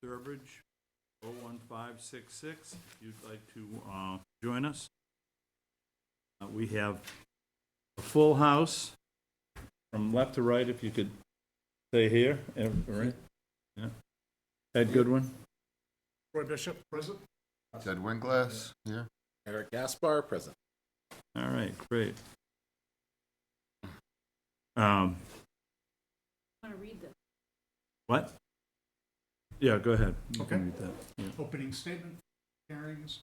Sturbridge, 01566, if you'd like to join us. We have a full house from left to right, if you could stay here. Right? Yeah. Ed Goodwin? Roy Bishop, present. Ted Winglass here. Eric Gaspar, present. All right, great. Want to read this? What? Yeah, go ahead. You Okay. can read that. Yeah. Opening statement, hearings.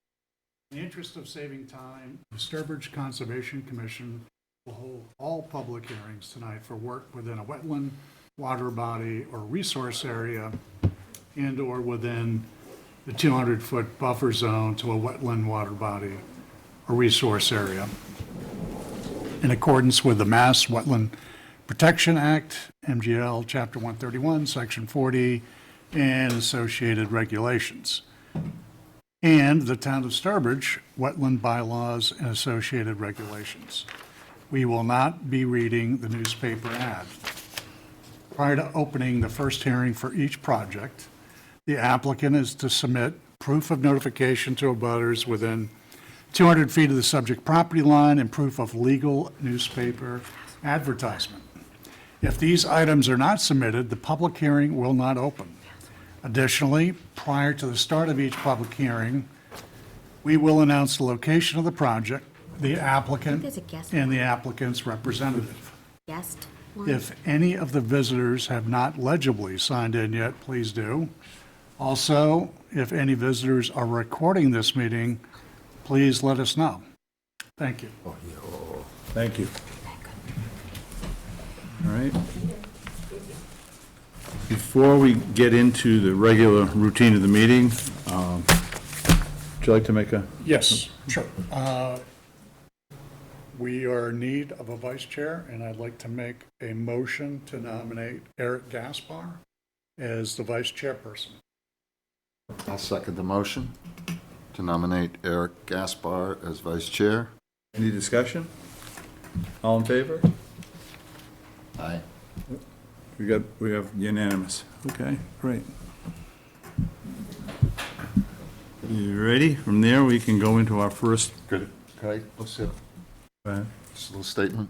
In the interest of saving time, the Sturbridge Conservation Commission will hold all public hearings tonight for work within a wetland, water body, or resource area, and/or within the 200-foot buffer zone to a wetland, water body, or resource area. In accordance with the Mass Wetland Protection Act, MGL, Chapter 131, Section 40, and associated regulations, and the Town of Sturbridge Wetland Bylaws and associated regulations. We will not be reading the newspaper ad. Prior to opening the first hearing for each project, the applicant is to submit proof of notification to abutters within 200 feet of the subject property line and proof of legal newspaper advertisement. If these items are not submitted, the public hearing will not open. Additionally, prior to the start of each public hearing, we will announce the location of the project, the applicant, There's a guest and the applicant's representative. guest one. If any of the visitors have not legibly signed in yet, please do. Also, if any visitors are recording this meeting, please let us know. Thank you. Thank you. All right. Before we get into the regular routine of the meeting, would you like to make a? Yes, sure. We are in need of a vice chair, and I'd like to make a motion to nominate Eric Gaspar as the vice chairperson. I'll second the motion to nominate Eric Gaspar as vice chair. Any discussion? All in favor? Aye. We have unanimous. Okay, great. You ready? From there, we can go into our first. Good. Okay, let's see. Go ahead. Just a little statement.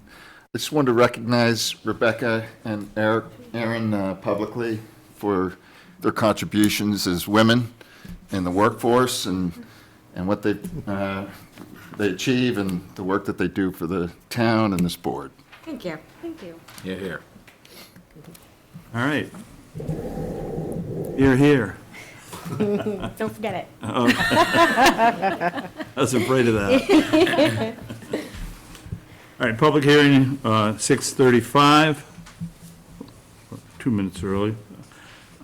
I just wanted to recognize Rebecca and Aaron publicly for their contributions as women in the workforce and what they achieve and the work that they do for the town and this board. Thank you. Thank you. Here, here. All right. You're here. Don't forget it. I was afraid of that. All right, public hearing, 6:35, 2 minutes early.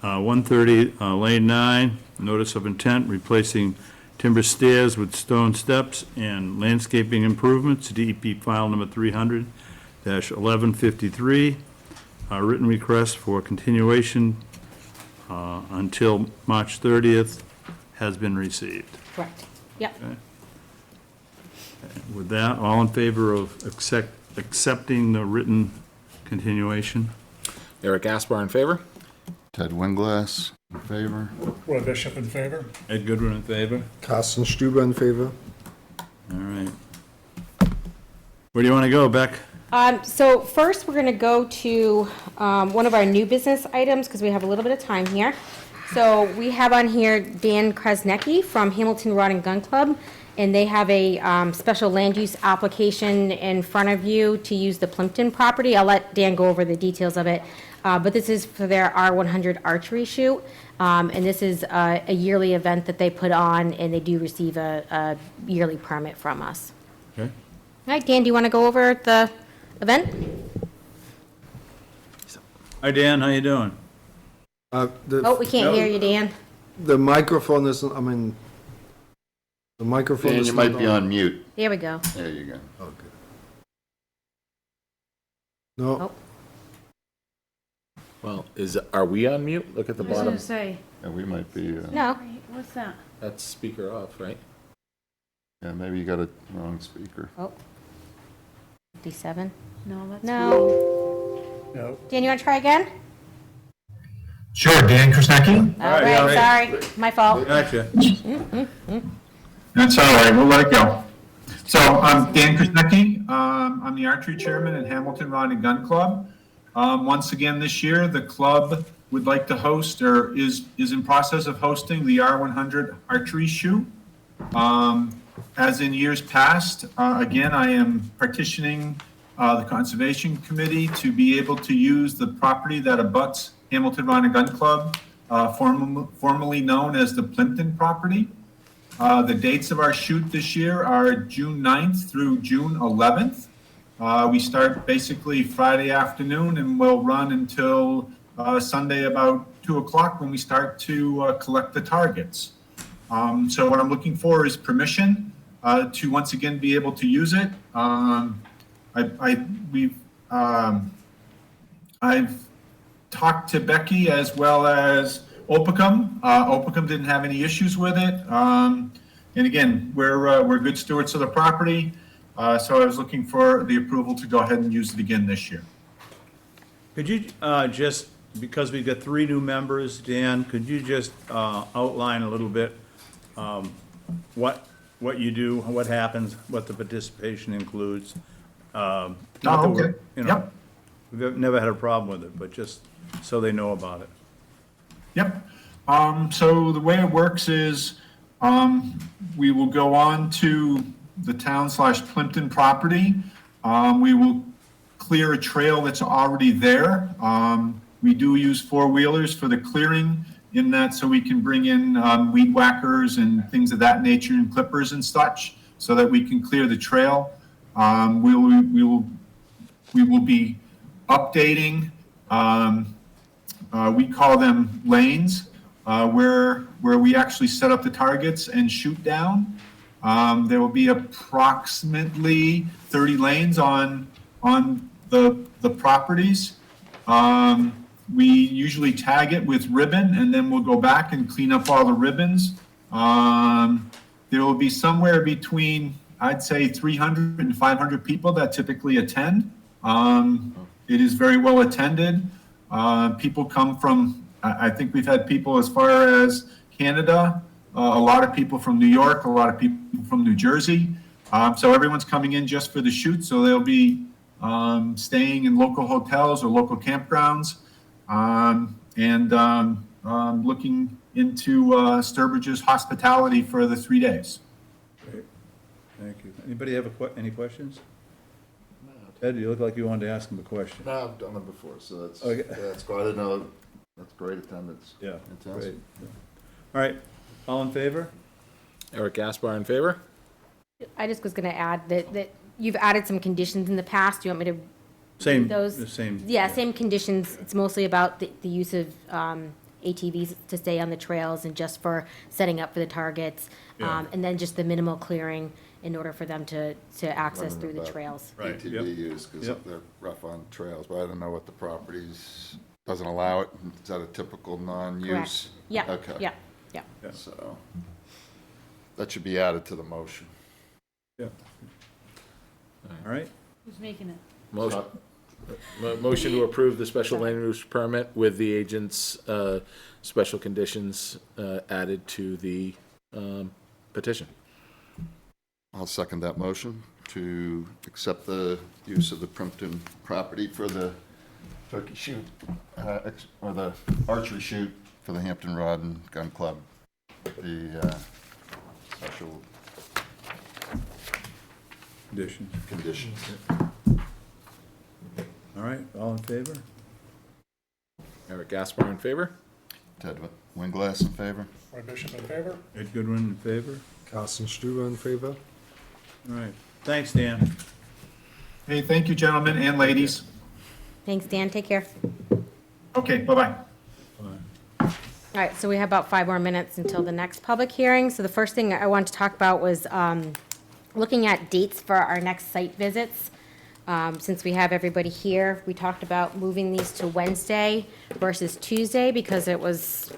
130 Lane 9, notice of intent, replacing timber stairs with stone steps and landscaping improvements, DEP file number 300-1153. Written request for continuation until March 30th has been received. Correct. Yep. Okay. With that, all in favor of accepting the written continuation? Eric Gaspar in favor? Ted Winglass in favor. Roy Bishop in favor? Ed Goodwin in favor? Carsten Stuber in favor. All right. Where do you want to go, Beck? So first, we're going to go to one of our new business items because we have a little bit of time here. So we have on here Dan Krasnecki from Hamilton Rod and Gun Club, and they have a special land use application in front of you to use the Plimpton property. I'll let Dan go over the details of it, but this is for their R100 archery shoot, and this is a yearly event that they put on, and they do receive a yearly permit from us. Okay. All right, Dan, do you want to go over the event? Hi, Dan, how you doing? Oh, we can't hear you, Dan. The microphone isn't, the microphone Dan, is you not might be on mute. There we go. There you go. Okay. No, Oh. Well, are we on mute? Look at the I was bottom. gonna say, Yeah, we might be, No. wait, what's that? That's speaker off, right? yeah, maybe you got a wrong speaker. Oh. 57. No, that's. No. No. Dan, you want to try again? Sure, Dan Krasnecki. All right, sorry, my fault. Gotcha. That's all right, we'll let it go. So I'm Dan Krasnecki. I'm the archery chairman at Hamilton Rod and Gun Club. Once again this year, the club would like to host, or is in process of hosting, the R100 archery shoot. As in years past, again, I am petitioning the Conservation Committee to be able to use the property that abuts Hamilton Rod and Gun Club, formerly known as the Plimpton property. The dates of our shoot this year are June 9th through June 11th. We start basically Friday afternoon and we'll run until Sunday about 2 o'clock when we start to collect the targets. So what I'm looking for is permission to once again be able to use it. I've talked to Becky as well as Opacum. Opacum didn't have any issues with it. And again, we're good stewards of the property. So I was looking for the approval to go ahead and use it again this year. Could you just, because we've got 3 new members, Dan, could you just outline a little bit what you do, what happens, what the participation includes? Not that we're- Okay. you know, Yep. we've never had a problem with it, but just so they know about it. Yep. So the way it works is, we will go on to the town/Plimpton property. We will clear a trail that's already there. We do use 4-wheelers for the clearing in that, so we can bring in, weed whackers and things of that nature and clippers and such, so that we can clear the trail. We will be updating, we call them lanes, where we actually set up the targets and shoot down. There will be approximately 30 lanes on the properties. We usually tag it with ribbon, and then we'll go back and clean up all the ribbons. There will be somewhere between, I'd say, 300 and 500 people that typically attend. It is very well attended. People come from, I think we've had people as far as Canada, a lot of people from New York, a lot of people from New Jersey. So everyone's coming in just for the shoot, so they'll be staying in local hotels or local campgrounds, and looking into Sturbridge's hospitality for the 3 days. Great. Thank you. Anybody have any questions? Ed, you look like you wanted to ask him a question. No, I've done it before, so that's, Okay. that's good. I didn't know, that's great attendance. Yeah, Intense. great. All right, all in favor? Eric Gaspar in favor? I just was gonna add that you've added some conditions in the past. Do you want me to Same, those? the same. Yeah, same conditions. It's mostly about the use of ATVs to stay on the trails and just for setting up for the targets. Yeah. And then just the minimal clearing in order for them to access Wondering through the about trails. Right, ATV yep. use, because Yep. they're rough on trails, but I don't know what the properties, doesn't allow it. Is that a typical non-use? Correct. Yeah, Okay. yeah, yeah. So, that should be added to the motion. Yeah. All right, Who's making it? Motion to approve the special land use permit with the agent's special conditions added to the petition. I'll second that motion to accept the use of the Plimpton property for the turkey shoot, or the archery shoot for the Hampton Rod and Gun Club. The special conditions. conditions. All right, all in favor? Eric Gaspar in favor? Ted Winglass in favor? Roy Bishop in favor? Ed Goodwin in favor? Carsten Stuber in favor? All right, thanks, Dan. Hey, thank you, gentlemen and ladies. Thanks, Dan. Take care. Okay, bye-bye. All right, so we have about 5 more minutes until the next public hearing. So the first thing I wanted to talk about was looking at dates for our next site visits. Since we have everybody here, we talked about moving these to Wednesday versus Tuesday because it was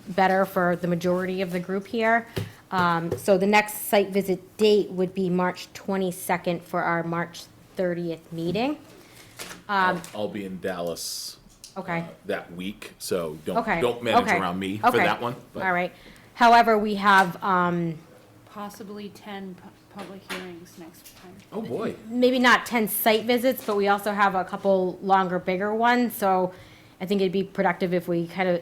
better for the majority of the group here. So the next site visit date would be March 22nd for our March 30th meeting. I'll be in Dallas Okay. that week, so Okay, don't manage okay, around me for okay. that one. but- All right. However, we have, Possibly 10 public hearings next time. Oh, boy. maybe not 10 site visits, but we also have a couple longer, bigger ones. So I think it'd be productive if we kind of,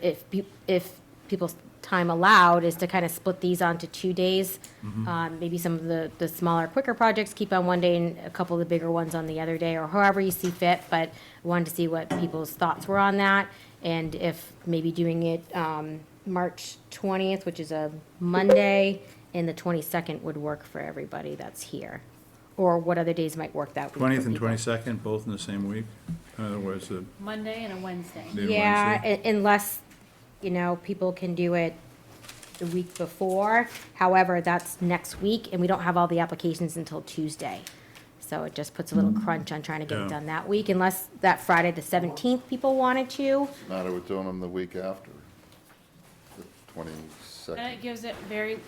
if people's time allowed, is to kind of split these onto 2 days. Maybe some of the smaller, quicker projects keep on one day and a couple of the bigger ones on the other day, or however you see fit. But I wanted to see what people's thoughts were on that. And if maybe doing it March 20th, which is a Monday, and the 22nd would work for everybody that's here. Or what other days might work that week. for 20th and people. 22nd, both in the same week? In other words, the Monday and a Wednesday. the Yeah, Wednesday? unless, people can do it the week before. However, that's next week, and we don't have all the applications until Tuesday. So it just puts a little crunch on trying to get Yeah. it done that week, unless that Friday, the 17th, people wanted to. Matter with doing them the week after, the And 22nd. it gives it very,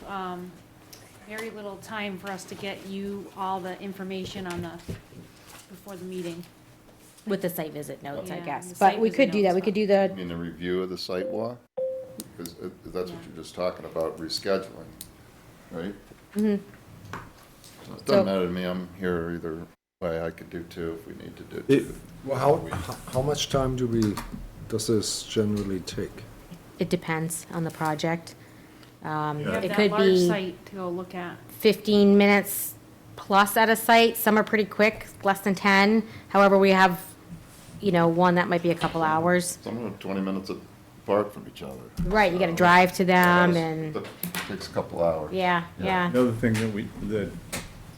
very little time for us to get you all the information on the, before the meeting. With the site visit notes, I Yeah, guess. the But site we could visit do that. notes, We could do the, I mean, a review of the site walk? Because that's what you're just talking about, rescheduling, right? Mm-hmm. So it doesn't matter to me, I'm here either way, I could do two if we need to do It- two. Well, how much time does this generally take? it depends on the project. We have It that could large be site to go look at. 15 minutes plus at a site. Some are pretty quick, less than 10. However, we have, one that might be a couple hours. Some of them 20 minutes apart from each other. Right, you gotta drive to them and, That takes a couple hours. yeah, yeah. Another thing that,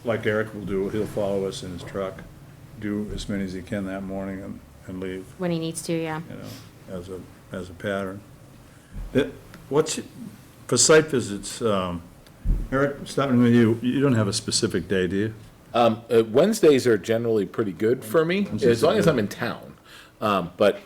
like Eric will do, he'll follow us in his truck, do as many as he can that morning and leave, When he needs to, yeah. as a pattern. For site visits, Eric, starting with you, you don't have a specific day, do you? Wednesdays are generally pretty good for me, as long as I'm in town. But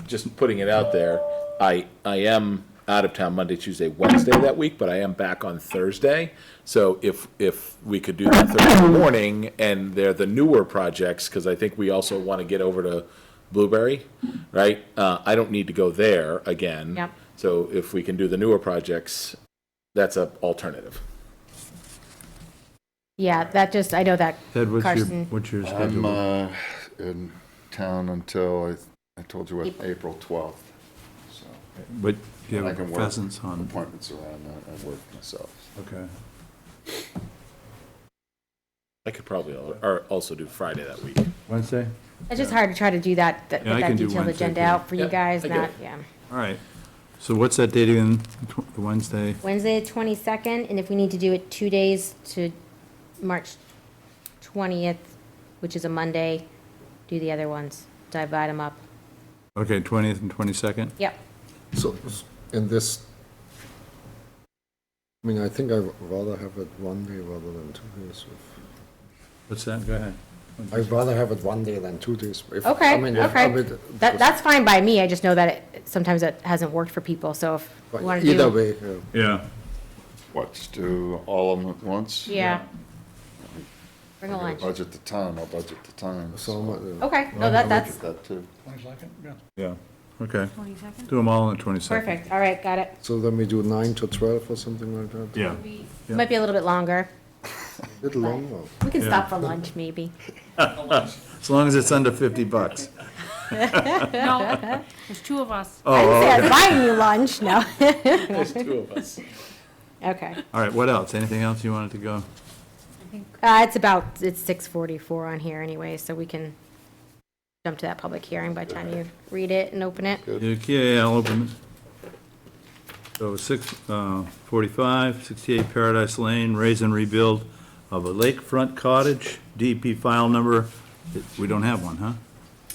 just putting it out there, I am out of town Monday, Tuesday, Wednesday that week, but I am back on Thursday. So if we could do that Thursday morning, and they're the newer projects, because I think we also want to get over to Blueberry, right? I don't need to go there again. Yep. So if we can do the newer projects, that's an alternative. Yeah, I know that Ted, Carson. what's your I'm schedule? in town until, I told you what, April 12th. So But you I have can work pheasants on, appointments around that, I work myself. okay. I could probably also do Friday that week. Wednesday? It's just hard to try to do that, put Yeah, I that can do detailed Wednesday, agenda too. out for you Yep, guys, I get not, it. yeah. All right. So what's that date again? The Wednesday? Wednesday, the 22nd, and if we need to do it 2 days to March 20th, which is a Monday, do the other ones, divide them up. Okay, 20th and 22nd? Yep. So, in this, I think I'd rather have it one day rather than 2 days. What's that? Go ahead. I'd rather have it one day than 2 days. If- Okay, I mean, if- okay. I mean, That's fine by me, I just know that sometimes it hasn't worked for people, so if but you want to do. Either way, Yeah. What, just do all of them at once? Yeah. Bring a I gotta lunch. budget the time, I'll budget the time. so, Okay, no, I'll that's look at that too. 22nd, yeah. Yeah, okay. 22nd? Do them all on the 22nd. perfect, all right, got it. so then we do 9 to 12 or something like that? Yeah. Yeah. Might be a little bit longer. A little longer. We can Yeah. stop for lunch, maybe. As long as it's under $50. No, there's two of us. I didn't say I Oh, was buying you lunch, no. There's two of us. Okay. all right, what else? Anything else you wanted to go? It's 6:44 on here anyway, so we can jump to that public hearing by the time you read it and open it. Okay, I'll open it. So 6:45, 68 Paradise Lane, raise and rebuild of a lakefront cottage, DEP file number, we don't have one, huh?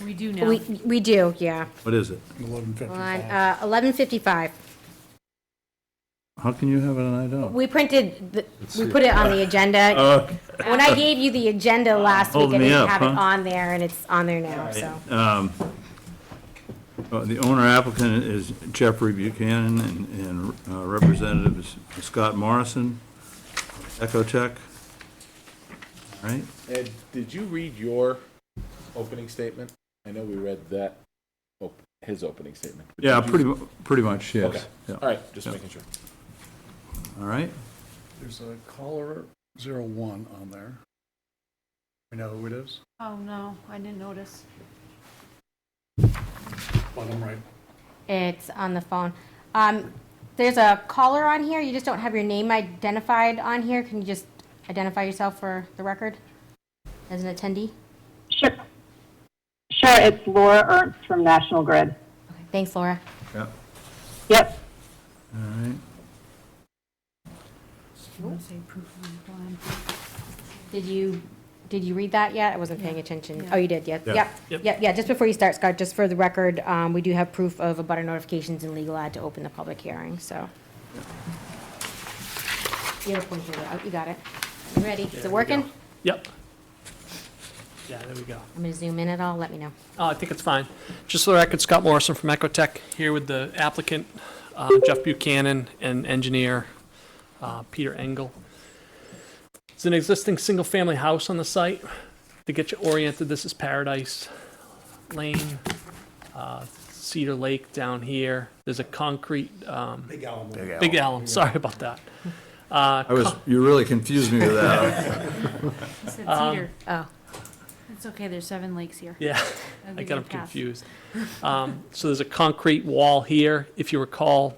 We do now. We do, yeah. What is it? 11:55. 11:55. How can you have it and I don't? We put it on the agenda. Oh, When I gave you the agenda last week, I Holding me didn't up, have it huh? on there, and it's on there now, so. The owner applicant is Jeffrey Buchanan, and representative is Scott Morrison, Ecotech. All right, Ed, did you read your opening statement? I know we read that his opening statement. Yeah, pretty much, yes. Okay, Yeah. all right, just making sure. All right. There's a caller 01 on there. We know who it is? Oh, no, I didn't notice. Bottom right. It's on the phone. There's a caller on here, you just don't have your name identified on here. Can you just identify yourself for the record as an attendee? Sure. Sure, it's Laura Ernst from National Grid. Okay, thanks, Laura. Yeah. Yep. All right. You want to say proof of plan? Did you read that yet? I wasn't paying attention. Yeah. Oh, you did, yep, Yeah. yep, yeah, just before you start, Scott, just for the record, we do have proof of abutter notifications and legal ad to open the public hearing, so. The other pointer, oh, you got it. You ready? Is it working? Yep. Yeah, there we go. I'm gonna zoom in at all, let me know. Oh, I think it's fine. Just for the record, Scott Morrison from Ecotech, here with the applicant, Jeff Buchanan, and engineer, Peter Engel. It's an existing single-family house on the site. To get you oriented, this is Paradise Lane, Cedar Lake down here. There's a concrete, Big Alum, sorry about that. You really confused me with that. You said Cedar. Oh, It's okay, there's 7 lakes here. Yeah, I'll I give got you a them pass. confused. So there's a concrete wall here. If you recall,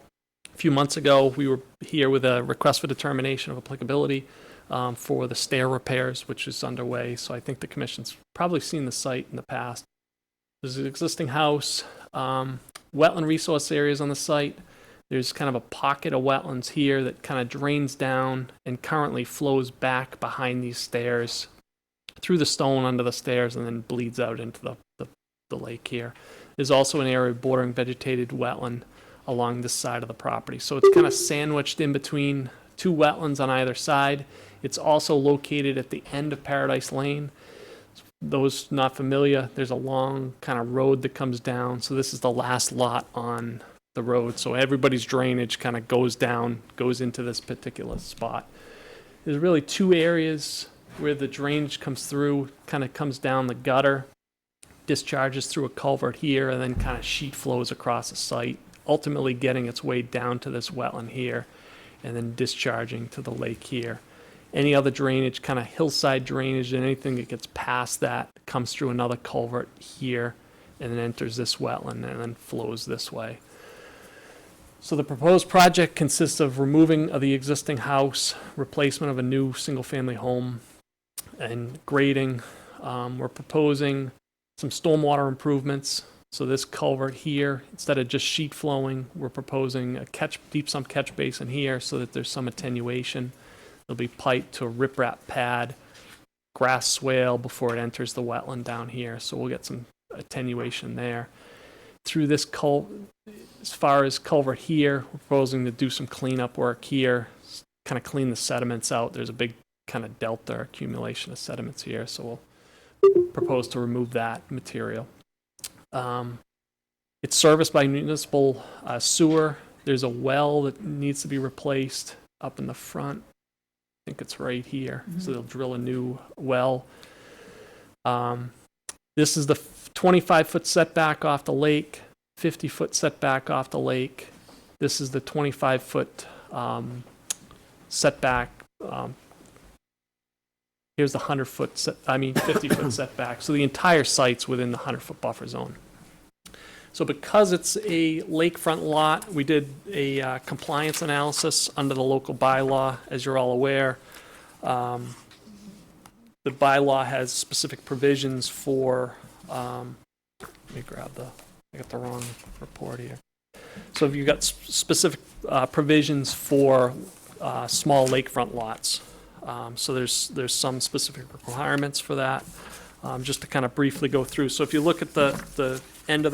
a few months ago, we were here with a request for determination of applicability for the stair repairs, which is underway. So I think the commission's probably seen the site in the past. There's an existing house, wetland resource areas on the site. There's kind of a pocket of wetlands here that kind of drains down and currently flows back behind these stairs through the stone under the stairs and then bleeds out into the lake here. There's also an area bordering vegetated wetland along this side of the property. So it's kind of sandwiched in between 2 wetlands on either side. It's also located at the end of Paradise Lane. Those not familiar, there's a long kind of road that comes down. So this is the last lot on the road. So everybody's drainage kind of goes down, goes into this particular spot. There's really 2 areas where the drainage comes through, kind of comes down the gutter, discharges through a culvert here, and then kind of sheet flows across the site, ultimately getting its way down to this wetland here, and then discharging to the lake here. Any other drainage, kind of hillside drainage, and anything that gets past that comes through another culvert here, and then enters this wetland, and then flows this way. So the proposed project consists of removing of the existing house, replacement of a new single-family home, and grading. We're proposing some stormwater improvements. So this culvert here, instead of just sheet flowing, we're proposing a deep sump catch basin here so that there's some attenuation. It'll be piped to a riprap pad, grass swale before it enters the wetland down here. So we'll get some attenuation there. Through this as far as culvert here, we're proposing to do some cleanup work here, kind of clean the sediments out. There's a big kind of delta accumulation of sediments here, so we'll propose to remove that material. It's serviced by municipal sewer. There's a well that needs to be replaced up in the front. I think it's right here. So they'll drill a new well. This is the 25-foot setback off the lake, 50-foot setback off the lake. This is the 25-foot setback. Here's the 50-foot setback. So the entire site's within the 100-foot buffer zone. So because it's a lakefront lot, we did a compliance analysis under the local bylaw, as you're all aware. The bylaw has specific provisions for, let me grab I got the wrong report here. So you've got specific provisions for small lakefront lots. So there's some specific requirements for that. Just to kind of briefly go through. So if you look at the end of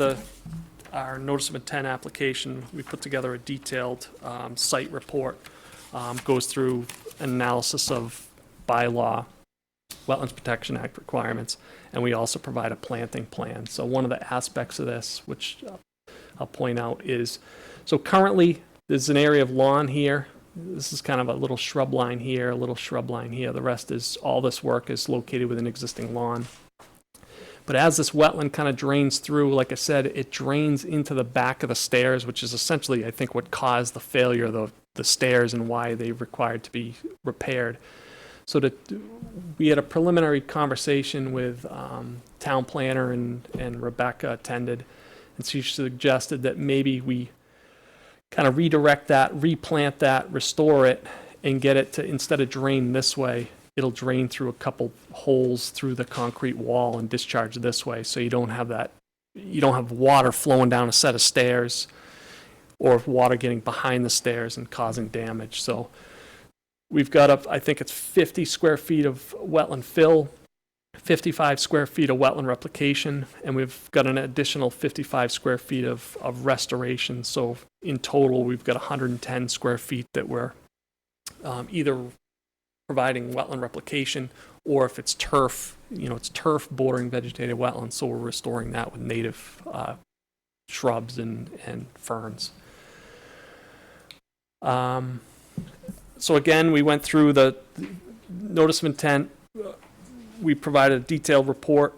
our notice of intent application, we put together a detailed site report. Goes through an analysis of bylaw, Wetlands Protection Act requirements, and we also provide a planting plan. So one of the aspects of this, which I'll point out, is so currently there's an area of lawn here. This is kind of a little shrub line here, a little shrub line here. The rest is, all this work is located within existing lawn. But as this wetland kind of drains through, like I said, it drains into the back of the stairs, which is essentially, I think, what caused the failure of the stairs and why they required to be repaired. So we had a preliminary conversation with town planner, and Rebecca attended, and she suggested that maybe we kind of redirect that, replant that, restore it, and get it to, instead of drain this way, it'll drain through a couple holes through the concrete wall and discharge this way, so you don't have water flowing down a set of stairs or water getting behind the stairs and causing damage. So we've got I think it's 50 square feet of wetland fill, 55 square feet of wetland replication, and we've got an additional 55 square feet of restoration. So in total, we've got 110 square feet that we're either providing wetland replication, or if it's turf, it's turf bordering vegetated wetlands, so we're restoring that with native shrubs and ferns. So again, we went through the notice of intent. We provided a detailed report.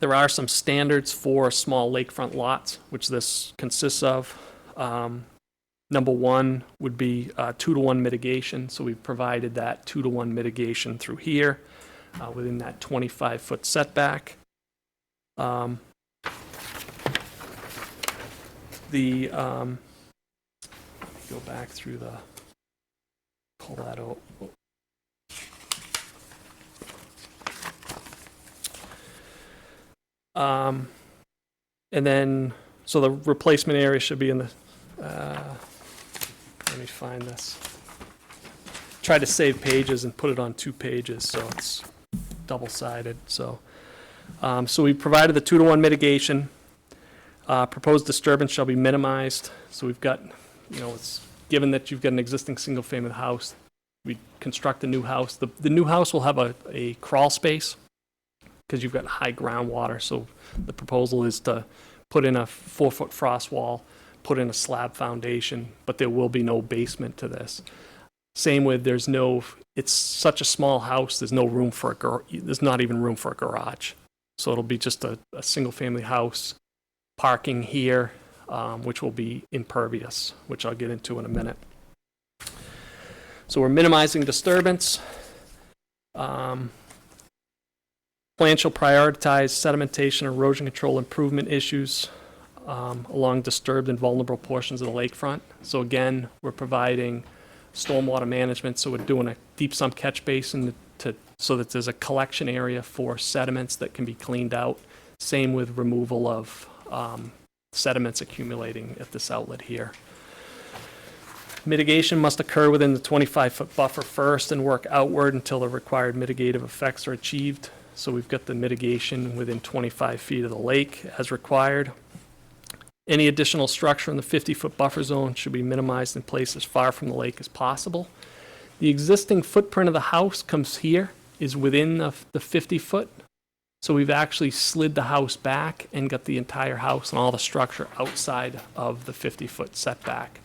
There are some standards for small lakefront lots, which this consists of. Number one would be 2-to-1 mitigation. So we've provided that 2-to-1 mitigation through here within that 25-foot setback. Let me go back through pull that out. And then, so the replacement area should be in the, let me find this. Tried to save pages and put it on 2 pages, so it's double-sided. So we provided the 2-to-1 mitigation. Proposed disturbance shall be minimized. So we've got, it's given that you've got an existing single-family house, we construct a new house. The new house will have a crawl space because you've got high groundwater. So the proposal is to put in a 4-foot frost wall, put in a slab foundation, but there will be no basement to this. Same with, it's such a small house, there's no room for there's not even room for a garage. So it'll be just a single-family house, parking here, which will be impervious, which I'll get into in a minute. So we're minimizing disturbance. Plan shall prioritize sedimentation, erosion control improvement issues along disturbed and vulnerable portions of the lakefront. So again, we're providing stormwater management, so we're doing a deep sump catch basin so that there's a collection area for sediments that can be cleaned out. Same with removal of sediments accumulating at this outlet here. Mitigation must occur within the 25-foot buffer first and work outward until the required mitigative effects are achieved. So we've got the mitigation within 25 feet of the lake as required. Any additional structure in the 50-foot buffer zone should be minimized and placed as far from the lake as possible. The existing footprint of the house comes here, is within the 50-foot. So we've actually slid the house back and got the entire house and all the structure outside of the 50-foot setback.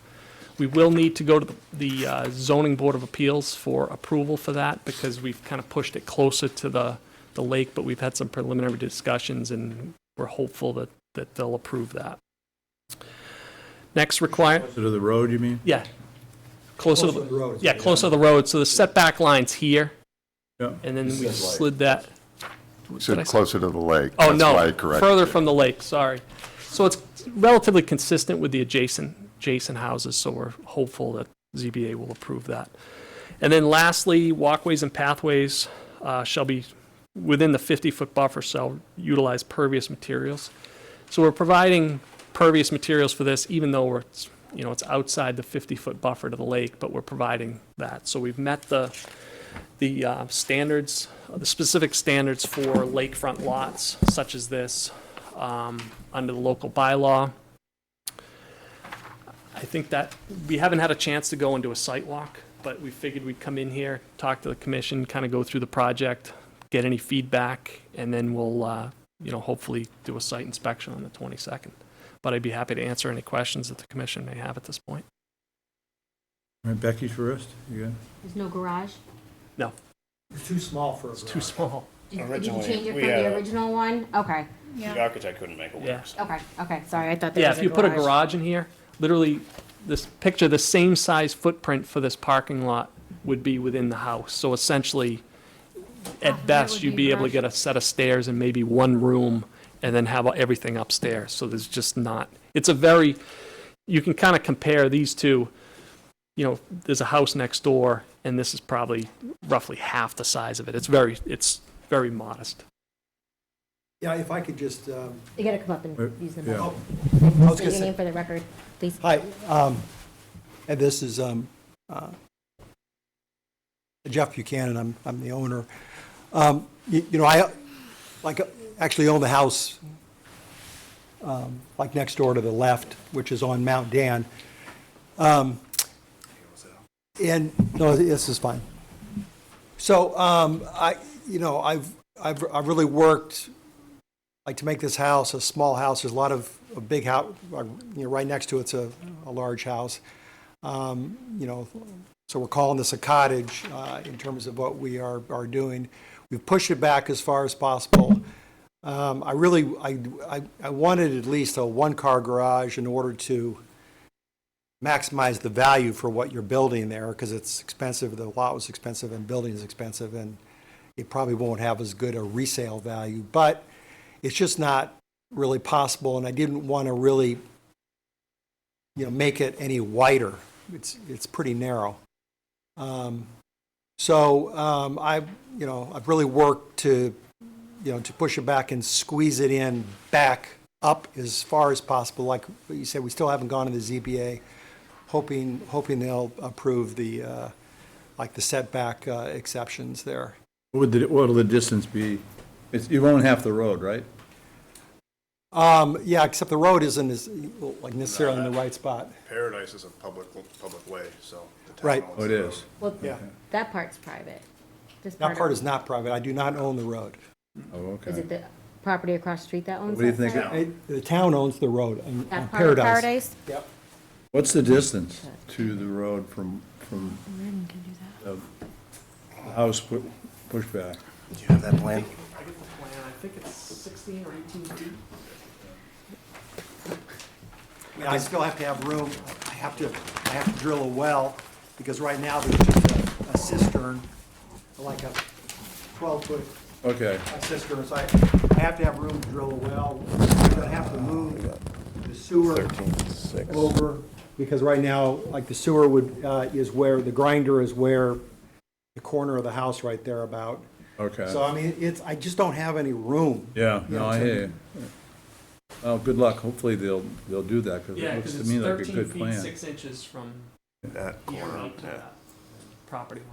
We will need to go to the Zoning Board of Appeals for approval for that because we've kind of pushed it closer to the lake, but we've had some preliminary discussions and we're hopeful that they'll approve that. Next requirement. To the road, you mean? Yeah. Closer to the road. Yeah, closer to the road. So the setback line's here. Yeah. And then we slid that. Said closer to the lake. Oh, That's no, why I corrected further it. from the lake, sorry. So it's relatively consistent with the adjacent houses, so we're hopeful that ZBA will approve that. And then lastly, walkways and pathways shall be within the 50-foot buffer, shall utilize pervious materials. So we're providing pervious materials for this, even though it's outside the 50-foot buffer to the lake, but we're providing that. So we've met the standards, the specific standards for lakefront lots such as this under the local bylaw. I think that we haven't had a chance to go into a site walk, but we figured we'd come in here, talk to the commission, kind of go through the project, get any feedback, and then we'll hopefully do a site inspection on the 22nd. But I'd be happy to answer any questions that the commission may have at this point. All right, Becky first. You got? There's no garage? No, It's too small for a it's too small. Did you Originally, change it we from had the a- original one? Okay, The architect couldn't make it Yeah. work. so. okay, sorry, I thought there Yeah, was if a you put a garage. garage in here, literally, this picture, the same size footprint for this parking lot would be within the house. So essentially, at best, would you'd be be able to garage. get a set of stairs and maybe one room, and then have everything upstairs. So there's just not, it's a very, you can kind of compare these two. You know, there's a house next door, and this is probably roughly half the size of it. It's very modest. Yeah, if I could just, You gotta come up and use the mic. I was State gonna your name say, for the record, please. hi, and this is Jeff Buchanan, I'm the owner. You know, I actually own the house like next door to the left, which is on Mount Dan. And, no, this is fine. So, I've really worked, like, to make this house a small house. There's a big house, right next to it's a large house. So we're calling this a cottage, in terms of what we are doing. We've pushed it back as far as possible. I wanted at least a one-car garage in order to maximize the value for what you're building there, because it's expensive, the lot was expensive, and building is expensive, and it probably won't have as good a resale value, but it's just not really possible, and I didn't want to really, make it any wider. It's pretty narrow. I've really worked to push it back and squeeze it in back up as far as possible. Like you said, we still haven't gone to the ZBA. Hoping they'll approve the setback exceptions there. What'll the distance be? You own half the road, right? Yeah, except the road isn't necessarily in the right spot. Paradise is a public way, so the town Right. owns Oh, it the road. is. Well, Yeah. that part's private. This That part of- is not private. I do not own the road. Oh, Is okay. it the property across the street that owns What do you that think? side? The town owns the road on That part of Paradise? Yep. What's the distance to the road from the house pushback? Do you have that plan? I get the plan, I think it's 16 or 18 feet. I still have to have room. I have to drill a well, because right now there's just a cistern, like a 12-foot Okay. cistern, so I have to have room to drill a well. I'm gonna have to move the sewer over, because right now, like, the sewer is where, the grinder is where the corner of the house right there about. Okay. So, I mean, I just don't have any room. Yeah, You no, know, I so- hear you. Well, good luck. Hopefully they'll do that, because Yeah, it looks because to it's me like a 13 good feet, plan. 6 inches from That here corner, out to yeah. that property line.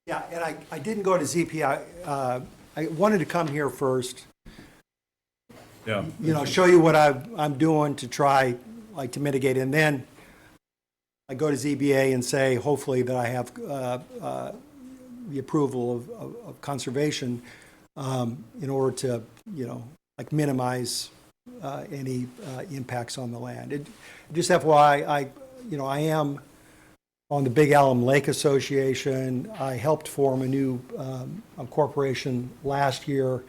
Yeah, and I didn't go to ZP. I wanted to come here first, Yeah. show you what I'm doing to try, like, to mitigate, and then I go to ZBA and say, hopefully, that I have the approval of conservation in order to, minimize any impacts on the land. Just FYI, I am on the Big Alum Lake Association. I helped form a new corporation last year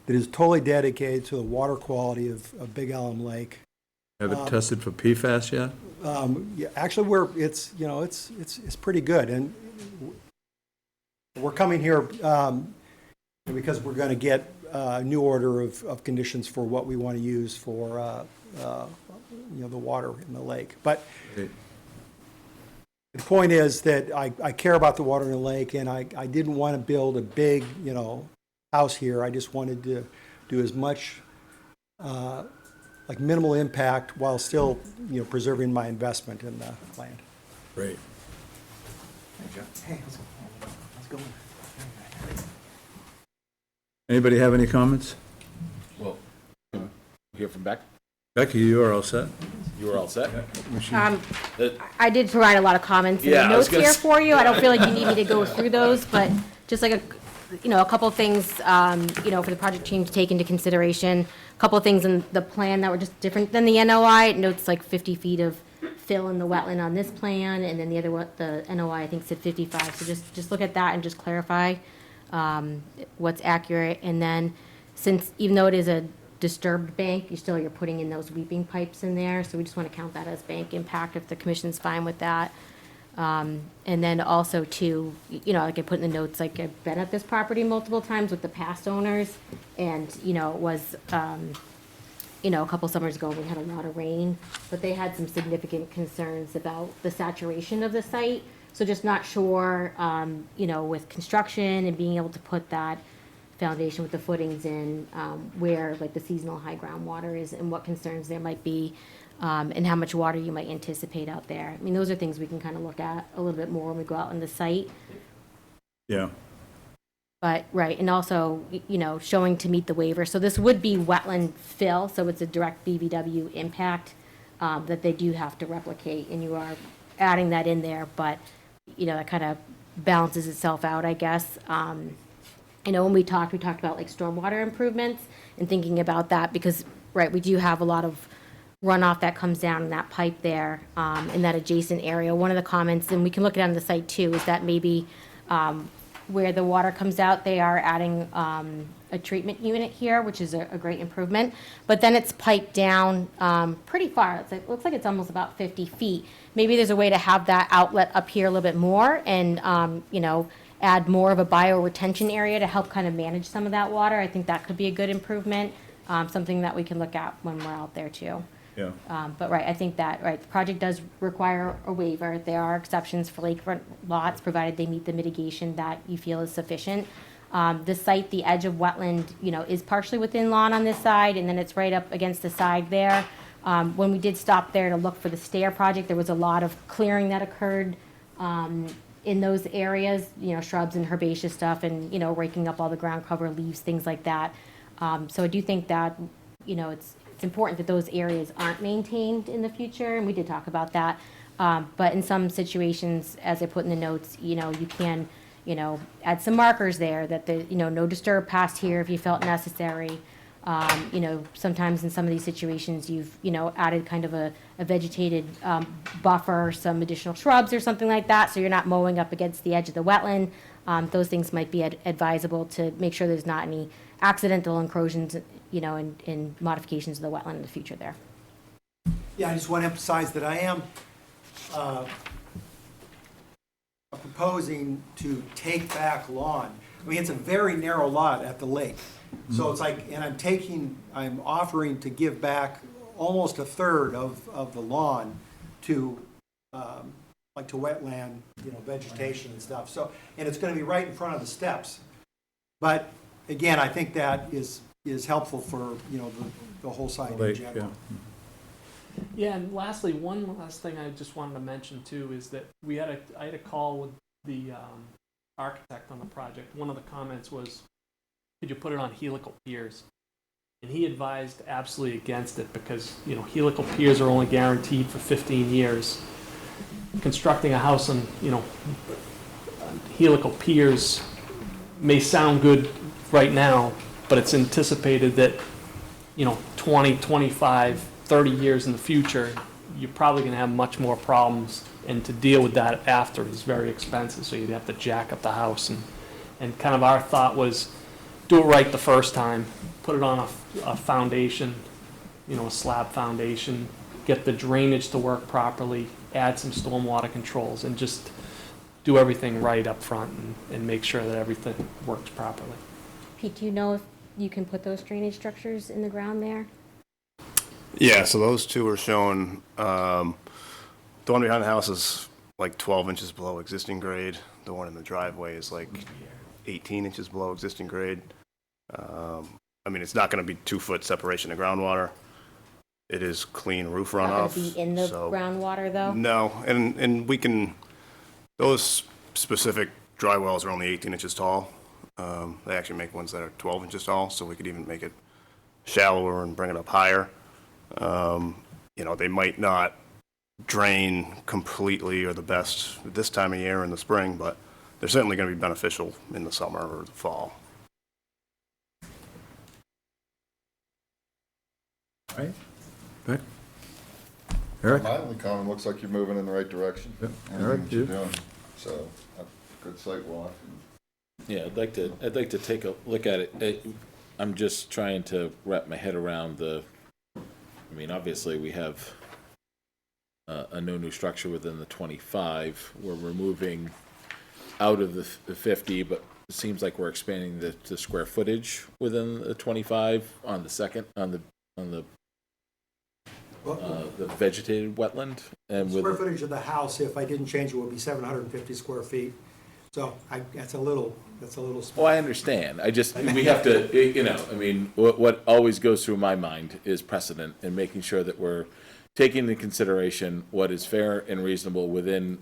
that is totally dedicated to the water quality of Big Alum Lake. Have it tested for PFAS yet? Yeah, actually, it's pretty good, and we're coming here because we're going to get a new order of conditions for what we want to use for the water in the lake. But Great. the point is that I care about the water in the lake, and I didn't want to build a big, house here. I just wanted to do as much, minimal impact while still, preserving my investment in the land. Great. Hey, how's it going? Anybody have any comments? Well, hear from Beck? Becky, you are all set? You were all set? I did provide a lot of comments in Yeah, the I was notes gonna here s- for you. I don't feel like you need me to go through those, but just like a couple of things, for the project team to take into consideration. A couple of things in the plan that were just different than the NOI. It notes like 50 feet of fill in the wetland on this plan, and then the NOI, I think, said 55. So just look at that and just clarify. what's accurate. And then, since, even though it is a disturbed bank, you're putting in those weeping pipes in there, so we just want to count that as bank impact if the commission's fine with that. And then also too, like I put in the notes, like I've been at this property multiple times with the past owners, and, it was, a couple summers ago, we had a lot of rain, but they had some significant concerns about the saturation of the site. So just not sure, with construction and being able to put that foundation with the footings in, where like the seasonal high groundwater is and what concerns there might be, and how much water you might anticipate out there. I mean, those are things we can kind of look at a little bit more when we go out on the site. Yeah. But, right, and also, showing to meet the waiver. So this would be wetland fill, so it's a direct BVW impact that they do have to replicate, and you are adding that in there, but, that kind of balances itself out, I guess. When we talked about like stormwater improvements and thinking about that, because, right, we do have a lot of runoff that comes down in that pipe there, in that adjacent area. One of the comments, and we can look at it on the site too, is that maybe where the water comes out, they are adding a treatment unit here, which is a great improvement. But then it's piped down pretty far. It looks like it's almost about 50 feet. Maybe there's a way to have that outlet up here a little bit more and, add more of a bioretention area to help kind of manage some of that water. I think that could be a good improvement, something that we can look at when we're out there too. Yeah. But right, I think that, right, the project does require a waiver. There are exceptions for lakefront lots, provided they meet the mitigation that you feel is sufficient. The site, the edge of wetland, is partially within lawn on this side, and then it's right up against the side there. When we did stop there to look for the stair project, there was a lot of clearing that occurred in those areas, shrubs and herbaceous stuff, and, raking up all the ground cover, leaves, things like that. So I do think that, it's important that those areas aren't maintained in the future, and we did talk about that. But in some situations, as I put in the notes, you can, add some markers there that the, no disturb past here if you felt necessary. Sometimes in some of these situations, you've, added kind of a vegetated buffer, some additional shrubs or something like that, so you're not mowing up against the edge of the wetland. Those things might be advisable to make sure there's not any accidental incursions, and modifications of the wetland in the future there. Yeah, I just want to emphasize that I am proposing to take back lawn. I mean, it's a very narrow lot at the lake. So it's like, and I'm offering to give back almost a third of the lawn to, like to wetland, vegetation and stuff. So, and it's going to be right in front of the steps. But again, I think that is helpful for, the whole site in Lake, general. yeah. Yeah, and lastly, one last thing I just wanted to mention too is that I had a call with the architect on the project. One of the comments was, could you put it on helical piers? And he advised absolutely against it because, helical piers are only guaranteed for 15 years. Constructing a house on, helical piers may sound good right now, but it's anticipated that, 20, 25, 30 years in the future, you're probably going to have much more problems. And to deal with that after is very expensive, so you'd have to jack up the house. And kind of our thought was, do it right the first time, put it on a foundation, a slab foundation, get the drainage to work properly, add some stormwater controls, and just do everything right up front and make sure that everything works properly. Pete, do you know if you can put those drainage structures in the ground there? Yeah, so those two are shown, the one behind the house is like 12 inches below existing grade. The one in the driveway is like 18 inches below existing grade. It's not going to be 2-foot separation of groundwater. It is clean roof runoff. Not going to be in the so- groundwater though? No, and we can, those specific dry wells are only 18 inches tall. They actually make ones that are 12 inches tall, so we could even make it shallower and bring it up higher. They might not drain completely or the best this time of year in the spring, but they're certainly going to be beneficial in the summer or the fall. Right? Right? Eric? My only comment, looks like you're moving in the right direction. Yep. Everything Eric, that you're you? doing. So, good site walk. Yeah, I'd like to take a look at it. I'm just trying to wrap my head around I mean, obviously, we have a no new structure within the 25. We're removing out of the 50, but it seems like we're expanding the square footage within the 25 on the second, on the vegetated wetland. And Square with, footage of the house, if I didn't change it, would be 750 square feet. So that's a little small. oh, I understand. We have to, I mean, what always goes through my mind is precedent and making sure that we're taking into consideration what is fair and reasonable within,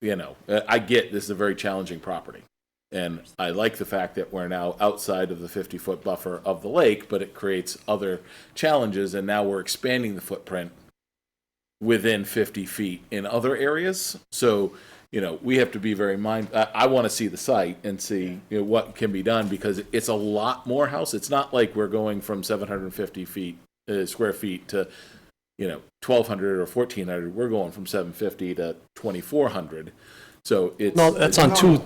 I get this is a very challenging property. And I like the fact that we're now outside of the 50-foot buffer of the lake, but it creates other challenges, and now we're expanding the footprint within 50 feet in other areas. So, we have to be very mindful. I want to see the site and see what can be done, because it's a lot more house. It's not like we're going from 750 square feet to 1,200 or 1,400. We're going from 750 to 2,400. So it's No, that's on two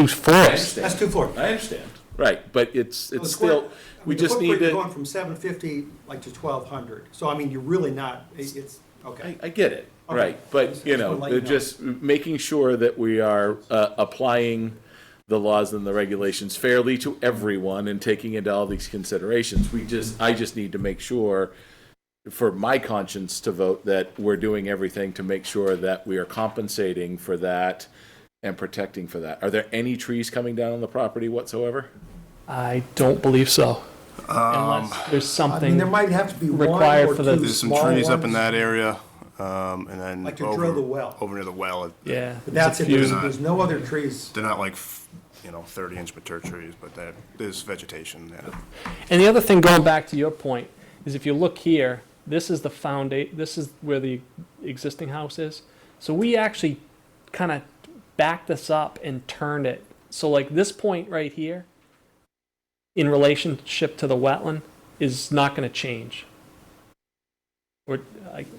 floors. That's 2 floors. I understand, right? But it's The still we the just need footprint, you're to. going from 750 like to 1,200. So I mean, you're really not. It's okay. I get it, Okay. right? But Just wanna let you know. just making sure that we are applying the laws and the regulations fairly to everyone and taking into all these considerations. I just need to make sure, for my conscience to vote, that we're doing everything to make sure that we are compensating for that and protecting for that. Are there any trees coming down on the property whatsoever? I don't believe so. Unless there's I something. mean, there might have to be one required or for the- two There's some small trees up in ones. that area, and then Like to drill the well. over near the well. Yeah. But that's it. there's a few. There's no other trees. They're not like 30-inch mature trees, but there's vegetation there. And the other thing, going back to your point, is if you look here, this is the this is where the existing house is. So we actually kind of backed this up and turned it. So like this point right here, in relationship to the wetland, is not going to change. Or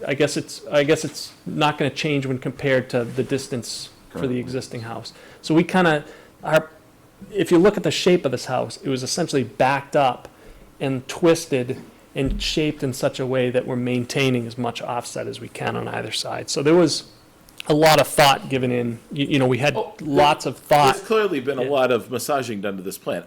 I guess it's not going to change when compared to the distance for the existing house. So we kind of are. If you look at the shape of this house, it was essentially backed up and twisted and shaped in such a way that we're maintaining as much offset as we can on either side. So there was a lot of thought given in. We had lots of thought. There's clearly been a lot of massaging done to this plan.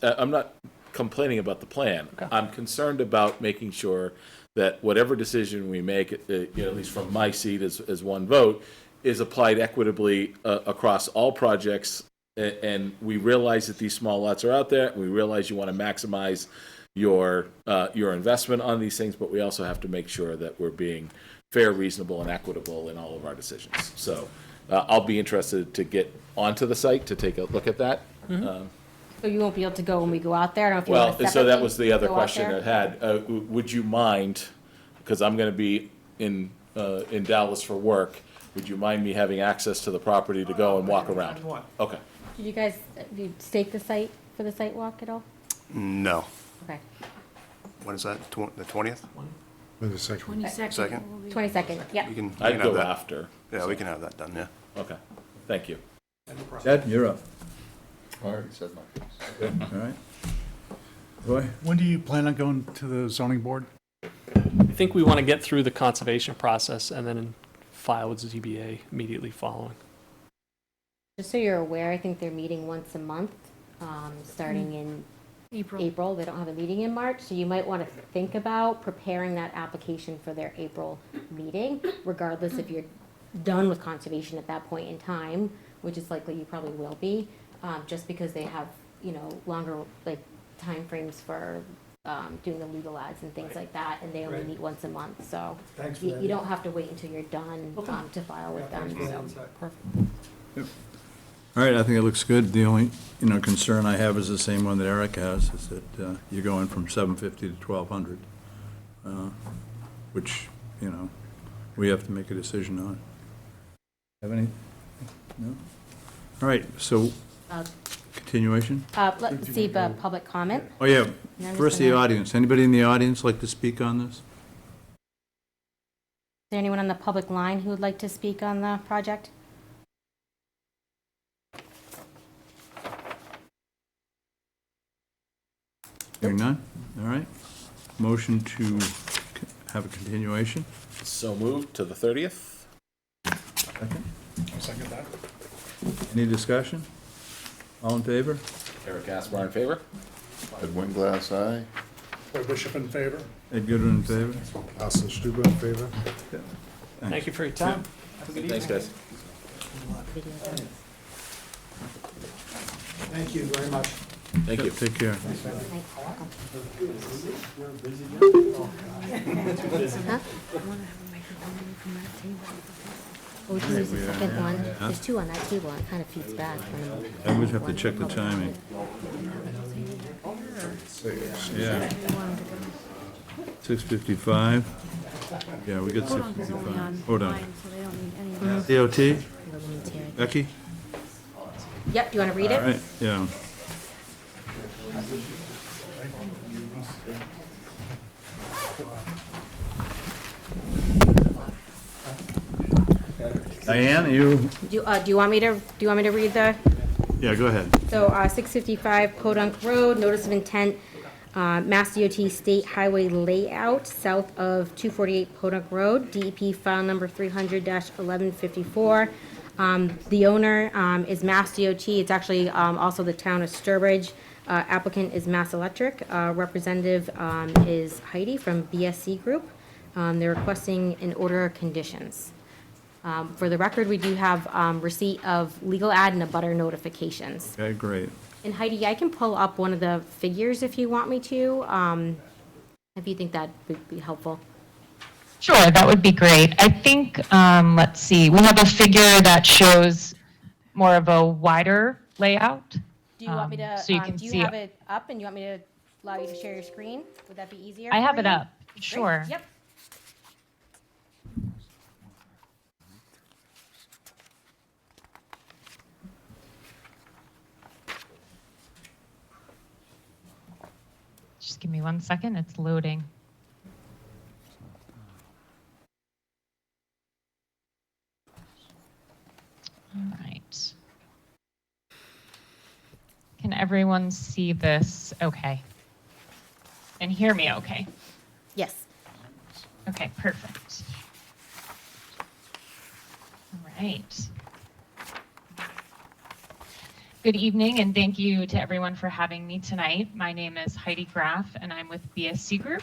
I'm not complaining about the plan. Okay. I'm concerned about making sure that whatever decision we make, at least from my seat as one vote, is applied equitably across all projects. And we realize that these small lots are out there. And we realize you want to maximize your investment on these things, but we also have to make sure that we're being fair, reasonable, and equitable in all of our decisions. So I'll be interested to get onto the site to take a look at that. So you won't be able to go when we go out there? I don't know if you want to So that separately was the other go out question there? I had. Would you mind, because I'm going to be in Dallas for work, would you mind me having access to the property to go and walk around? Anytime you want. Okay. Did you guys, you stake the site for the site walk at all? No. Okay. When is that? The 20th? Second? 22nd, yeah. We can I'd have go that. after. Yeah, we can have that done, yeah. Okay. Thank you. Ted, you're up. I already said my piece. All right. Roy? When do you plan on going to the zoning board? I think we want to get through the conservation process and then file with ZBA immediately following. Just so you're aware, I think they're meeting once a month, starting in April. They don't have a meeting in March, so you might want to think about preparing that application for their April meeting, regardless if you're done with conservation at that point in time, which is likely you probably will be, just because they have, longer, timeframes for doing the legal ads and things like that, and they only Right. meet once a month, so Thanks for you that. you don't have to wait until you're done to file with them, Thanks for that so. insight. Perfect. All right, I think it looks good. The only, concern I have is the same one that Eric has, is that you're going from 750 to 1,200, which, we have to make a decision on. Have any? No? All right, so Uh, continuation? Let's see, public comment. Oh, yeah, And I'm first just the gonna- audience. Anybody in the audience like to speak on this? Is there anyone on the public line who would like to speak on the project? Hearing none? All right. Motion to have a continuation? So moved to the 30th? Second. I'll second that. Any discussion? All in favor? Eric Asbar in favor? Ed Winglass, aye. Roy Bishop in favor? Ed Goodwin in favor? Carsten Stuber in favor? Thank you for your time. Have a good evening. Thanks, guys. Thank you very much. Thank you. Take care. Oh, we can use the second one. There's two on that table, and it kind of feeds back. I would have to check the timing. Yeah. 6:55. Yeah, we got Podunk is only 6:55. Hold on. online, so they don't need any. DOT? Becky? Yep, do you want to read All it? right, yeah. Diane, Do you want me to read the? yeah, go ahead. So, 655 Podunk Road, notice of intent, Mass DOT State Highway Layout, south of 248 Podunk Road, DEP file number 300-1154. The owner is Mass DOT, it's actually also the town of Sturbridge. Applicant is Mass Electric, representative is Heidi from BSC Group. They're requesting an order of conditions. For the record, we do have receipt of legal ad and abutter notifications. Okay, great. And Heidi, I can pull up one of the figures if you want me to, if you think that would be helpful. Sure, that would be great. I think, let's see, we have a figure that shows more of a wider layout. Do you want me to, so you can do you see- have it up and you want me to allow you to share your screen? Would that be easier? I have for it you? up, Great, sure. Yep. Just give me 1 second, it's loading. All right. Can everyone see this okay? And hear me okay? Yes. Okay, perfect. All right. Good evening, and thank you to everyone for having me tonight. My name is Heidi Graff, and I'm with BSC Group.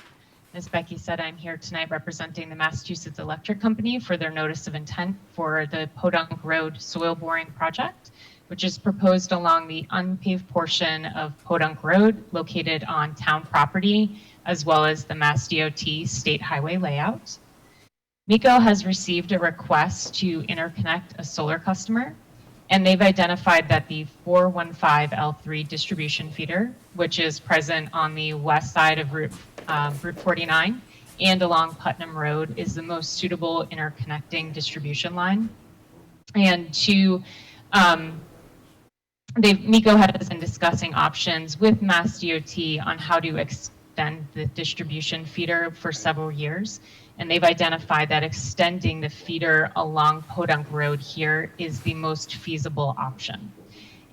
As Becky said, I'm here tonight representing the Massachusetts Electric Company for their notice of intent for the Podunk Road soil boring project, which is proposed along the unpaved portion of Podunk Road located on town property, as well as the Mass DOT state highway layout. MECO has received a request to interconnect a solar customer, and they've identified that the 415L3 distribution feeder, which is present on the west side of Route 49 and along Putnam Road, is the most suitable interconnecting distribution line. And MECO has been discussing options with Mass DOT on how to extend the distribution feeder for several years. And they've identified that extending the feeder along Podunk Road here is the most feasible option.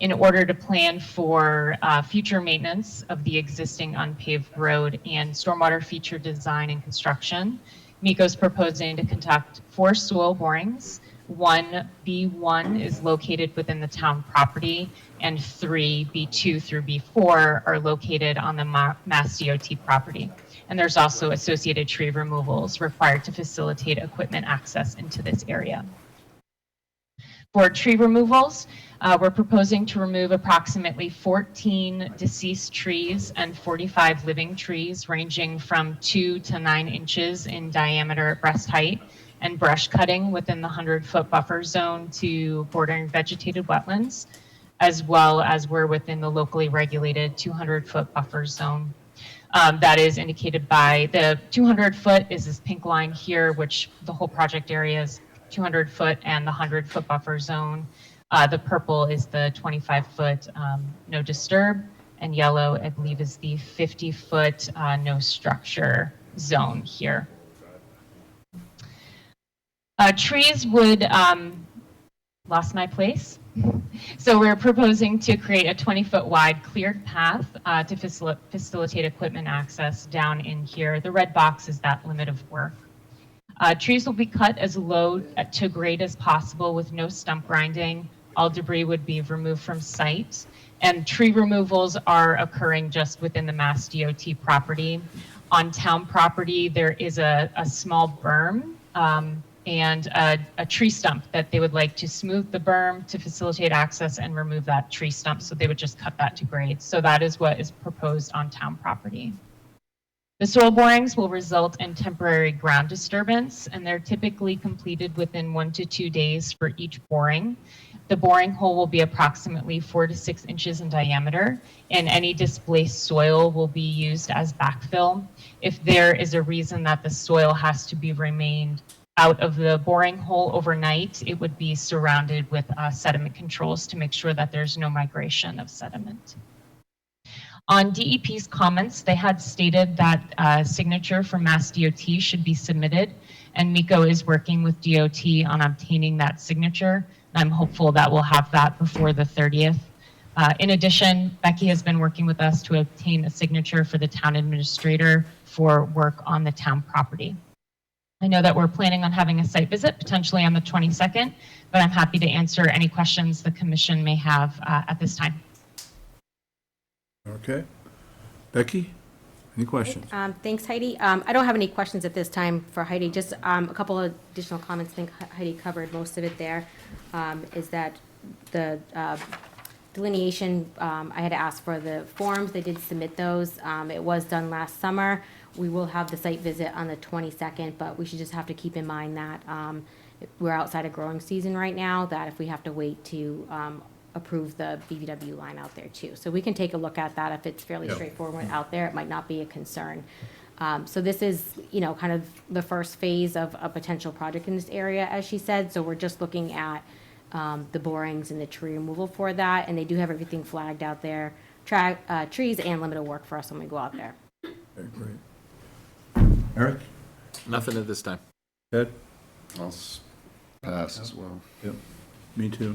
In order to plan for future maintenance of the existing unpaved road and stormwater feature design and construction, MECO is proposing to conduct 4 soil borings. 1B1 is located within the town property, and 3B2 through B4 are located on the Mass DOT property. And there's also associated tree removals required to facilitate equipment access into this area. For tree removals, we're proposing to remove approximately 14 deceased trees and 45 living trees ranging from 2 to 9 inches in diameter at breast height, and brush cutting within the 100-foot buffer zone to bordering vegetated wetlands, as well as we're within the locally regulated 200-foot buffer zone. That is indicated by the 200-foot is this pink line here, which the whole project area is 200-foot, and the 100-foot buffer zone. The purple is the 25-foot no disturb, and yellow, I believe, is the 50-foot no structure zone here. Trees would lost my place. So we're proposing to create a 20-foot wide cleared path to facilitate equipment access down in here. The red box is that limit of work. Trees will be cut as low to grade as possible with no stump grinding. All debris would be removed from site. And tree removals are occurring just within the Mass DOT property. On town property, there is a small berm and a tree stump that they would like to smooth the berm to facilitate access and remove that tree stump. So they would just cut that to grade. So that is what is proposed on town property. The soil borings will result in temporary ground disturbance, and they're typically completed within 1 to 2 days for each boring. The boring hole will be approximately 4 to 6 inches in diameter, and any displaced soil will be used as backfill. If there is a reason that the soil has to be remained out of the boring hole overnight, it would be surrounded with sediment controls to make sure that there's no migration of sediment. On DEP's comments, they had stated that a signature from Mass DOT should be submitted, and MECO is working with DOT on obtaining that signature. I'm hopeful that we'll have that before the 30th. In addition, Becky has been working with us to obtain a signature for the town administrator for work on the town property. I know that we're planning on having a site visit potentially on the 22nd, but I'm happy to answer any questions the commission may have at this time. Okay. Becky, any questions? Thanks, Heidi. I don't have any questions at this time for Heidi, just a couple of additional comments. I think Heidi covered most of it there. Is that the delineation, I had asked for the forms, they did submit those. It was done last summer. We will have the site visit on the 22nd, but we should just have to keep in mind that we're outside of growing season right now, that if we have to wait to approve the BVW line out there too. So we can take a look at that. If it's fairly straightforward out there, it might not be a concern. So this is, kind of the first phase of a potential project in this area, as she said. So we're just looking at the borings and the tree removal for that. And they do have everything flagged out there, trees and limited work for us when we go out there. Okay, great. Eric? Nothing at this time. Ed? I'll pass as well. Yep, me too.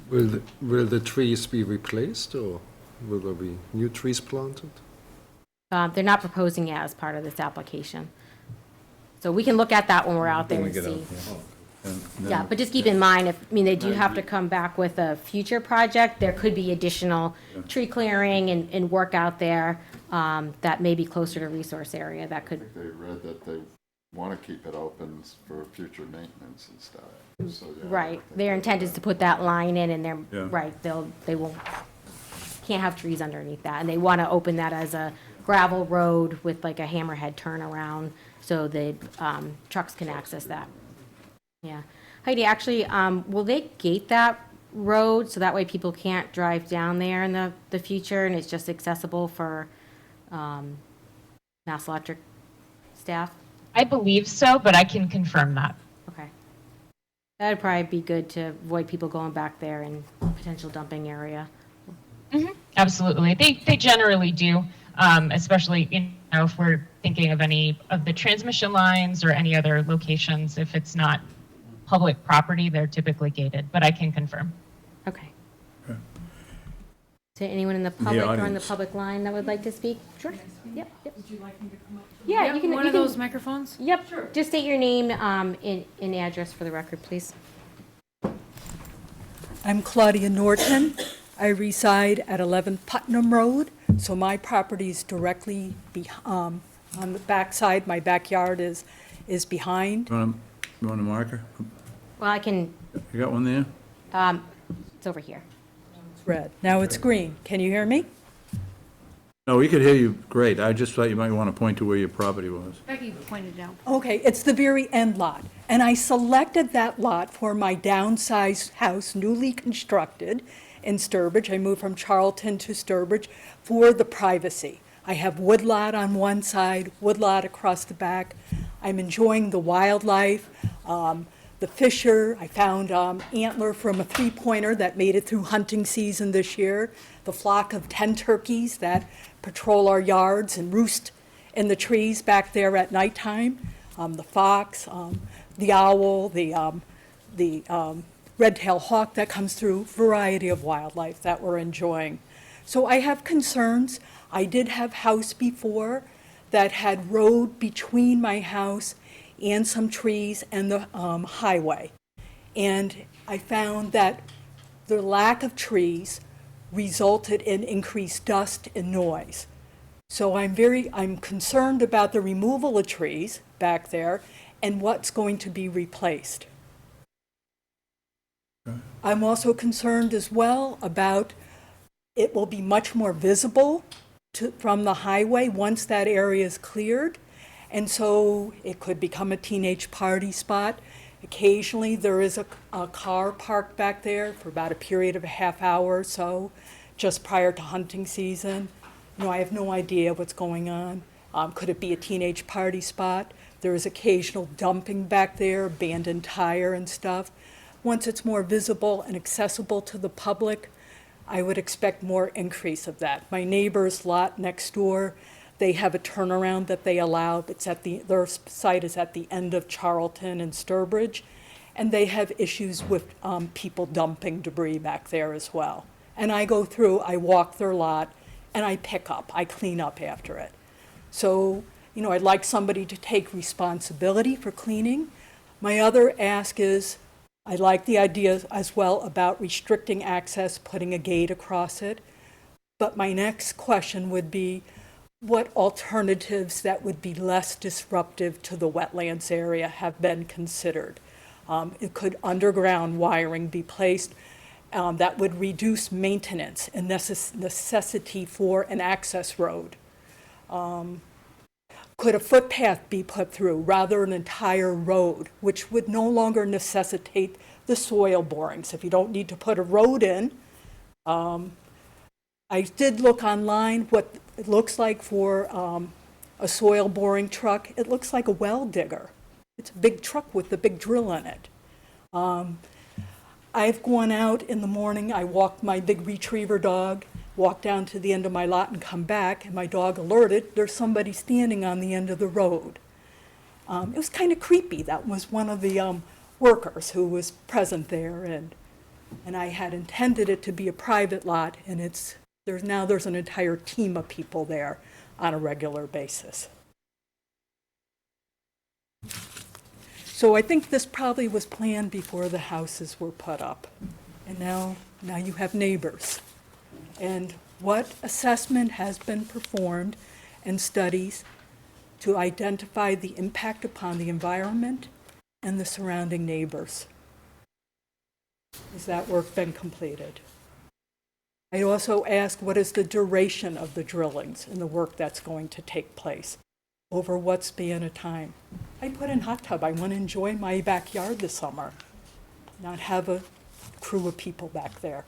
Will the trees be replaced, or will there be new trees planted? They're not proposing it as part of this application. So we can look at that when we're out there and see. Yeah, but just keep in mind, they do have to come back with a future project. There could be additional tree clearing and work out there that may be closer to resource area that could. I think they read that they want to keep it open for future maintenance and stuff. So, yeah, Right, their intent is to put that line in, and they're, right, they won't, can't have trees underneath that, and they want to open that as a gravel road with like a hammerhead turnaround, so the trucks can access that. Yeah, Heidi, actually, will they gate that road, so that way people can't drive down there in the future, and it's just accessible for Mass Electric staff? I believe so, but I can confirm that. Okay. That'd probably be good to avoid people going back there and potential dumping area. Mm-hmm. Absolutely. They generally do, especially if we're thinking of any of the transmission lines or any other locations. If it's not public property, they're typically gated, but I can confirm. Okay. Is there anyone in the public or on the audience. public line that would like to speak? Sure. Yep. Would you like me to come up? Yeah, you can. One you of can- those microphones? Yep. Sure. Just state your name and address for the record, please. I'm Claudia Norton. I reside at 11 Putnam Road, so my property is directly on the backside. My backyard is behind. You want a marker? Well, I can, You got one there? it's over here. It's red. Now it's green. Can you hear me? No, we could hear you great. I just thought you might want to point to where your property was. Becky pointed it out. Okay, it's the very end lot. And I selected that lot for my downsized house, newly constructed in Sturbridge. I moved from Charlton to Sturbridge for the privacy. I have woodlot on one side, woodlot across the back. I'm enjoying the wildlife, the fisher. I found antler from a three-pointer that made it through hunting season this year. The flock of 10 turkeys that patrol our yards and roost in the trees back there at nighttime. The fox, the owl, the red-tailed hawk that comes through, variety of wildlife that we're enjoying. So I have concerns. I did have house before that had road between my house and some trees and the highway. And I found that the lack of trees resulted in increased dust and noise. So I'm concerned about the removal of trees back there and what's going to be replaced. I'm also concerned as well about it will be much more visible from the highway once that area is cleared. And so it could become a teenage party spot. Occasionally, there is a car parked back there for about a period of a half hour or so, just prior to hunting season. You know, I have no idea what's going on. Could it be a teenage party spot? There is occasional dumping back there, abandoned tire and stuff. Once it's more visible and accessible to the public, I would expect more increase of that. My neighbor's lot next door, they have a turnaround that they allow. It's their site is at the end of Charlton and Sturbridge, and they have issues with people dumping debris back there as well. And I go through, I walk their lot, and I pick up, I clean up after it. So, you know, I'd like somebody to take responsibility for cleaning. My other ask is, I like the idea as well about restricting access, putting a gate across it. But my next question would be, what alternatives that would be less disruptive to the wetlands area have been considered? It could underground wiring be placed that would reduce maintenance and necessity for an access road. Could a footpath be put through rather than an entire road, which would no longer necessitate the soil borings? If you don't need to put a road in, I did look online what it looks like for a soil boring truck. It looks like a well digger. It's a big truck with a big drill in it. I've gone out in the morning, I walked my big retriever dog, walked down to the end of my lot and come back, and my dog alerted there's somebody standing on the end of the road. It was kind of creepy. That was one of the workers who was present there, and I had intended it to be a private lot, and there's an entire team of people there on a regular basis. So I think this probably was planned before the houses were put up. And now you have neighbors. And what assessment has been performed and studies to identify the impact upon the environment and the surrounding neighbors? Has that work been completed? I also asked, what is the duration of the drillings and the work that's going to take place? Over what span of time? I put in hot tub. I want to enjoy my backyard this summer, not have a crew of people back there.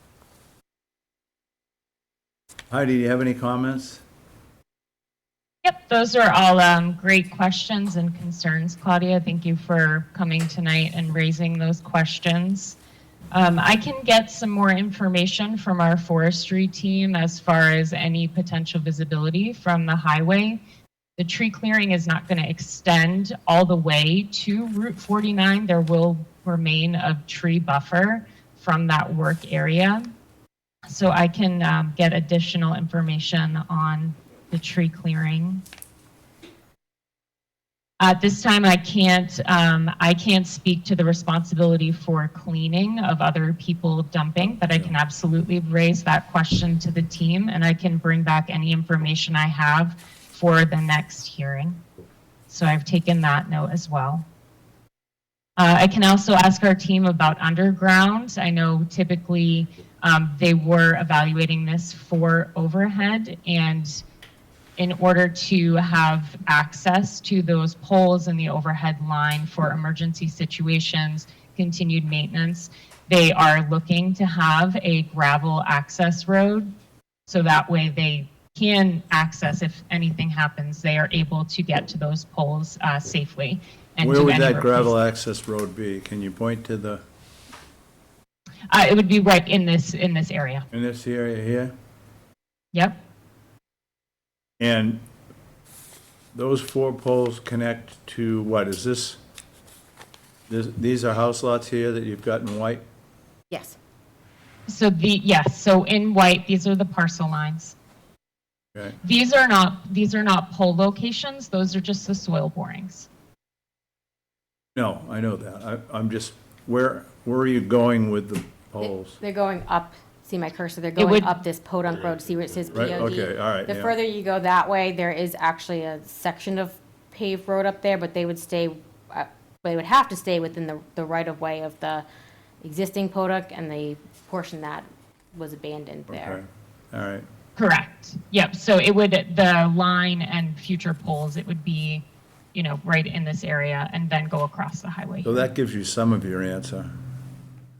Heidi, do you have any comments? Yep, those are all great questions and concerns, Claudia. Thank you for coming tonight and raising those questions. I can get some more information from our forestry team as far as any potential visibility from the highway. The tree clearing is not going to extend all the way to Route 49. There will remain a tree buffer from that work area. So I can get additional information on the tree clearing. At this time, I can't speak to the responsibility for cleaning of other people dumping, but I can absolutely raise that question to the team, and I can bring back any information I have for the next hearing. So I've taken that note as well. I can also ask our team about underground. I know typically they were evaluating this for overhead, and in order to have access to those poles in the overhead line for emergency situations, continued maintenance, they are looking to have a gravel access road, so that way they can access, if anything happens, they are able to get to those poles safely. And Where do would any that gravel access road be? Can you point to the? It would be right in this area. In this area here? Yep. And those 4 poles connect to what? Is this, these are house lots here that you've got in white? Yes. So yes, so in white, these are the parcel lines. Okay. These are not pole locations, those are just the soil borings. No, I know that. I'm just, where are you going with the poles? They're going up, see my cursor, they're would- going up this podunk road, see where it says POD? Right, okay, all right, The yeah. further you go that way, there is actually a section of paved road up there, but they would they would have to stay within the right-of-way of the existing podunk and the portion that was abandoned there. Okay, all right. Correct. Yep, so it would, the line and future poles, it would be, right in this area and then go across the highway. So that gives you some of your answer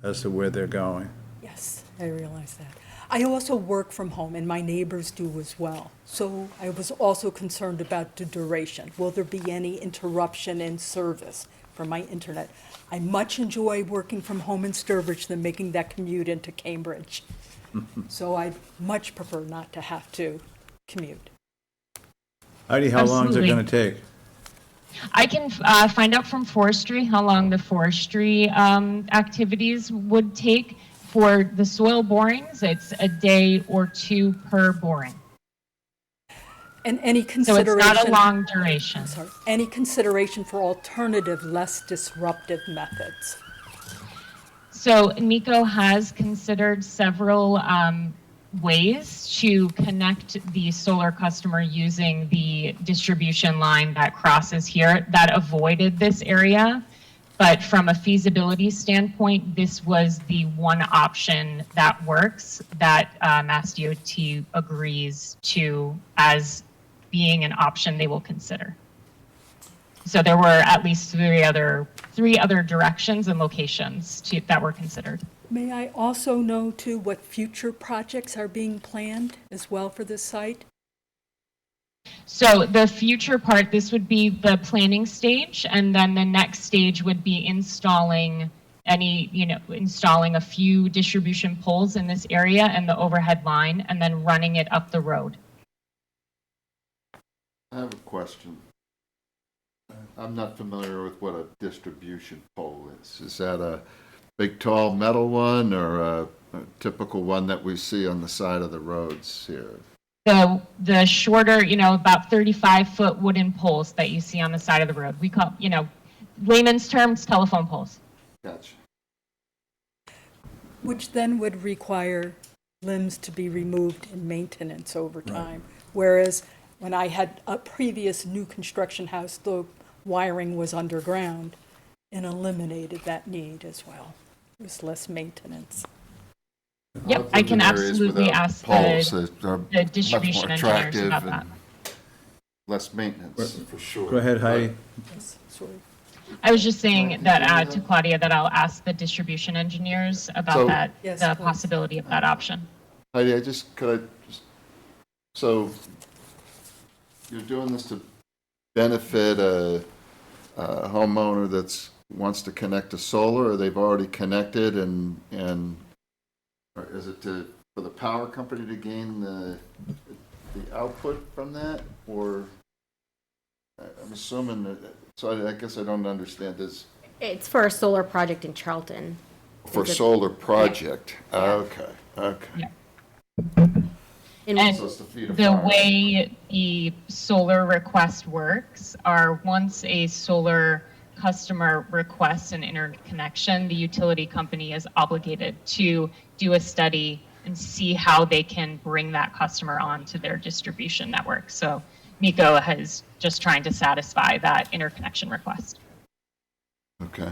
as to where they're going. Yes, I realize that. I also work from home, and my neighbors do as well. So I was also concerned about the duration. Will there be any interruption in service for my internet? I much enjoy working from home in Sturbridge than making that commute into Cambridge. So I much prefer not to have to commute. Heidi, how long is it Absolutely. going to take? I can find out from forestry how long the forestry activities would take. For the soil borings, it's a day or two per boring. And any So consideration. it's not a long duration. Sorry, any consideration for alternative, less disruptive methods? So MECO has considered several ways to connect the solar customer using the distribution line that crosses here that avoided this area. But from a feasibility standpoint, this was the one option that works that Mass DOT agrees to as being an option they will consider. So there were at least three other directions and locations that were considered. May I also know, too, what future projects are being planned as well for this site? So the future part, this would be the planning stage, and then the next stage would be installing a few distribution poles in this area and the overhead line, and then running it up the road. I have a question. I'm not familiar with what a distribution pole is. Is that a big, tall metal one or a typical one that we see on the side of the roads here? The shorter, about 35-foot wooden poles that you see on the side of the road. We call, layman's terms, telephone poles. Gotcha. Which then would require limbs to be removed and maintenance over time. Whereas when I had a previous new construction house, the wiring was underground and eliminated that need as well. It was less maintenance. Yep, I can absolutely ask the distribution engineers about that. Less maintenance, for sure. Go ahead, Heidi. Yes, sorry. I was just saying that to Claudia that I'll ask the distribution engineers about that, Yes, the please. possibility of that option. Heidi, so you're doing this to benefit a homeowner that's wants to connect to solar, or they've already connected and or is it for the power company to gain the output from that, or I'm assuming that, so I guess I don't understand this. It's for a solar project in Charlton. For a solar project, okay. Yeah. In- And So it's to feed a the farm. way the solar request works are once a solar customer requests an interconnection, the utility company is obligated to do a study and see how they can bring that customer onto their distribution network. So MECO is just trying to satisfy that interconnection request. Okay.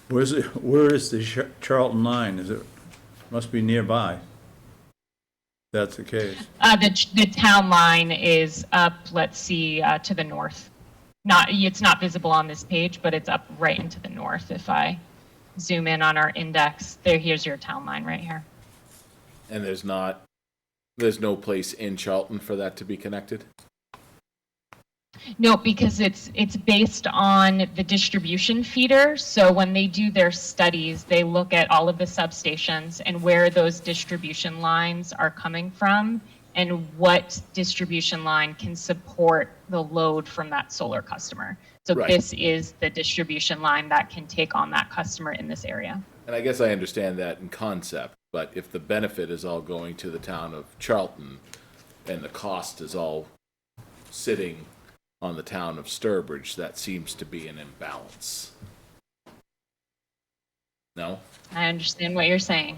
Where is the Charlton line? Must be nearby. That's the case. The town line is up, let's see, to the north. It's not visible on this page, but it's up right into the north. If I zoom in on our index, here's your town line right here. And there's no place in Charlton for that to be connected? No, because it's based on the distribution feeder. So when they do their studies, they look at all of the substations and where those distribution lines are coming from and what distribution line can support the load from that solar customer. So Right. This is the distribution line that can take on that customer in this area. And I guess I understand that in concept, but if the benefit is all going to the town of Charlton and the cost is all sitting on the town of Sturbridge, that seems to be an imbalance. No? I understand what you're saying.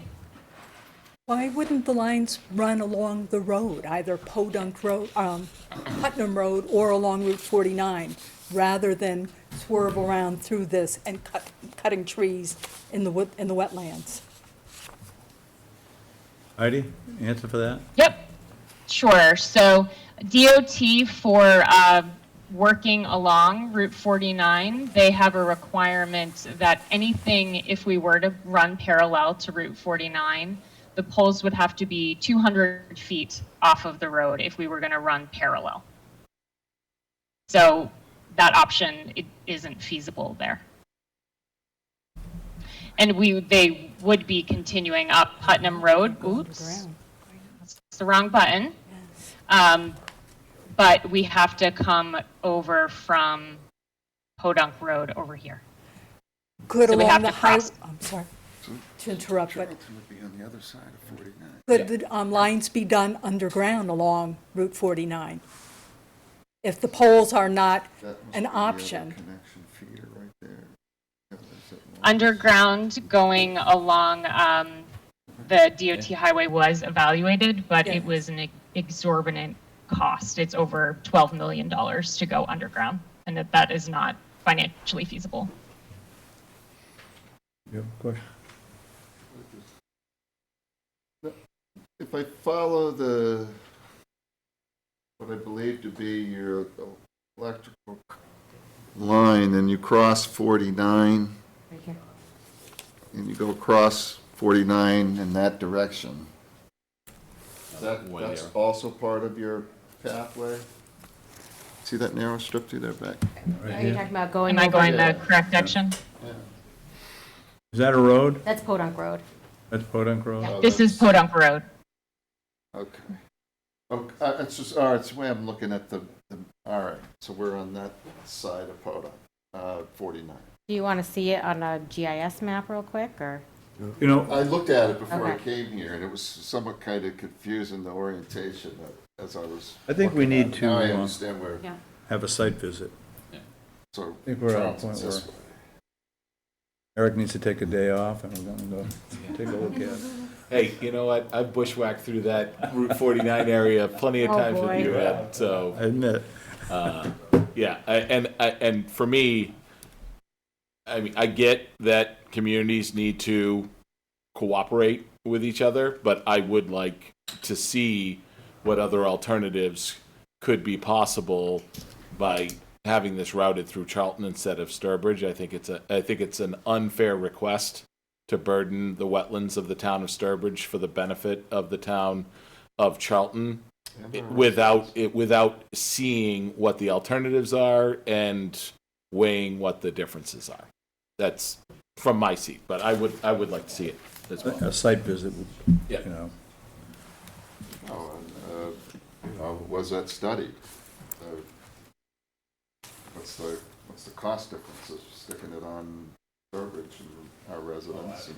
Why wouldn't the lines run along the road, either Podunk Road, Putnam Road, or along Route 49, rather than swerve around through this and cutting trees in the wetlands? Heidi, answer for that? Yep, sure. So DOT for working along Route 49, they have a requirement that anything, if we were to run parallel to Route 49, the poles would have to be 200 feet off of the road if we were going to run parallel. So that option, it isn't feasible there. And they would be continuing up Putnam Road. Oops, that's the wrong button. But we have to come over from Podunk Road over here. Could So we along have the to highway, cross. I'm sorry to interrupt, but Charlton would be on the other side of 49. could the lines be done underground along Route 49? If the poles are not That must an be the other option. connection feeder right there. Yeah, there's that one. Underground going along the DOT highway was evaluated, but it was an exorbitant cost. It's over $12 million to go underground, and that is not financially feasible. You have a question? If I follow what I believe to be your electrical line, and you cross 49, Right here. and you go across 49 in that direction, that's also part of your pathway? See that narrow strip through there back? Are you talking about going Am I over? going the correct direction? Yeah. Is that a road? That's Podunk Road. That's Podunk Road? Oh, This is that's- Podunk Road. Okay. Okay, it's just, all right, it's the way I'm looking at the, all right, so we're on that side of Podunk, 49. Do you want to see it on a GIS map real quick, or? You know, I looked at it before I Okay. came here, and it was somewhat kind of confusing, the orientation as I was. I think we looking need at it. Now I to, understand where, Yeah. have a site visit. so think we're at a Charlton's point this where- way. Eric needs to take a day off, and we're gonna go take a look at it. Hey, you know what? I've bushwhacked through that Route 49 area plenty of Oh, times with boy. you, Ed, so. I admit. Yeah, and for me, I mean, I get that communities need to cooperate with each other, but I would like to see what other alternatives could be possible by having this routed through Charlton instead of Sturbridge. I think it's an unfair request to burden the wetlands of the town of Sturbridge for the benefit of the town of Charlton without seeing what the alternatives are and weighing what the differences are. That's from my seat, but I would like to see it as well. A site visit, Yeah. you know. Oh, and, how was that studied? What's the cost difference of sticking it on Sturbridge and our residents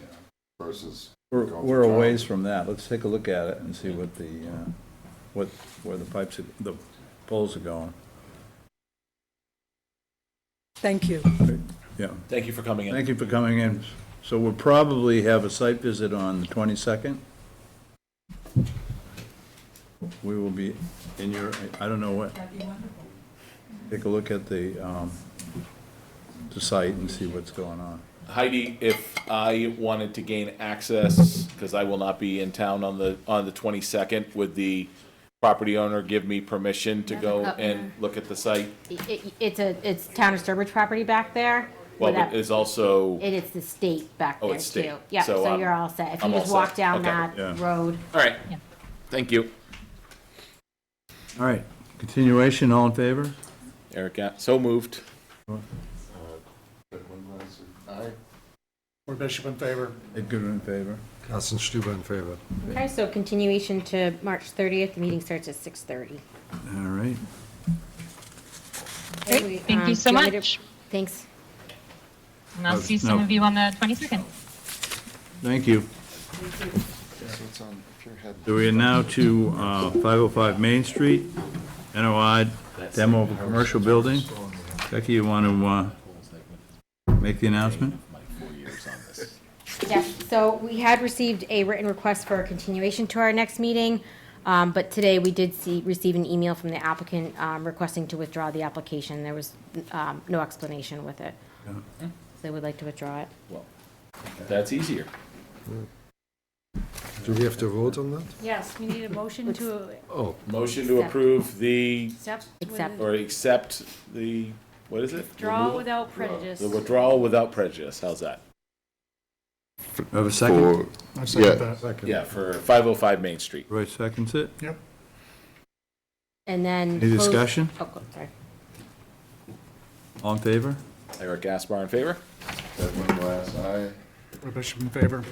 versus? We're going we're a through ways Charlton? from that. Let's take a look at it and see what the, where the pipes, the poles are going. Thank you. Yeah. Thank you for coming in. Thank you for coming in. So we'll probably have a site visit on the 22nd. We will be in your, I don't know what. Take a look at the site and see what's going on. Heidi, if I wanted to gain access, because I will not be in town on the 22nd, would the property owner give me permission to go and look at the site? It's town of Sturbridge property back there. Well, where that- but it's also, And it's the state back Oh, there it's too. state. Yeah, So, so you're all set. If you I'm just all walk set. down Okay. that Yeah. road. all right, thank you. All right, continuation, all in favor? Eric, so moved. Aye. Or Bishop in favor? Ed Goodwin in favor. Carsten Stuber in favor. Okay, so continuation to March 30th. The meeting starts at 6:30. All right. Great, thank you so much. Thanks. And I'll see some of you on the 22nd. Thank you. So we are now to 505 Main Street, NOI demo of a commercial building. Becky, you want to make the announcement? Yes, so we had received a written request for a continuation to our next meeting, but today we did receive an email from the applicant requesting to withdraw the application. There was no explanation with it. So they would like to withdraw it. Well, that's easier. Do we have to vote on that? Yes, we need a motion to Oh, Motion to approve the, accept. Accept. or accept the, what is it? Withdraw Removal? without prejudice. The withdrawal without prejudice, how's that? Have a second? I second Yeah. that. second. Yeah, for 505 Main Street. Roy seconds it. Yep. And then. Any close- discussion? Oh, sorry. All in favor? Eric Gaspar in favor? Edwin Glass, aye. Roy Bishop in favor.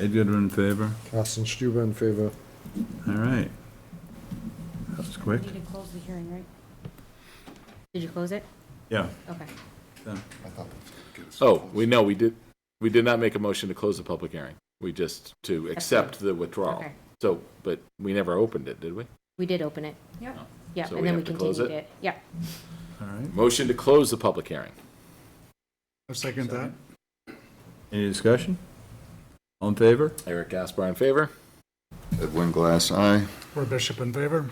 Ed Goodwin in favor. Carsten Stuber in favor. All right. That was quick. We need to close the hearing, right? Did you close it? Yeah. Okay. Done. Oh, we did not make a motion to close the public hearing. We just to accept the withdrawal. Okay. So, but we never opened it, did we? We did open it. Yep. Yeah, So and we then have we to close continued it? it. Yep. All right. Motion to close the public hearing. I second that. Any discussion? All in favor? Eric Gaspar in favor? Edwin Glass, aye. Roy Bishop in favor.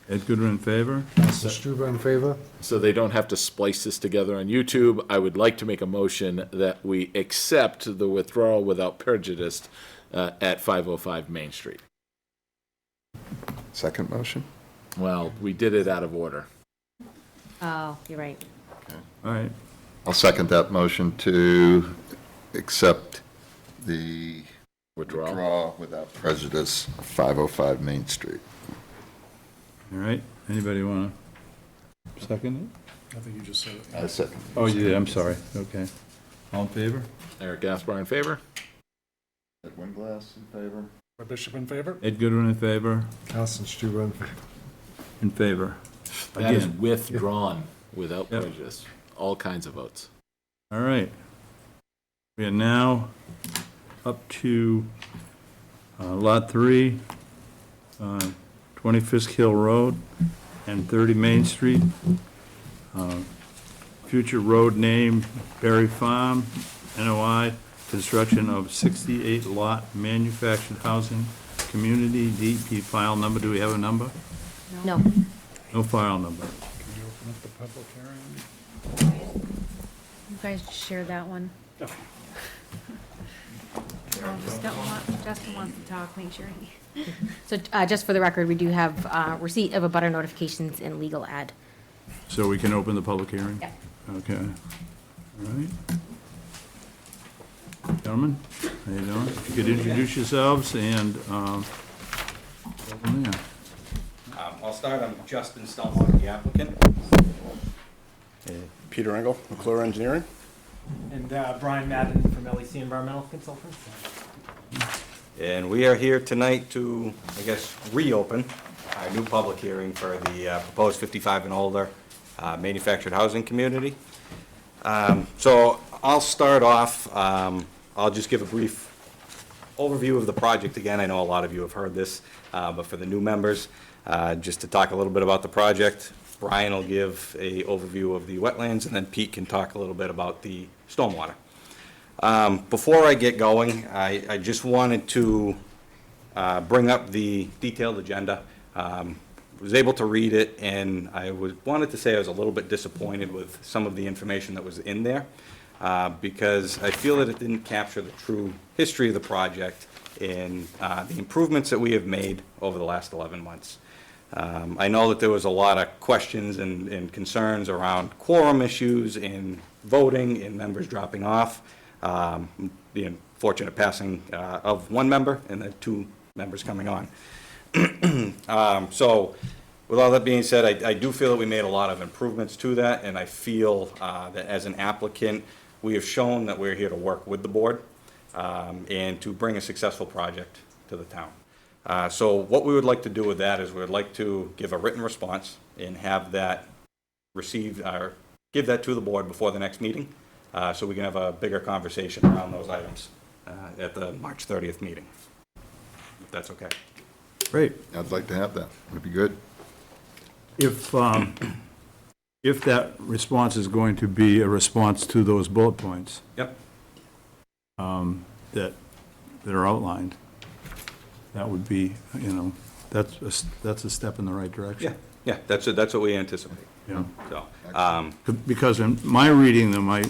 Ed Goodwin in favor. Carsten Stuber in favor. So they don't have to splice this together on YouTube. I would like to make a motion that we accept the withdrawal without prejudice at 505 Main Street. Second motion? Well, we did it out of order. Oh, you're right. All right. I'll second that motion to accept the Withdrawal. withdrawal without prejudice, 505 Main Street. All right. Anybody want to second I think you just said it. I second. it? Oh, you did. I'm sorry. Okay. All in favor? Eric Gaspar in favor? Edwin Glass in favor. Roy Bishop in favor. Ed Goodwin in favor. Carsten Stuber in favor. In favor. That is Again. withdrawn without Yep. prejudice. All kinds of votes. All right. We are now up to Lot 3, 20 Fisk Hill Road and 30 Main Street. Future road name, Berry Farm, NOI, construction of 68-lot manufactured housing community, DP file number. Do we have a number? No. No file number. Can you open up the public hearing? You guys share that one. Justin wants to talk, make sure he. So just for the record, we do have receipt of a butter notifications and legal ad. So we can open the public hearing? Yep. Okay. All right. Gentlemen, how you doing? If you could introduce yourselves and go from there. I'll start. I'm Justin Stelmach, the applicant. Peter Engel, McClure Engineering. And Brian Madden from LEC Environmental Consultants. And we are here tonight to, I guess, reopen our new public hearing for the proposed 55 and older manufactured housing community. So I'll start off, I'll just give a brief overview of the project again. I know a lot of you have heard this, but for the new members, just to talk a little bit about the project. Brian will give a overview of the wetlands, and then Pete can talk a little bit about the stormwater. Before I get going, I just wanted to bring up the detailed agenda. Was able to read it, and I wanted to say I was a little bit disappointed with some of the information that was in there, because I feel that it didn't capture the true history of the project and the improvements that we have made over the last 11 months. I know that there was a lot of questions and concerns around quorum issues and voting and members dropping off. The unfortunate passing of one member and then 2 members coming on. So with all that being said, I do feel that we made a lot of improvements to that, and I feel that as an applicant, we have shown that we're here to work with the board and to bring a successful project to the town. So what we would like to do with that is we would like to give a written response and have that received, or give that to the board before the next meeting, so we can have a bigger conversation around those items. at the March 30th meeting, if that's okay. Great. I'd like to have that. Would be good. If that response is going to be a response to those bullet points Yep. that are outlined, that would be, that's a step in the right direction. Yeah, that's what we anticipate. Yeah. So, Because in my reading them, I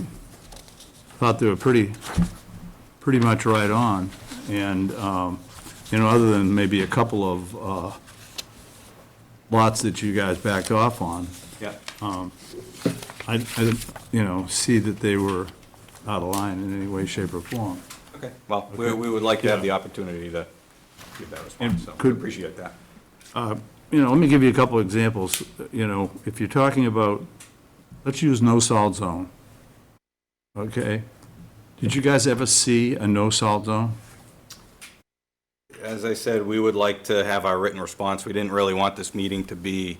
thought they were pretty much right on. And, other than maybe a couple of lots that you guys backed off on, yeah. I didn't, see that they were out of line in any way, shape, or form. Okay, well, we would like to have the opportunity to give that response, so we appreciate that. Let me give you a couple of examples. If you're talking about, let's use no-salt zone. Okay? Did you guys ever see a no-salt zone? As I said, we would like to have our written response. We didn't really want this meeting to be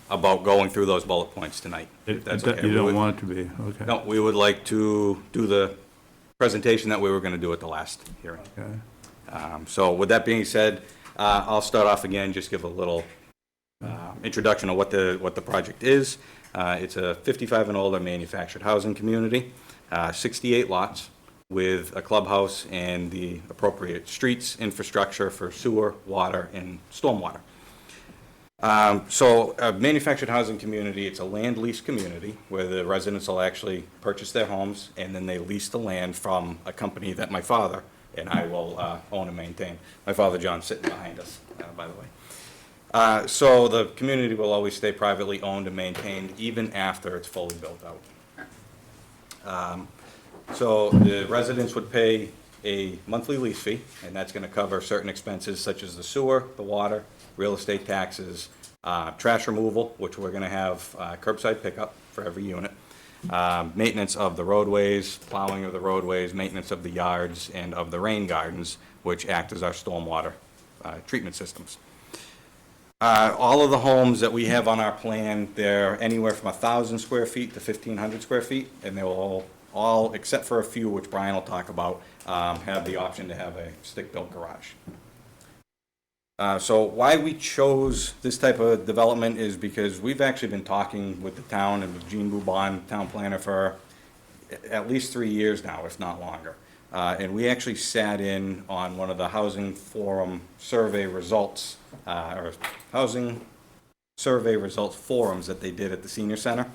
about going through those bullet points tonight, if that's okay. You don't want it to be, okay. No, we would like to do the presentation that we were going to do at the last hearing. Okay. So with that being said, I'll start off again, just give a little introduction of what the project is. It's a 55 and older manufactured housing community, 68 lots with a clubhouse and the appropriate streets, infrastructure for sewer, water, and stormwater. So a manufactured housing community, it's a land lease community where the residents will actually purchase their homes and then they lease the land from a company that my father and I will own and maintain. My father, John's sitting behind us, by the way. So the community will always stay privately owned and maintained even after it's fully built out. So the residents would pay a monthly lease fee, and that's going to cover certain expenses such as the sewer, the water, real estate taxes, trash removal, which we're going to have curbside pickup for every unit, maintenance of the roadways, plowing of the roadways, maintenance of the yards and of the rain gardens, which act as our stormwater treatment systems. All of the homes that we have on our plan, they're anywhere from 1,000 square feet to 1,500 square feet, and they will all, except for a few, which Brian will talk about, have the option to have a stick-built garage. So why we chose this type of development is because we've actually been talking with the town and with Gene Boubon, town planner, for at least 3 years now, if not longer. And we actually sat in on one of the housing forum survey results, or housing survey results forums that they did at the senior center.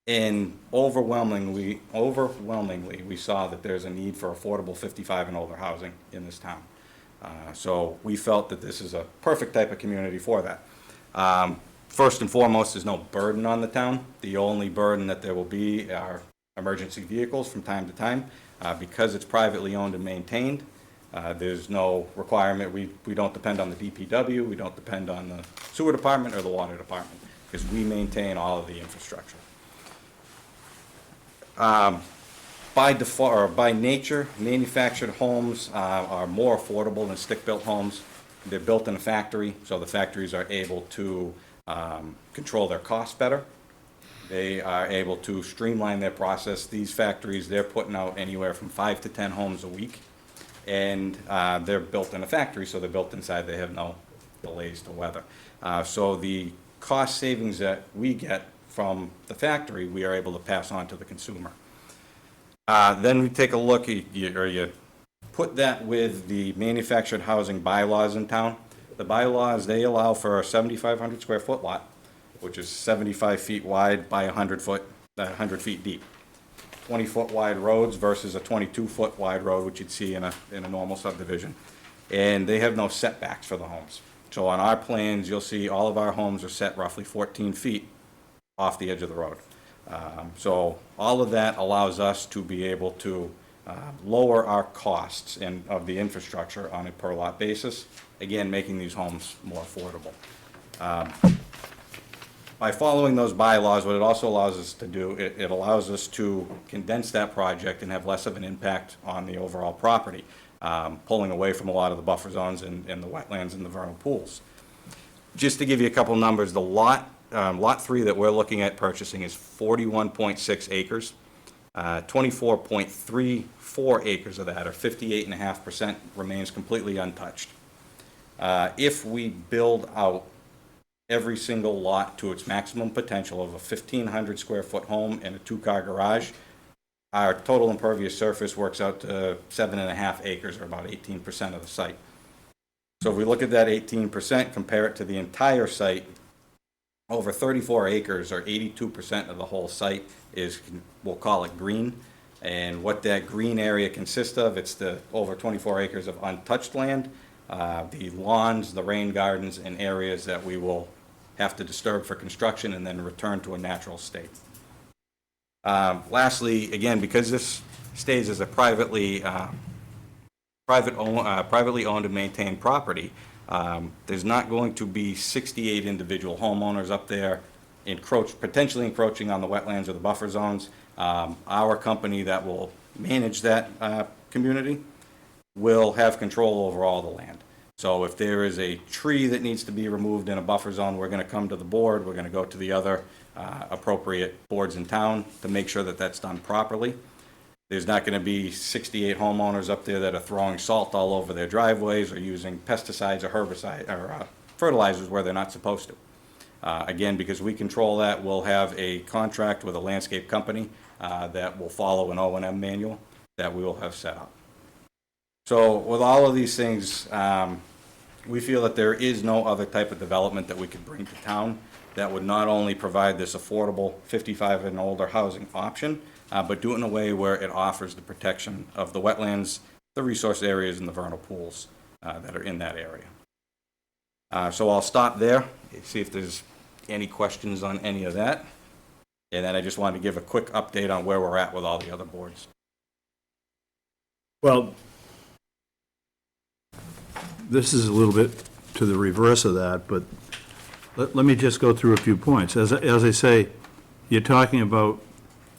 And overwhelmingly, we saw that there's a need for affordable 55 and older housing in this town. So we felt that this is a perfect type of community for that. First and foremost, there's no burden on the town. The only burden that there will be are emergency vehicles from time to time. Because it's privately owned and maintained, there's no requirement. We don't depend on the DPW, we don't depend on the sewer department or the water department, because we maintain all of the infrastructure. By default, or by nature, manufactured homes are more affordable than stick-built homes. They're built in a factory, so the factories are able to control their costs better. They are able to streamline their process. These factories, they're putting out anywhere from 5 to 10 homes a week, and they're built in a factory, so they're built inside. They have no delays to weather. So the cost savings that we get from the factory, we are able to pass on to the consumer. Then we take a look, you put that with the manufactured housing bylaws in town. The bylaws, they allow for a 7,500 square foot lot, which is 75 feet wide by 100 feet deep. 20-foot wide roads versus a 22-foot wide road, which you'd see in a normal subdivision. And they have no setbacks for the homes. So on our plans, you'll see all of our homes are set roughly 14 feet off the edge of the road. So all of that allows us to be able to lower our costs of the infrastructure on a per lot basis, again, making these homes more affordable. By following those bylaws, what it also allows us to do, it allows us to condense that project and have less of an impact on the overall property, pulling away from a lot of the buffer zones and the wetlands and the vernal pools. Just to give you a couple numbers, the lot 3 that we're looking at purchasing is 41.6 acres. 24.34 acres of that, or 58.5%, remains completely untouched. If we build out every single lot to its maximum potential of a 1,500 square foot home and a 2-car garage, our total impervious surface works out to 7.5 acres, or about 18% of the site. So if we look at that 18%, compare it to the entire site, over 34 acres, or 82% of the whole site, is, we'll call it green. And what that green area consists of, it's the over 24 acres of untouched land, the lawns, the rain gardens, and areas that we will have to disturb for construction and then return to a natural state. Lastly, again, because this stays as a privately owned and maintained property, there's not going to be 68 individual homeowners up there potentially encroaching on the wetlands or the buffer zones. Our company that will manage that community will have control over all the land. So if there is a tree that needs to be removed in a buffer zone, we're going to come to the board, we're going to go to the other appropriate boards in town to make sure that that's done properly. There's not going to be 68 homeowners up there that are throwing salt all over their driveways or using pesticides or herbicides or fertilizers where they're not supposed to. Again, because we control that, we'll have a contract with a landscape company that will follow an O&M manual that we will have set up. So with all of these things, we feel that there is no other type of development that we could bring to town that would not only provide this affordable 55 and older housing option, but do it in a way where it offers the protection of the wetlands, the resource areas, and the vernal pools that are in that area. So I'll stop there, see if there's any questions on any of that. And then I just wanted to give a quick update on where we're at with all the other boards. Well, this is a little bit to the reverse of that, but let me just go through a few points. As I say, you're talking about,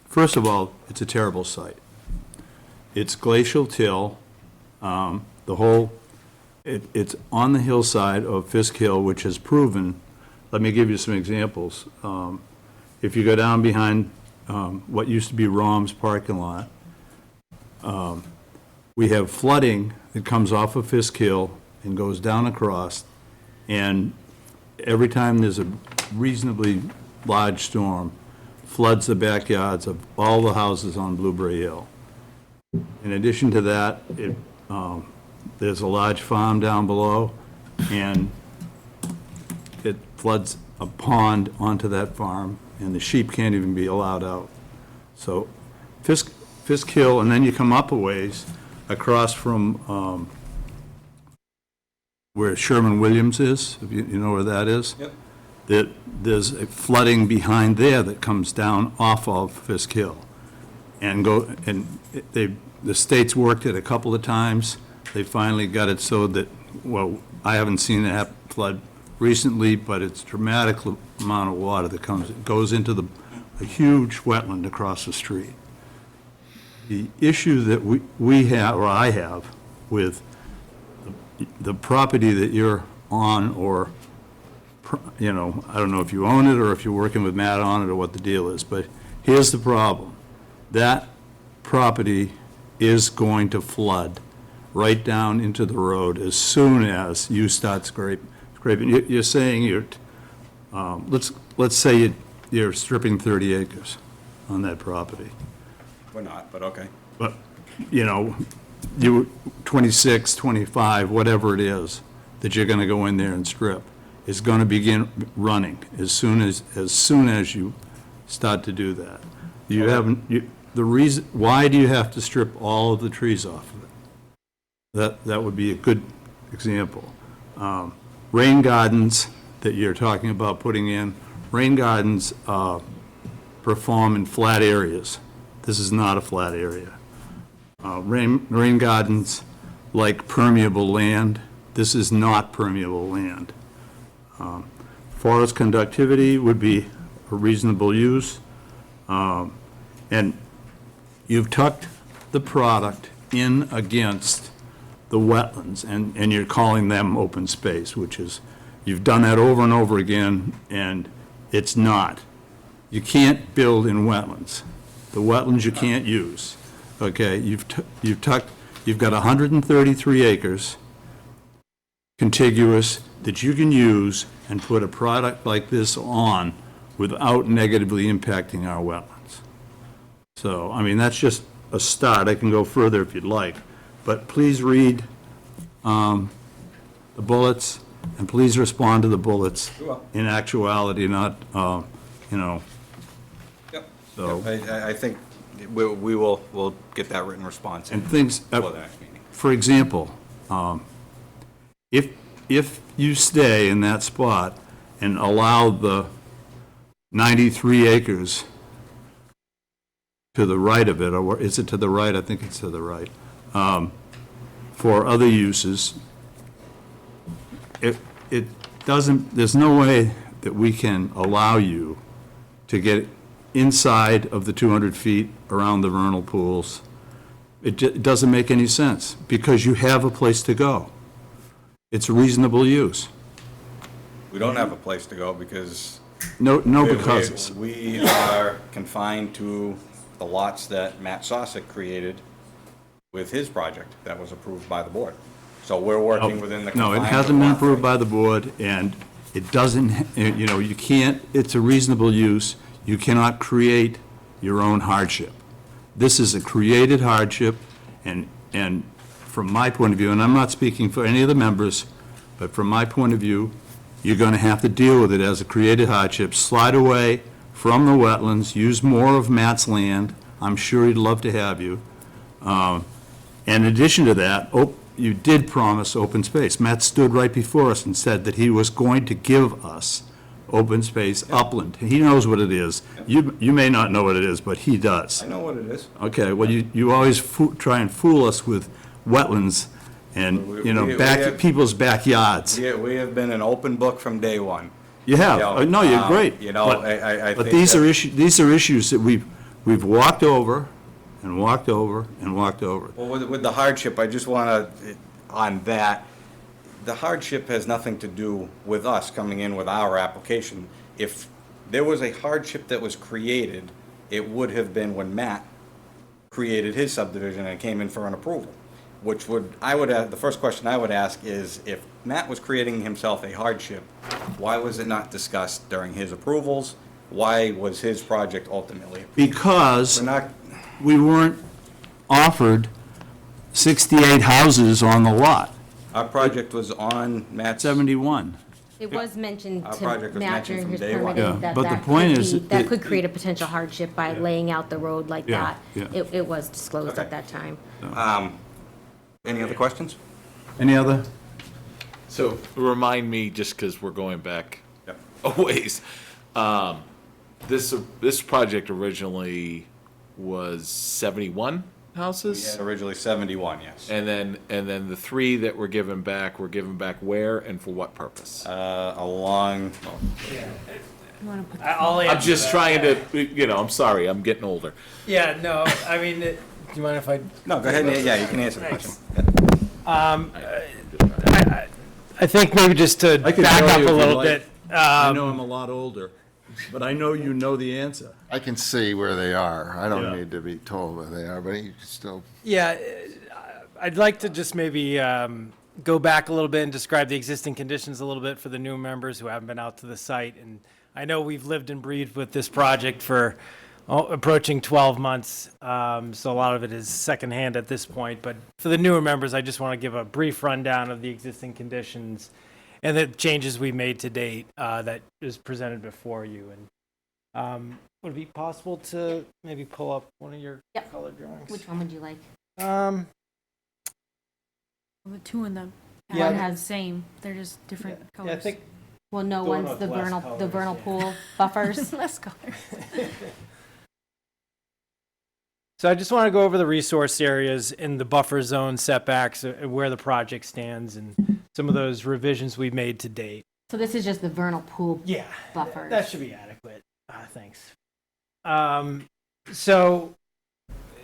first of all, it's a terrible site. It's glacial till, it's on the hillside of Fisk Hill, which has proven, let me give you some examples. If you go down behind what used to be Rom's parking lot, we have flooding that comes off of Fisk Hill and goes down across, and every time there's a reasonably large storm, floods the backyards of all the houses on Blueberry Hill. In addition to that, there's a large farm down below, and it floods a pond onto that farm, and the sheep can't even be allowed out. So Fisk Hill, and then you come up a ways across from where Sherman Williams is, if you know where that is. Yep. There's a flooding behind there that comes down off of Fisk Hill. The state's worked it a couple of times. They finally got it so that, well, I haven't seen it flood recently, but it's a dramatic amount of water that goes into a huge wetland across the street. The issue that we have, or I have, with the property that you're on, or, I don't know if you own it or if you're working with Matt on it or what the deal is, but here's the problem. That property is going to flood right down into the road as soon as you start scraping. You're saying let's say you're stripping 30 acres on that property. We're not, but okay. But, you 26, 25, whatever it is that you're going to go in there and strip is going to begin running as soon as you start to do that. The reason why do you have to strip all of the trees off of it? That would be a good example. Rain gardens that you're talking about putting in, rain gardens perform in flat areas. This is not a flat area. Rain gardens like permeable land. This is not permeable land. Forest conductivity would be a reasonable use. And you've tucked the product in against the wetlands, and you're calling them open space, which is, you've done that over and over again, and it's not. You can't build in wetlands. the wetlands you can't use. Okay, you've got 133 acres contiguous that you can use and put a product like this on without negatively impacting our wetlands. So, I mean, that's just a start. I can go further if you'd like. But please read the bullets, and please respond to the bullets in actuality, not, you know. Yep. So, I think we'll get that written response. and things, Before the next meeting. for example, if you stay in that spot and allow the 93 acres to the right of it, or is it to the right? I think it's to the right, for other uses, it doesn't, there's no way that we can allow you to get inside of the 200 feet around the vernal pools. It doesn't make any sense, because you have a place to go. It's reasonable use. We don't have a place to go because. No because. We are confined to the lots that Matt Sosik created with his project that was approved by the board. So we're working within the. No, it hasn't been approved by the board, and it doesn't, you know, you can't, it's a reasonable use. You cannot create your own hardship. This is a created hardship, and from my point of view, and I'm not speaking for any of the members, but from my point of view, you're going to have to deal with it as a created hardship, slide away from the wetlands, use more of Matt's land. I'm sure he'd love to have you. In addition to that, you did promise open space. Matt stood right before us and said that he was going to give us open space upland. He knows what it is. You may not know what it is, but he does. I know what it is. Okay, well, you always try and fool us with wetlands and, you know, people's backyards. Yeah, we have been an open book from day one. You have. No, you're great. You know, I But think these that- these are issues that we've walked over and walked over and walked over. Well, with the hardship, I just want to, on that, the hardship has nothing to do with us coming in with our application. If there was a hardship that was created, it would have been when Matt created his subdivision and came in for an approval, which would, the first question I would ask is, if Matt was creating himself a hardship, why was it not discussed during his approvals? Why was his project ultimately? Because we weren't offered 68 houses on the lot. Our project was on Matt's. 71. It was mentioned Our to project was Matt mentioned during from his day one. permitting Yeah, that but the that point could is be, that that it- could create a potential hardship by laying out the road like Yeah, that. yeah. It was disclosed Okay. at that time. Any other questions? Any other? So remind me, just because we're going back Yep. a ways, this project originally was 71 We houses? had originally 71, yes. And then the 3 that were given back where and for what purpose? Along, You want to put I'll I'm answer just that. trying to, I'm sorry, I'm getting older. Yeah, no, I mean, do you mind if I? no, go ahead, yeah, you can answer the question. I think maybe just to I can back tell up you a if you little like. bit. I know I'm a lot older, but I know you know the answer. I can see where they are. I don't Yeah. need to be told where they are, but you can still. Yeah, I'd like to just maybe go back a little bit and describe the existing conditions a little bit for the new members who haven't been out to the site. And I know we've lived and breathed with this project for approaching 12 months, so a lot of it is secondhand at this point. But for the newer members, I just want to give a brief rundown of the existing conditions and the changes we made to date that is presented before you. And would it be possible to maybe pull up one of your Yep. color drawings? Which one would you like? the two in the Yeah, one the- has the same. They're just different colors. Yeah, I think Well, no, The one one's with the less vernal colors, pool buffers. less colors. so. I just want to go over the resource areas in the buffer zone setbacks, where the project stands, and some of those revisions we made to date. So this is just the vernal pool Yeah, buffers. that should be adequate. Thanks. So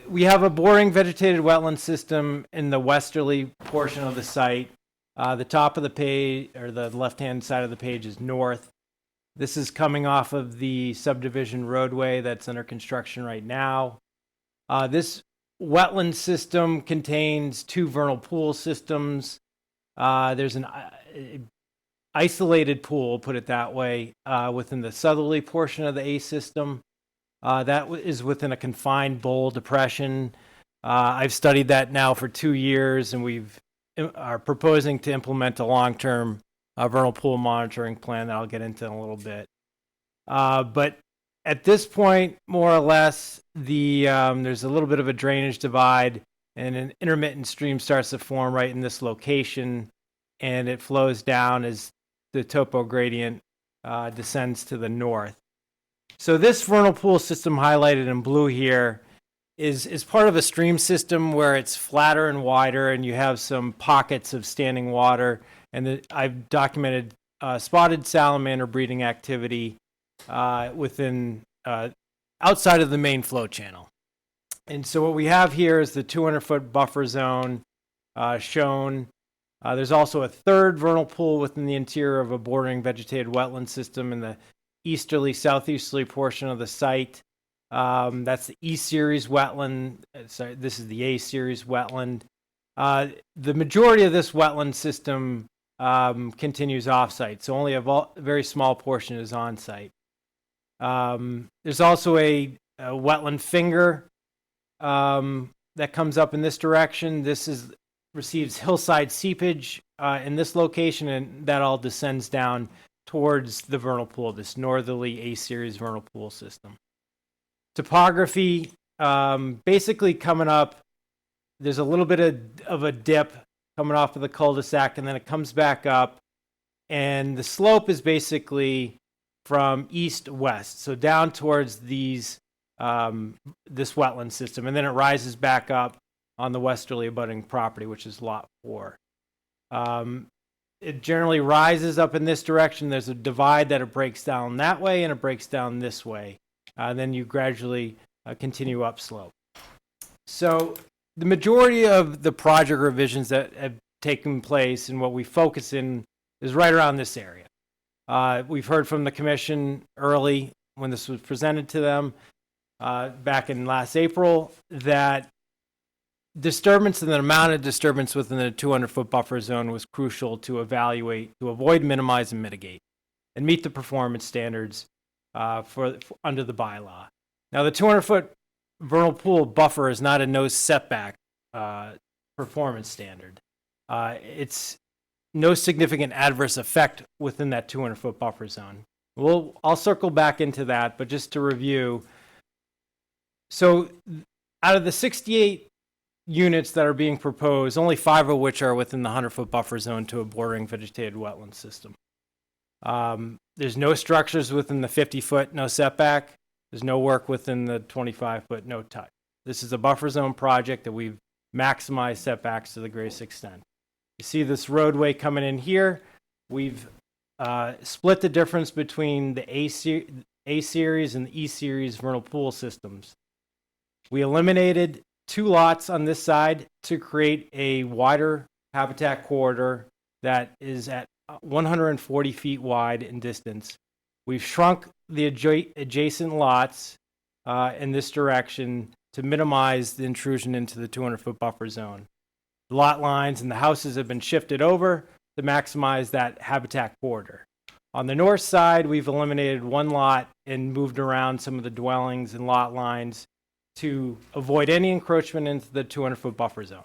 we have a boring vegetated wetland system in the westerly portion of the site. The top of the page, or the left-hand side of the page, is north. This is coming off of the subdivision roadway that's under construction right now. This wetland system contains 2 vernal pool systems. There's an isolated pool, put it that way, within the southerly portion of the A system. That is within a confined bowl depression. I've studied that now for 2 years, and are proposing to implement a long-term vernal pool monitoring plan that I'll get into in a little bit. But at this point, more or less, there's a little bit of a drainage divide, and an intermittent stream starts to form right in this location, and it flows down as the topo gradient descends to the north. So this vernal pool system highlighted in blue here is part of a stream system where it's flatter and wider, and you have some pockets of standing water. And I've documented spotted salamander breeding activity within outside of the main flow channel. And so what we have here is the 200-foot buffer zone shown. There's also a third vernal pool within the interior of a bordering vegetated wetland system in the easterly, southeasterly portion of the site. That's the E series wetland. Sorry, this is the A series wetland. The majority of this wetland system continues off-site, so only a very small portion is on-site. There's also a wetland finger that comes up in this direction. This receives hillside seepage in this location, and that all descends down towards the vernal pool, this northerly A-series vernal pool system. Topography, basically coming up, there's a little bit of a dip coming off of the cul-de-sac, and then it comes back up, and the slope is basically from east-west, so down towards this wetland system, and then it rises back up on the westerly abutting property, which is lot 4. It generally rises up in this direction. There's a divide that it breaks down that way, and it breaks down this way. Then you gradually continue upslope. So the majority of the project revisions that have taken place and what we focus in is right around this area. We've heard from the commission early when this was presented to them back in last April that disturbance and the amount of disturbance within the 200-foot buffer zone was crucial to evaluate, to avoid, minimize, and mitigate, and meet the performance standards for under the bylaw. Now, the 200-foot vernal pool buffer is not a no setback performance standard. It's no significant adverse effect within that 200-foot buffer zone. I'll circle back into that, but just to review. So out of the 68 units that are being proposed, only 5 of which are within the 100-foot buffer zone to a bordering vegetated wetland system. There's no structures within the 50-foot, no setback. There's no work within the 25-foot, no touch. This is a buffer zone project that we've maximized setbacks to the greatest extent. You see this roadway coming in here. We've split the difference between the A series and the E series vernal pool systems. We eliminated 2 lots on this side to create a wider habitat corridor that is at 140 feet wide in distance. We've shrunk the adjacent lots in this direction to minimize the intrusion into the 200-foot buffer zone. The lot lines and the houses have been shifted over to maximize that habitat corridor. On the north side, we've eliminated 1 lot and moved around some of the dwellings and lot lines to avoid any encroachment into the 200-foot buffer zone.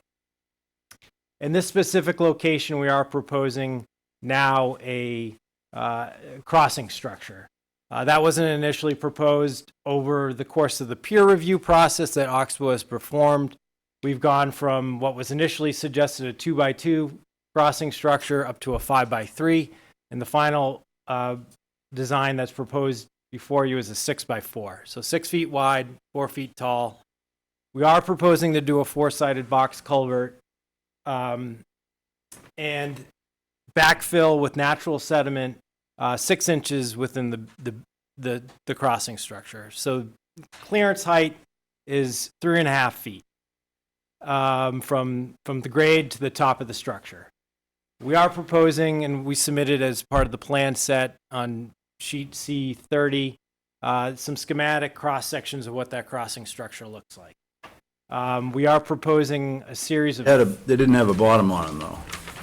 In this specific location, we are proposing now a crossing structure. That wasn't initially proposed. Over the course of the peer review process that Oxbow has performed, we've gone from what was initially suggested a 2x2 crossing structure up to a 5x3, and the final design that's proposed before you is a 6x4. So 6 feet wide, 4 feet tall. We are proposing to do a 4-sided box culvert and backfill with natural sediment 6 inches within the crossing structure. So clearance height is 3.5 feet from the grade to the top of the structure. We are proposing, and we submitted as part of the plan set on sheet C30, some schematic cross-sections of what that crossing structure looks like. We are proposing a series of... They didn't have a bottom on them, though.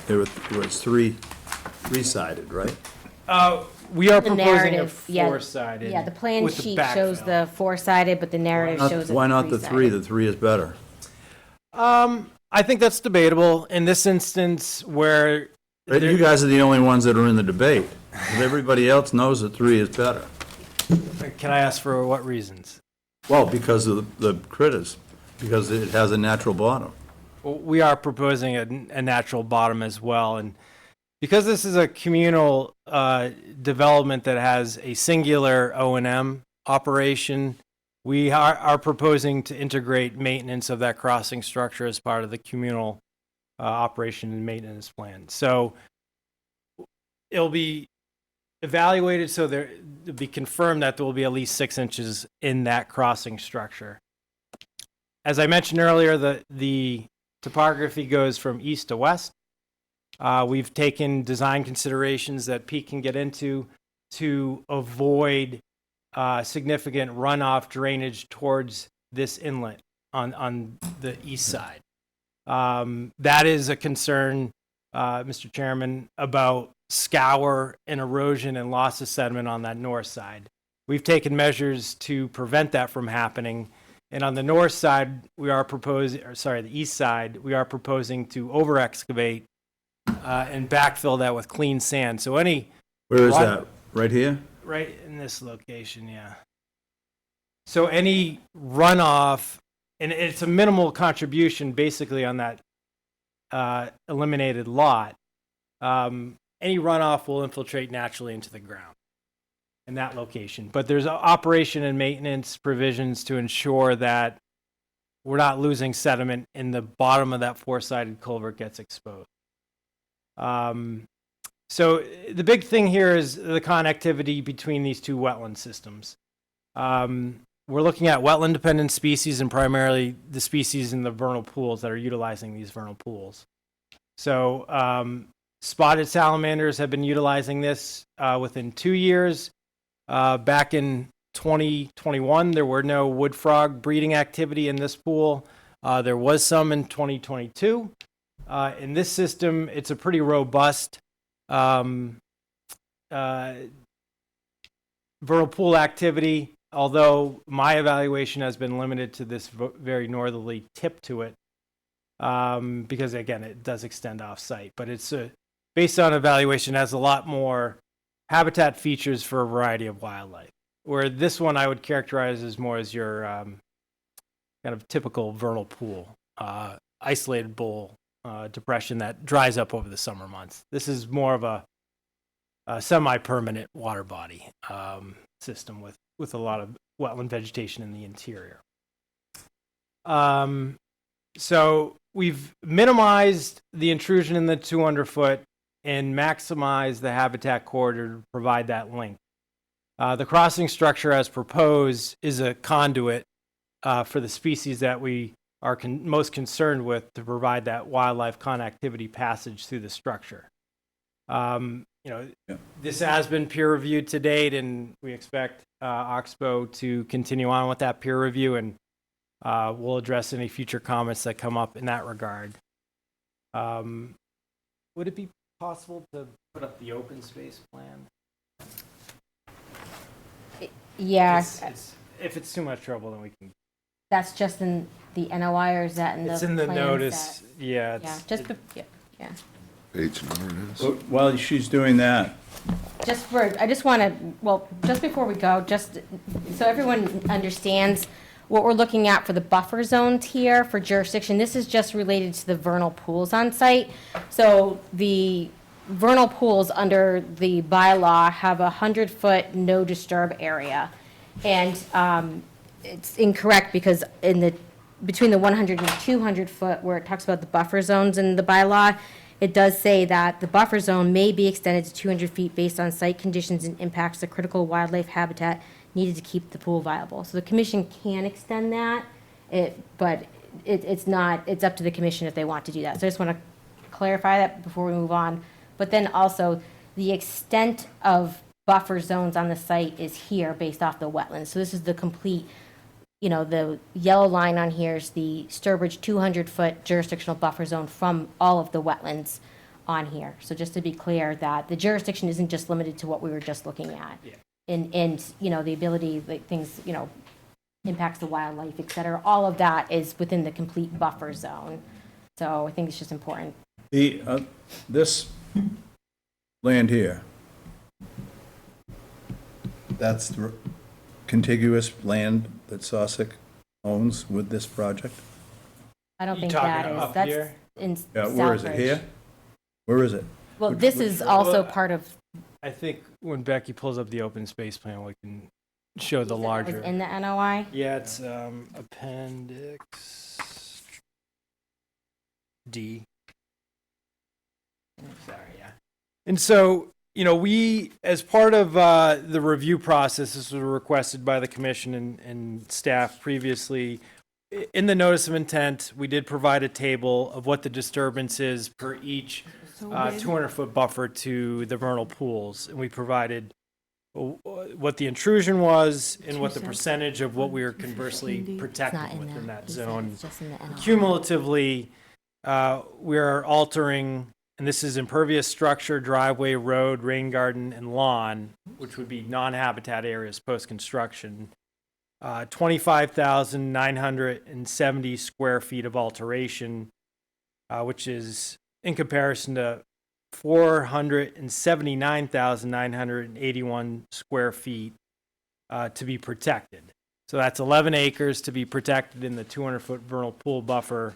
It was three-sided, right? We are The proposing a narrative, yeah. four-sided. Yeah, the plan with the sheet backfill. shows the four-sided, but the narrative shows it Why not the three? three-sided. The three is better. I think that's debatable. In this instance, where You guys are the only ones that are in the debate. Everybody else knows that three is better. can I ask for what reasons? Well, because of the critters, because it has a natural bottom. We are proposing a natural bottom as well, and because this is a communal development that has a singular O&M operation, we are proposing to integrate maintenance of that crossing structure as part of the communal operation and maintenance plan. So it'll be evaluated, so it'll be confirmed that there will be at least 6 inches in that crossing structure. As I mentioned earlier, the topography goes from east to west. We've taken design considerations that Pete can get into to avoid significant runoff drainage towards this inlet on the east side. That is a concern, Mr. Chairman, about scour and erosion and loss of sediment on that north side. We've taken measures to prevent that from happening. And on the north side, the east side, we are proposing to over-excavate and backfill that with clean sand. So any... Where is that? Right here? Right in this location, yeah. So any runoff, and it's a minimal contribution basically on that eliminated lot, any runoff will infiltrate naturally into the ground in that location. But there's operation and maintenance provisions to ensure that we're not losing sediment in the bottom of that four-sided culvert gets exposed. So the big thing here is the connectivity between these two wetland systems. We're looking at wetland-dependent species and primarily the species in the vernal pools that are utilizing these vernal pools. So spotted salamanders have been utilizing this within 2 years. Back in 2021, there were no wood frog breeding activity in this pool. There was some in 2022. In this system, it's a pretty robust vernal pool activity, although my evaluation has been limited to this very northerly tip to it, because again, it does extend off site, but it's based on evaluation, has a lot more habitat features for a variety of wildlife, where this one I would characterize as more as your kind of typical vernal pool, isolated bowl depression that dries up over the summer months. This is more of a semi-permanent water body system with a lot of wetland vegetation in the interior. So we've minimized the intrusion in the 200-foot and maximized the habitat corridor to provide that link. The crossing structure as proposed is a conduit for the species that we are most concerned with to provide that wildlife connectivity passage through the structure. This has been peer reviewed to date, and we expect Oxbow to continue on with that peer review, and we'll address any future comments that come up in that regard. Would it be possible to put up the open space plan? Yeah, If it's too much trouble, then we can. that's just in the NOI, or is that in the? It's in the plans notice. that- Yeah. Yeah, yeah. H&R is. While she's doing that, I just want to, well, just before we go, just so everyone understands what we're looking at for the buffer zones here for jurisdiction, this is just related to the vernal pools on site. So the vernal pools under the bylaw have a 100-foot no disturb area. And it's incorrect because between the 100 and 200-foot, where it talks about the buffer zones in the bylaw, it does say that the buffer zone may be extended to 200 feet based on site conditions and impacts the critical wildlife habitat needed to keep the pool viable. So the commission can extend that, but it's not, it's up to the commission if they want to do that. So I just want to clarify that before we move on. But then also, the extent of buffer zones on the site is here based off the wetlands. So this is the complete, the yellow line on here is the Sturbridge 200-foot jurisdictional buffer zone from all of the wetlands on here. So just to be clear that the jurisdiction isn't just limited to what we were just looking at. Yeah. And the ability, like things, impacts the wildlife, et cetera, all of that is within the complete buffer zone. So I think it's just important. This land here, that's the contiguous land that Sussex owns with this project? I don't You think talking that is, up that's here? in Yeah, where is it, Southbridge. here? Where is it? Well, this is also part of, I think when Becky pulls up the open space plan, we can show the was larger. in the NOI. Yeah, it's appendix D. Sorry, yeah. And so, we, as part of the review process, this was requested by the commission and staff previously. In the notice of intent, we did provide a table of what the disturbance is per each 200-foot buffer to the vernal pools. And we provided what the intrusion was and what the percentage of what we were conversely protecting within that zone. Cumulatively, we are altering, and this is impervious structure, driveway, road, rain garden, and lawn, which would be non-habitat areas post-construction. 25,970 square feet of alteration, which is in comparison to 479,981 square feet to be protected. So that's 11 acres to be protected in the 200-foot vernal pool buffer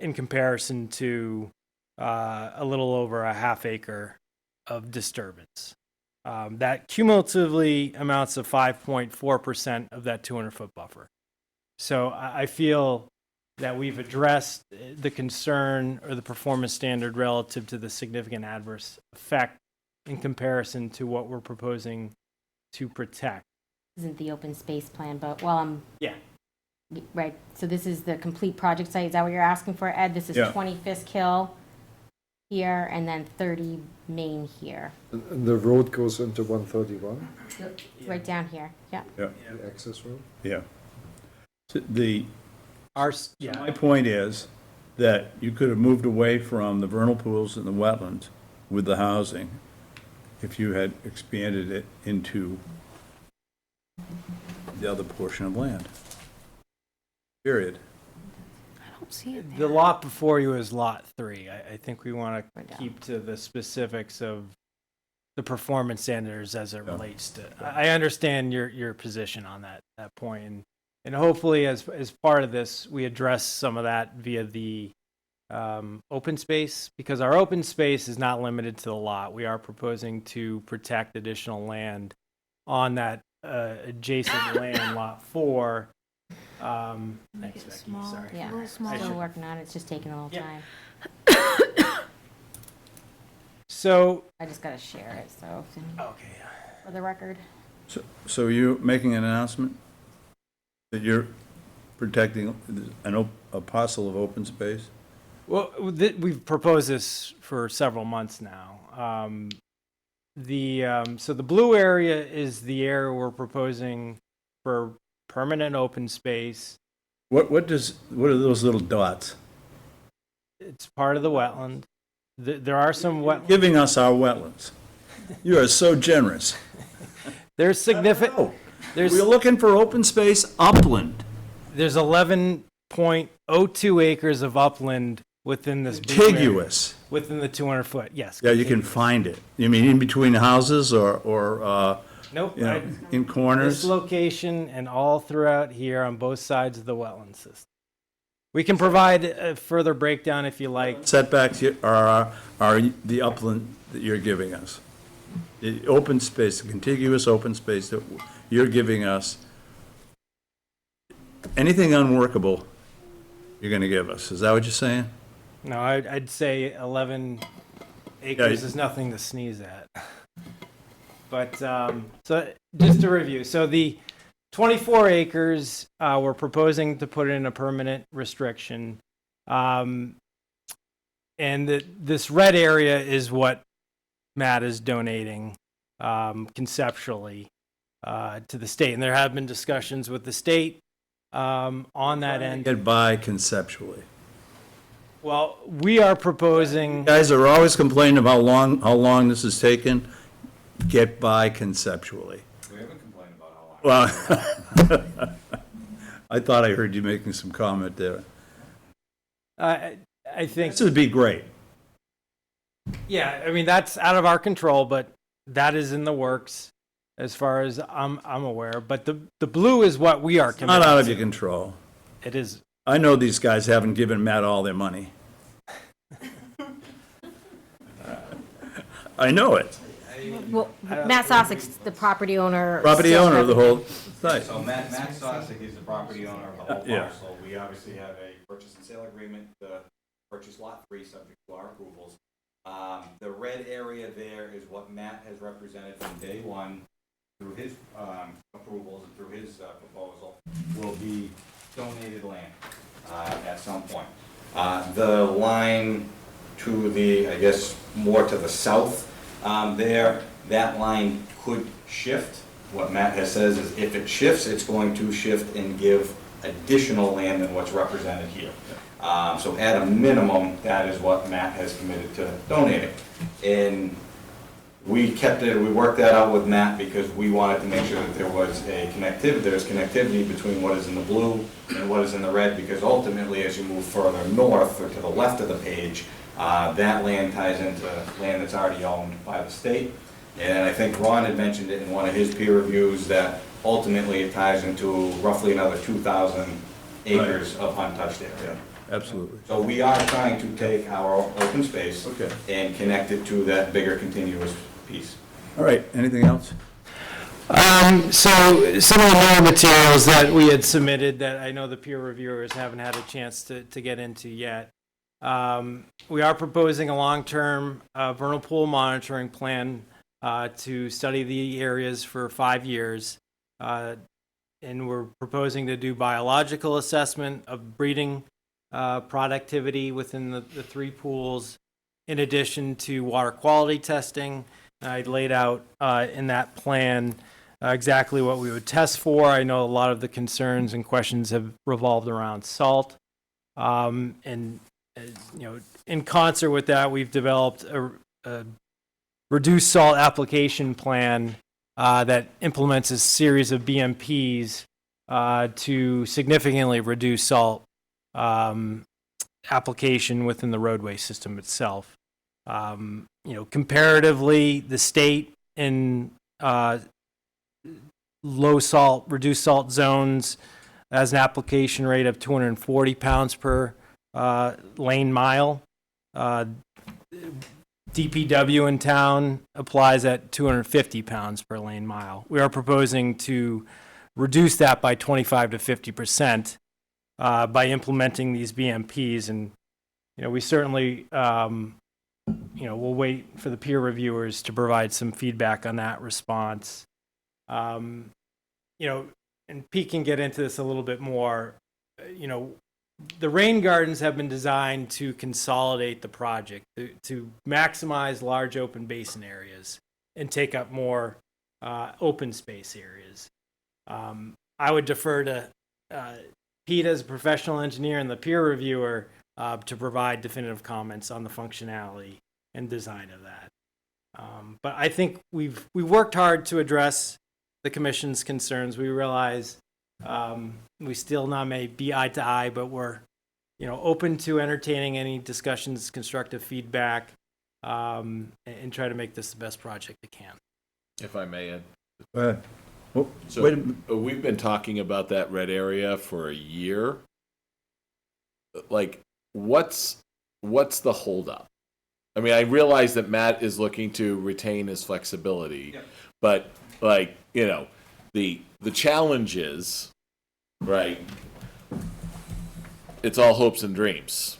in comparison to a little over a half acre of disturbance. That cumulatively amounts to 5.4% of that 200-foot buffer. So I feel that we've addressed the concern or the performance standard relative to the significant adverse effect in comparison to what we're proposing to protect. Isn't the open space plan, but Yeah. right, so this is the complete project site, is that what you're asking for, Ed? This is Yeah. 20 Fisk Hill here, and then 30 Main here, And the road goes into 131, right down here, yeah. Yeah, the access road? yeah. My Yeah. point is that you could have moved away from the vernal pools and the wetlands with the housing if you had expanded it into the other portion of land. Period. I don't see it The lot before you is lot 3. I think we want to keep to the specifics of the performance standards as it relates to. I understand your position on that point, and hopefully as part of this, we address some of that via the open space, because our open space is not limited to the lot. We are proposing to protect additional land on that adjacent land, lot 4. Thanks, Becky. Sorry. Yeah, still working on it, it's just taking a little Yeah. time. So, I just gotta share it, so, okay. for the record. So you're making an announcement that you're protecting a parcel of open space? Well, we've proposed this for several months now. So the blue area is the area we're proposing for permanent open space. What are those little dots? It's part of the wetland. There are some wetlands. Giving us our wetlands. You are so generous. There's significant. We're looking for open space upland. There's 11.02 acres of upland within this blue area, Contiguous. within the 200-foot. Yes. Yeah, you can contiguous. find it. You mean in between houses or Nope. you know, in This corners? location and all throughout here on both sides of the wetland system. We can provide a further breakdown if you like. Setbacks are the upland that you're giving us. The open space, the contiguous open space that you're giving us, anything unworkable, you're going to give us. Is that what you're saying? No, I'd say 11 acres is nothing to sneeze at. But, so just to review, so the 24 acres, we're proposing to put in a permanent restriction. And this red area is what Matt is donating conceptually to the state. And there have been discussions with the state on that end. Get by conceptually. Well, we are proposing. You guys are always complaining about how long this has taken. Get by conceptually. We haven't complained about how long. Well, I thought I heard you making some comment there. I think This would be great. Yeah, I mean, that's out of our control, but that is in the works as far as I'm aware. But the blue is what we are Not committed out of to. your control. It is. I know these guys haven't given Matt all their money. I know it. Well, Matt Sosnick's the property owner. Property still owner of the hasn't- whole site. So Matt Sosnick is the property owner of the whole Yeah. parcel. We obviously have a purchase and sale agreement to purchase lot 3, subject to our approvals. The red area there is what Matt has represented from day one through his approvals and through his proposal will be donated land at some point. The line to the, I guess, more to the south there, that line could shift. What Matt has says is if it shifts, it's going to shift and give additional land than what's represented here. So at a minimum, that is what Matt has committed to donating. And we worked that out with Matt because we wanted to make sure that there's connectivity between what is in the blue and what is in the red, because ultimately, as you move further north or to the left of the page, that land ties into land that's already owned by the state. And I think Ron had mentioned it in one of his peer reviews that ultimately it ties into roughly another 2,000 acres of untouched area. Absolutely. So we are trying to take our open space and connect it to that bigger continuous piece. All right, anything else? So some of the more materials that we had submitted that I know the peer reviewers haven't had a chance to get into yet. We are proposing a long-term vernal pool monitoring plan to study the areas for 5 years. And we're proposing to do biological assessment of breeding productivity within the 3 pools, in addition to water quality testing. I laid out in that plan exactly what we would test for. I know a lot of the concerns and questions have revolved around salt. And in concert with that, we've developed a reduced salt application plan that implements a series of BMPs to significantly reduce salt application within the roadway system itself. Comparatively, the state in low salt, reduced salt zones has an application rate of 240 pounds per lane mile. DPW in town applies at 250 pounds per lane mile. We are proposing to reduce that by 25 to 50% by implementing these BMPs. And, we certainly, we'll wait for the peer reviewers to provide some feedback on that response. And Pete can get into this a little bit more. The rain gardens have been designed to consolidate the project, to maximize large open basin areas and take up more open space areas. I would defer to Pete as a professional engineer and the peer reviewer to provide definitive comments on the functionality and design of that. But I think we worked hard to address the commission's concerns. We realize we still not may be eye to eye, but we're open to entertaining any discussions, constructive feedback, and try to make this the best project it can. If I may add. Oh, So wait a minute. we've been talking about that red area for a year. Like, what's the holdup? I mean, I realize that Matt is looking to retain his flexibility, but the challenge is, right, it's all hopes and dreams,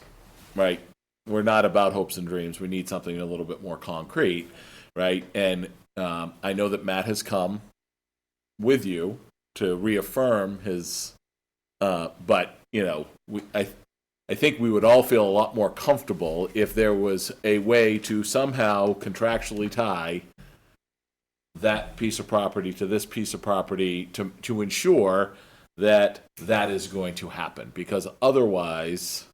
right? We're not about hopes and dreams. We need something a little bit more concrete, right? And I know that Matt has come with you to reaffirm his, but I think we would all feel a lot more comfortable if there was a way to somehow contractually tie that piece of property to this piece of property to ensure that that is going to happen, because otherwise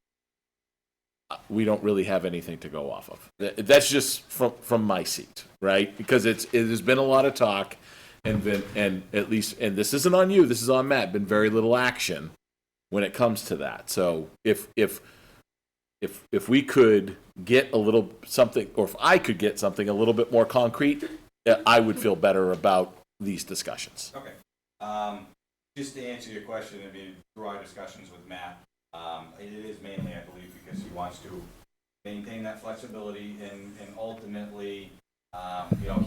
we don't really have anything to go off of. That's just from my seat, right? Because it has been a lot of talk and at least, and this isn't on you, this is on Matt, been very little action when it comes to that. So if we could get a little something, or if I could get something a little bit more concrete, I would feel better about these discussions. Okay. Just to answer your question, I mean, through our discussions with Matt, it is mainly, I believe, because he wants to maintain that flexibility and ultimately,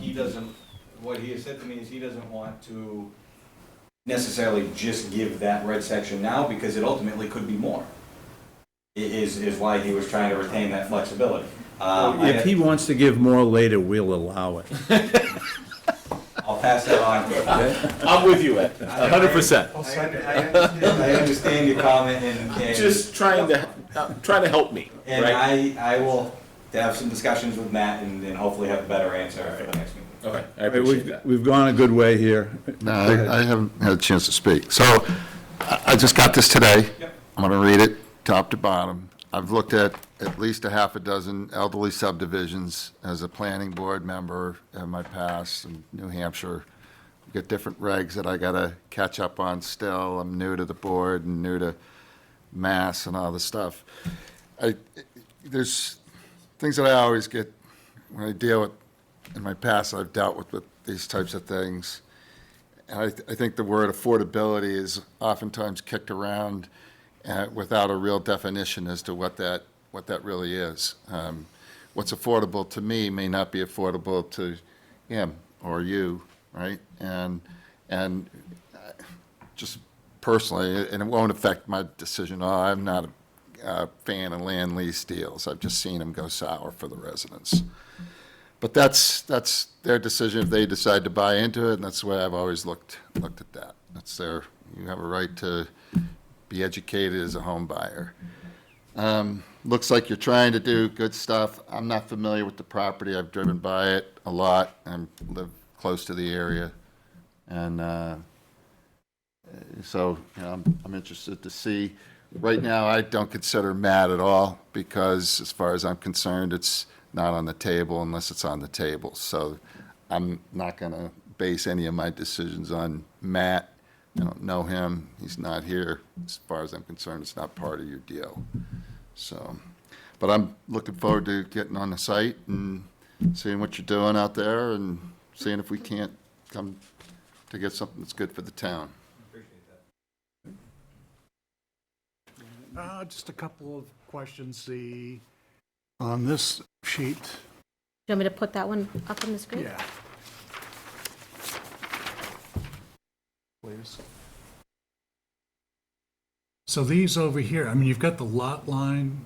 he doesn't, what he has said to me is he doesn't want to necessarily just give that red section now, because it ultimately could be more. Is why he was trying to retain that flexibility. If he wants to give more later, we'll allow it. I'll pass that on. I'm with you, Ed, 100%. I understand your comment and Just trying to help me. And right? I will have some discussions with Matt and hopefully have a better answer for the next meeting. Okay, I appreciate that. We've gone a good way here. No, I haven't had a chance to speak. So I just got this today. Yep. I'm going to read it top to bottom. I've looked at least a half a dozen elderly subdivisions as a planning board member in my past in New Hampshire. I've got different regs that I got to catch up on still. I'm new to the board and new to Mass and all this stuff. There's things that I always get when I deal with, in my past, I've dealt with these types of things. And I think the word affordability is oftentimes kicked around without a real definition as to what that really is. What's affordable to me may not be affordable to him or you, right? And just personally, and it won't affect my decision. I'm not a fan of land lease deals. I've just seen them go sour for the residents. But that's their decision if they decide to buy into it, and that's the way I've always looked at that. You have a right to be educated as a home buyer. Looks like you're trying to do good stuff. I'm not familiar with the property. I've driven by it a lot and live close to the area. And so I'm interested to see. Right now, I don't consider Matt at all because as far as I'm concerned, it's not on the table unless it's on the table. So I'm not going to base any of my decisions on Matt. I don't know him. He's not here. As far as I'm concerned, it's not part of your deal. So, but I'm looking forward to getting on the site and seeing what you're doing out there and seeing if we can't come to get something that's good for the town. Just a couple of questions. On this sheet, Do you want me to put that one up on the screen? yeah. Please. So these over here, I mean, you've got the lot line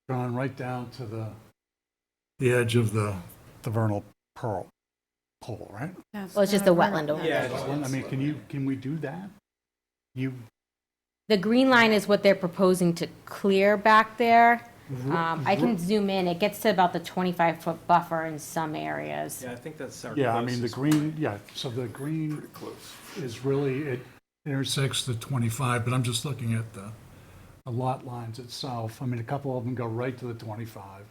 drawn right down to the edge of the vernal pole, right? Well, it's just the wetland over there. I mean, can we do that? The green line is what they're proposing to clear back there. I can zoom in. It gets to about the 25-foot buffer in some areas. Yeah, I think that's our Yeah, I mean, the closest green, yeah, so the green is really, it intersects the 25, but I'm just looking at the lot lines itself. I mean, a couple of them go right to the 25.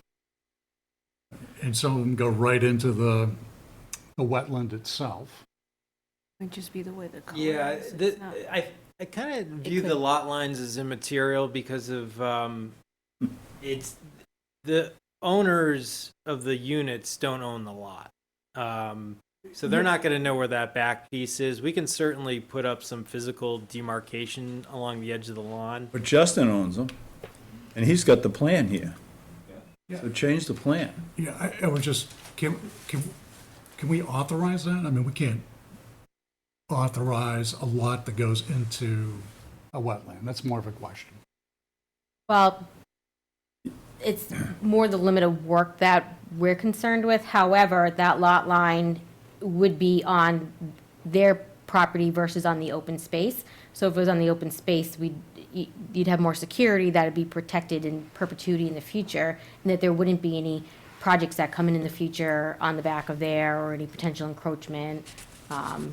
And some of them go right into the wetland itself. Might just be the way the color Yeah, is. It's not- I kind of view the lot lines as immaterial because of it's the owners of the units don't own the lot. So they're not going to know where that back piece is. We can certainly put up some physical demarcation along the edge of the lawn. But Justin owns them, and he's got the plan here. So change the plan. Yeah, I would just, can we authorize that? I mean, we can't authorize a lot that goes into a wetland. That's more of a question. Well, it's more the limit of work that we're concerned with. However, that lot line would be on their property versus on the open space. So if it was on the open space, you'd have more security, that would be protected in perpetuity in the future, and that there wouldn't be any projects that come in the future on the back of there, or any potential encroachment down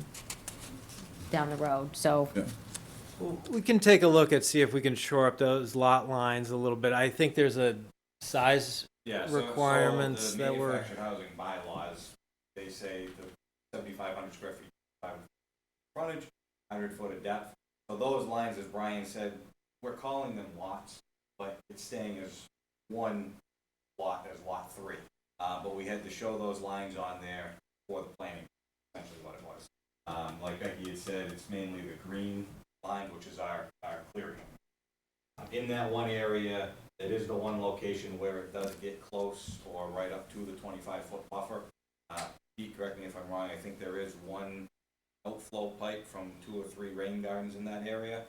the road, so. Well, we can take a look at, see if we can shore up those lot lines a little bit. I think there's a size requirements that were. Manufactured housing bylaws, they say the 7,500 square feet, frontage, 100 foot of depth. So those lines, as Brian said, we're calling them lots, but it's staying as one lot, as lot 3. But we had to show those lines on there for the planning, essentially what it was. Like Becky had said, it's mainly the green line, which is our clearing. In that one area, it is the one location where it does get close or right up to the 25-foot buffer. Pete, correct me if I'm wrong, I think there is one outflow pipe from 2 or 3 rain gardens in that area.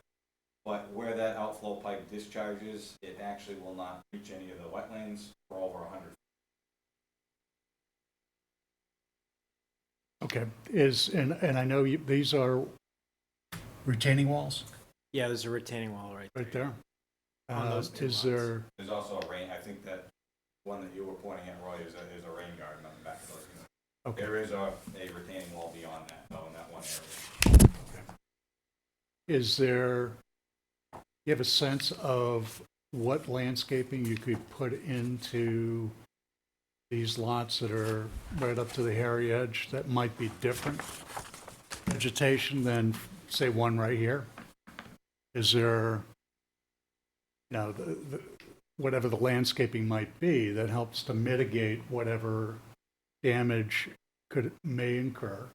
But where that outflow pipe discharges, it actually will not reach any of the wetlands for over 100 feet. Okay, and I know these are retaining walls Yeah, there's a retaining wall right there? On those two Is lots. there, There's also a rain, I think that one that you were pointing at, Roy, is a rain garden on the back of those units. okay, There is a retaining wall beyond that, though, in that one area. is there, you have a sense of what landscaping you could put into these lots that are right up to the hairy edge that might be different vegetation than, say, one right here? Is there, you know, whatever the landscaping might be that helps to mitigate whatever damage may incur?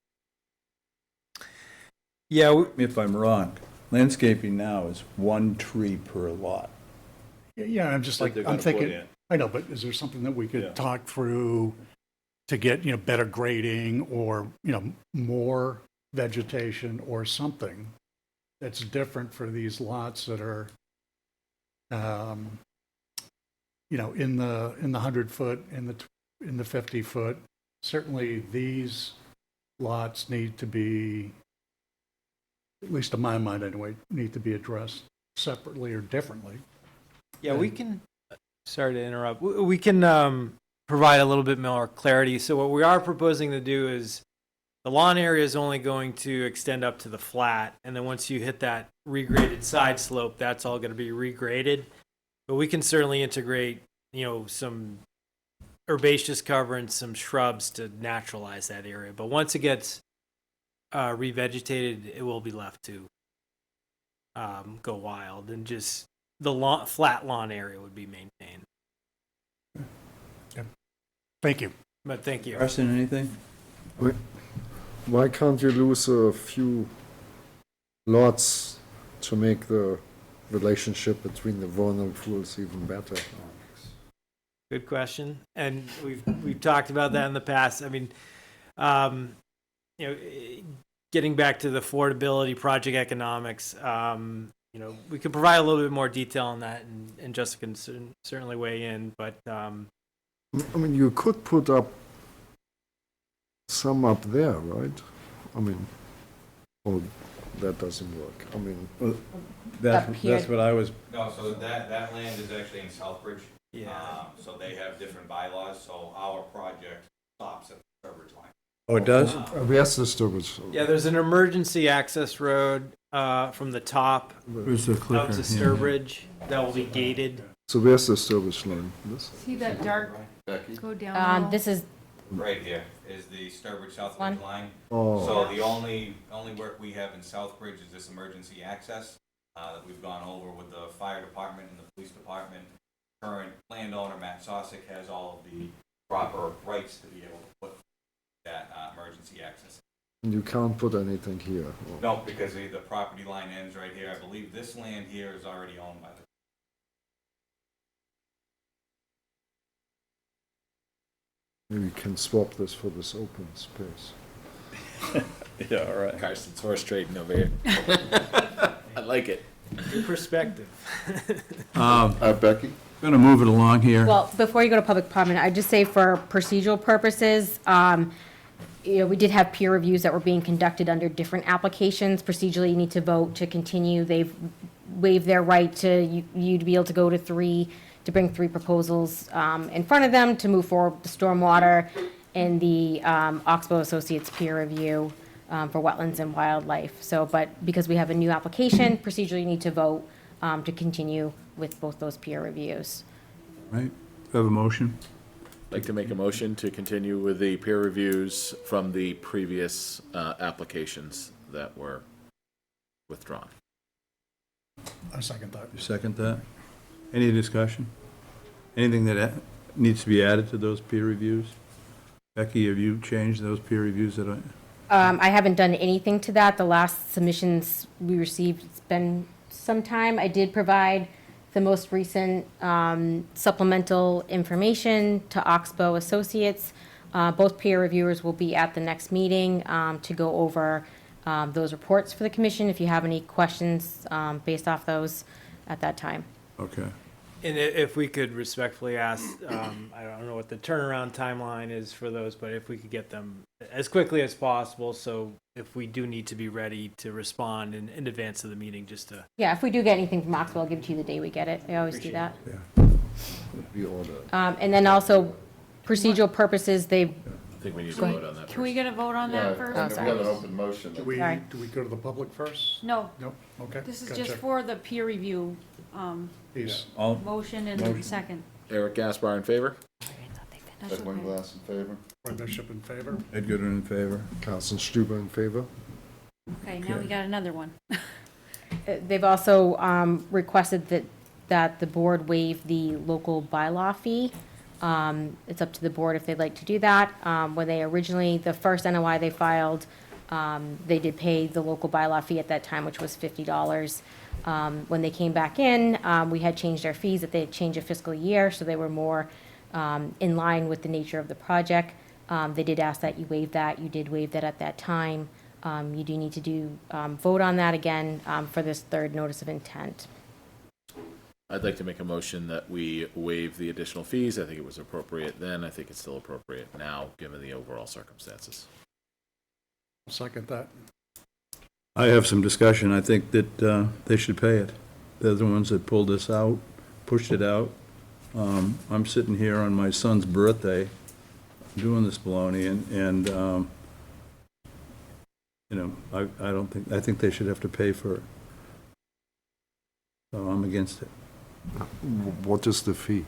Yeah, If I'm wrong, landscaping now is 1 tree per lot. Yeah, I'm just That like, they're I'm gonna put thinking, in. I know, but is there something that we Yeah. could talk through to get, you know, better grading or, you know, more vegetation or something that's different for these lots that are, you know, in the 100-foot, in the 50-foot? Certainly, these lots need to be, at least in my mind anyway, need to be addressed separately or differently. Yeah, we can, sorry to interrupt, we can provide a little bit more clarity. So what we are proposing to do is, the lawn area is only going to extend up to the flat, and then once you hit that regraded side slope, that's all going to be regraded. But we can certainly integrate, you know, some herbaceous cover and some shrubs to naturalize that area. But once it gets revegetated, it will be left to go wild, and just the flat lawn area would be maintained. Thank you. But thank you. Carson, anything? Why can't you lose a few lots to make the relationship between the vulnerable pools even better? Good question, and we've talked about that in the past. I mean, you know, getting back to the affordability project economics, you know, we could provide a little bit more detail on that, and Jessica can certainly weigh in. But I mean, you could put up some up there, right? I mean, oh, that doesn't work. I mean, That's what I was, No, so that land is actually in Southbridge. Yeah. So they have different bylaws, so our project stops at the Sturbridge line. oh, it does? where's the Sturbridge? yeah, there's an emergency access road from the top Where's the clicker? out to Yeah. Sturbridge that will be gated. So where's the Sturbridge line? This? See that dark, Becky? go down. This is, Right here is the Sturbridge Southbridge One. line. Oh. So the only work we have in Southbridge is this emergency access that we've gone over with the fire department and the police department. Current landowner, Matt Sosick, has all of the proper rights to be able to put that emergency access. You can't put anything here. or- No, because the property line ends right here. I believe this land here is already owned by the. Maybe you can swap this for this open space. Yeah, all right. Carson's horse trading over here. I like it. Good perspective. Becky? Going to move it along here. well, before you go to public comment, I'd just say for procedural purposes, you know, we did have peer reviews that were being conducted under different applications. Procedurally, you need to vote to continue. They've waive their right to you to be able to go to bring three proposals in front of them to move forward with the stormwater and the Oxbow Associates peer review for wetlands and wildlife. So, but because we have a new application, procedurally you need to vote to continue with both those peer reviews. Right? Have a motion? I'd like to make a motion to continue with the peer reviews from the previous applications that were withdrawn. I second that. You second that? Any discussion? Anything that needs to be added to those peer reviews? Becky, have you changed those peer reviews that I haven't done anything to that. The last submissions we received, it's been some time. I did provide the most recent supplemental information to Oxbow Associates. Both peer reviewers will be at the next meeting to go over those reports for the commission, if you have any questions based off those at that time. Okay. And if we could respectfully ask, I don't know what the turnaround timeline is for those, but if we could get them as quickly as possible, so if we do need to be ready to respond in advance of the meeting, just to. Yeah, if we do get anything from Oxbow, I'll give it to you the day we get it. I always do that. We order. And then also, procedural purposes, I think we need to vote on that Can we first. get a vote on that first? Oh, We sorry. have an open motion. Do we, Sorry. do we go to the public first? No, Nope, okay. this is gotcha. just for the peer review, Peace. All, motion and Motion. second. Eric Gaspar in favor? That's Ed okay. Winglass in favor? Roy Bishop in favor? Ed Gooden in favor? Carsten Stuber in favor. Okay, now we got another one. They've also requested that the board waive the local bylaw fee. It's up to the board if they'd like to do that. When they originally, the first NOI they filed, they did pay the local bylaw fee at that time, which was $50. When they came back in, we had changed our fees, that they had changed a fiscal year, so they were more in line with the nature of the project. They did ask that you waive that. You did waive that at that time. You do need to vote on that again for this third notice of intent. I'd like to make a motion that we waive the additional fees. I think it was appropriate then. I think it's still appropriate now, given the overall circumstances. I'll second that. I have some discussion. I think that they should pay it. They're the ones that pulled this out, pushed it out. I'm sitting here on my son's birthday doing this baloney, and you know, I think they should have to pay for it. So I'm against it. What is the fee?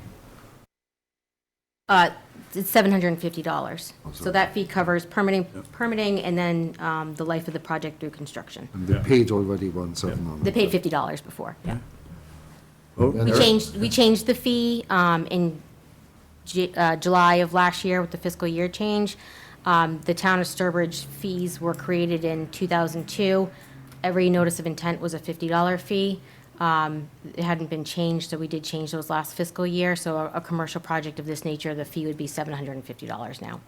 It's $750. So that fee covers permitting and then the life of the project through construction. And they paid already 1,700. They paid $50 before, yeah. Oh, We changed the fee in July of last year with the fiscal year change. The town of Sturbridge fees were created in 2002. Every notice of intent was a $50 fee. It hadn't been changed, so we did change those last fiscal year. So a commercial project of this nature, the fee would be $750 now.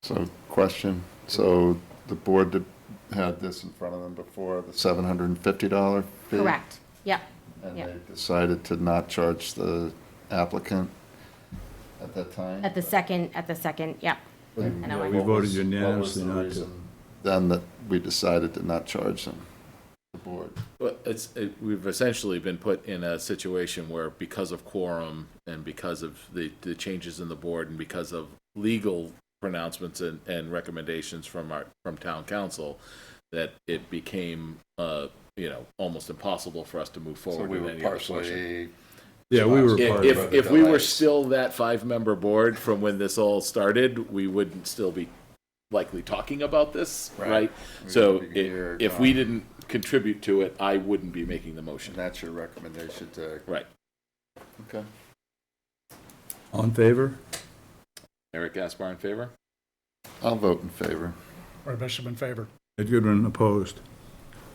So, question, so the board had this in front of them before, the $750 fee? Correct, yep. And Yep. they decided to not charge the applicant at that time? At the second, yep. And I know I- We voted what was unanimously the not to. reason Then that we decided to not charge them, the board? Well, we've essentially been put in a situation where, because of quorum and because of the changes in the board and because of legal pronouncements and recommendations from town council, that it became, almost impossible for us to move So forward we with were any other portion. partially. Yeah, we were part of it. If we were still that 5-member board from when this all started, we wouldn't still be likely talking about this, right? We So would be here, if we didn't contribute to it, I wouldn't be making the motion. And that's your recommendation to, Right. okay. All in favor? Eric Gaspar in favor? I'll vote in favor. Roy Bishop in favor. Ed Goodwin opposed.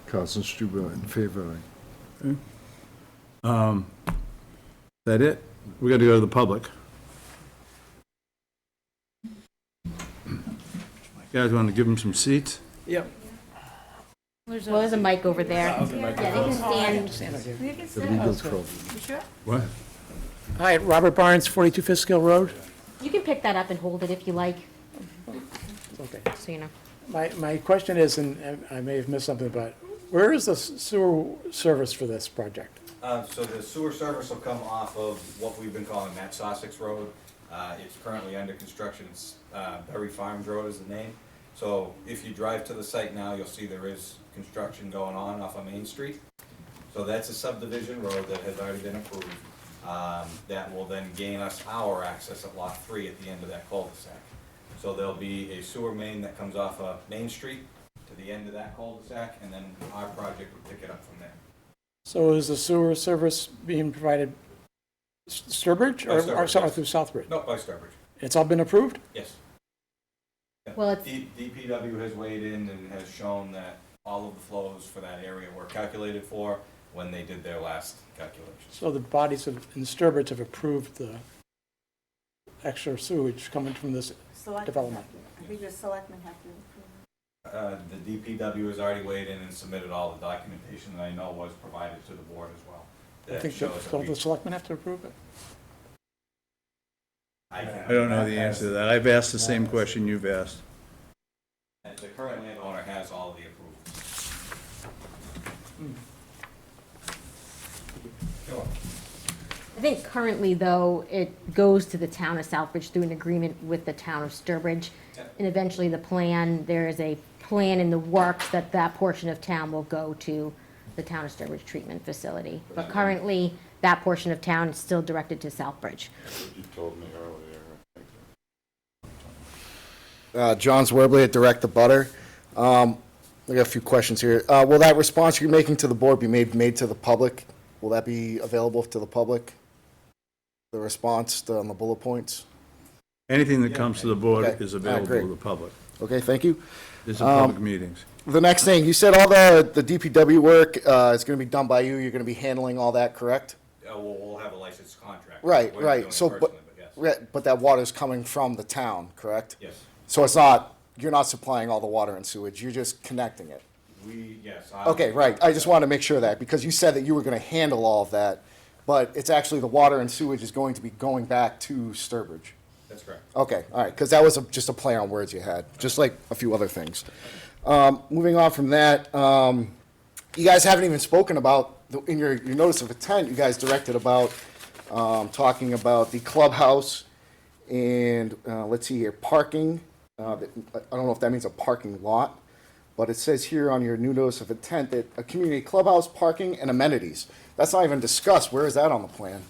Carsten Stuber in favor. Is that it? We got to go to the public. You guys want to give them some seats? Yep. Well, there's a mic over there. Yeah, they can stand. The legal trouble. What? Hi, Robert Barnes, 42 Fiskill Road. You can pick that up and hold it if you like, Okay. so you know. My question is, and I may have missed something, but Where is the sewer service for this project? So the sewer service will come off of what we've been calling Matt Sussex Road. It's currently under construction. It's Berry Farms Road is the name. So if you drive to the site now, you'll see there is construction going on off of Main Street. So that's a subdivision road that has already been approved. That will then gain us our access at Lot 3 at the end of that cul-de-sac. So there'll be a sewer main that comes off of Main Street to the end of that cul-de-sac, and then our project will pick it up from there. So is the sewer service being provided Sturbridge By or Sturbridge, sorry, yes. through Southbridge? No, by Sturbridge. It's all been approved? Yes. Well, it's- DPW has weighed in and has shown that all of the flows for that area were calculated for when they did their last calculations. So the bodies in Sturbridge have approved the extra sewage coming from this development? I think the selectmen have to approve. The DPW has already weighed in and submitted all the documentation that I know was provided to the board as well. I That think shows that, that don't we- the selectmen have to approve it? I don't know the answer to that. I've asked the same question you've asked. And the current landowner has all of the approvals. Sure. I think currently, though, it goes to the town of Southbridge through an agreement with the town of Sturbridge. Yep. And eventually there is a plan in the works that that portion of town will go to the town of Sturbridge treatment facility. But currently, that portion of town is still directed to Southbridge. You told me earlier. John Swerbley at Direct the Butter. I got a few questions here. Will that response you're making to the board be made to the public? Will that be available to the public? The response on the bullet points? Anything that comes to the board Okay. is All right, available great. to the public. Okay, thank you. These are public meetings. The next thing, you said all the DPW work is going to be done by you. You're going to be handling all that, correct? We'll have a licensed contract. Right, We're right. doing it So, personally, yes. right, but that water's coming from the town, correct? Yes. So it's not, you're not supplying all the water and sewage, you're just connecting it? Yes. Okay, right. I just wanted to make sure of that, because you said that you were going to handle all of that, but it's actually the water and sewage is going to be going back to Sturbridge. That's correct. Okay, all right, because that was just a play on words you had, just like a few other things. Moving on from that, you guys haven't even spoken about, in your notice of intent, you guys directed about talking about the clubhouse and, let's see here, parking. I don't know if that means a parking lot, but it says here on your new notice of intent that a community clubhouse, parking, and amenities. That's not even discussed. Where is that on the plan?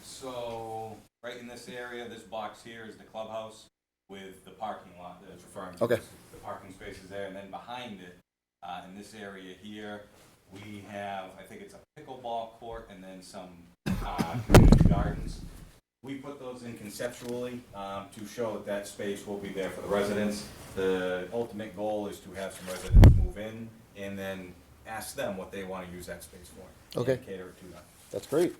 So, right in this area, this box here is the clubhouse with the parking lot that it's referring to. Okay. The parking spaces there, and then behind it, in this area here, we have, I think it's a pickleball court and then some community gardens. We put those in conceptually to show that that space will be there for the residents. The ultimate goal is to have some residents move in and then ask them what they want to use that space for. Okay. And cater to them. That's great.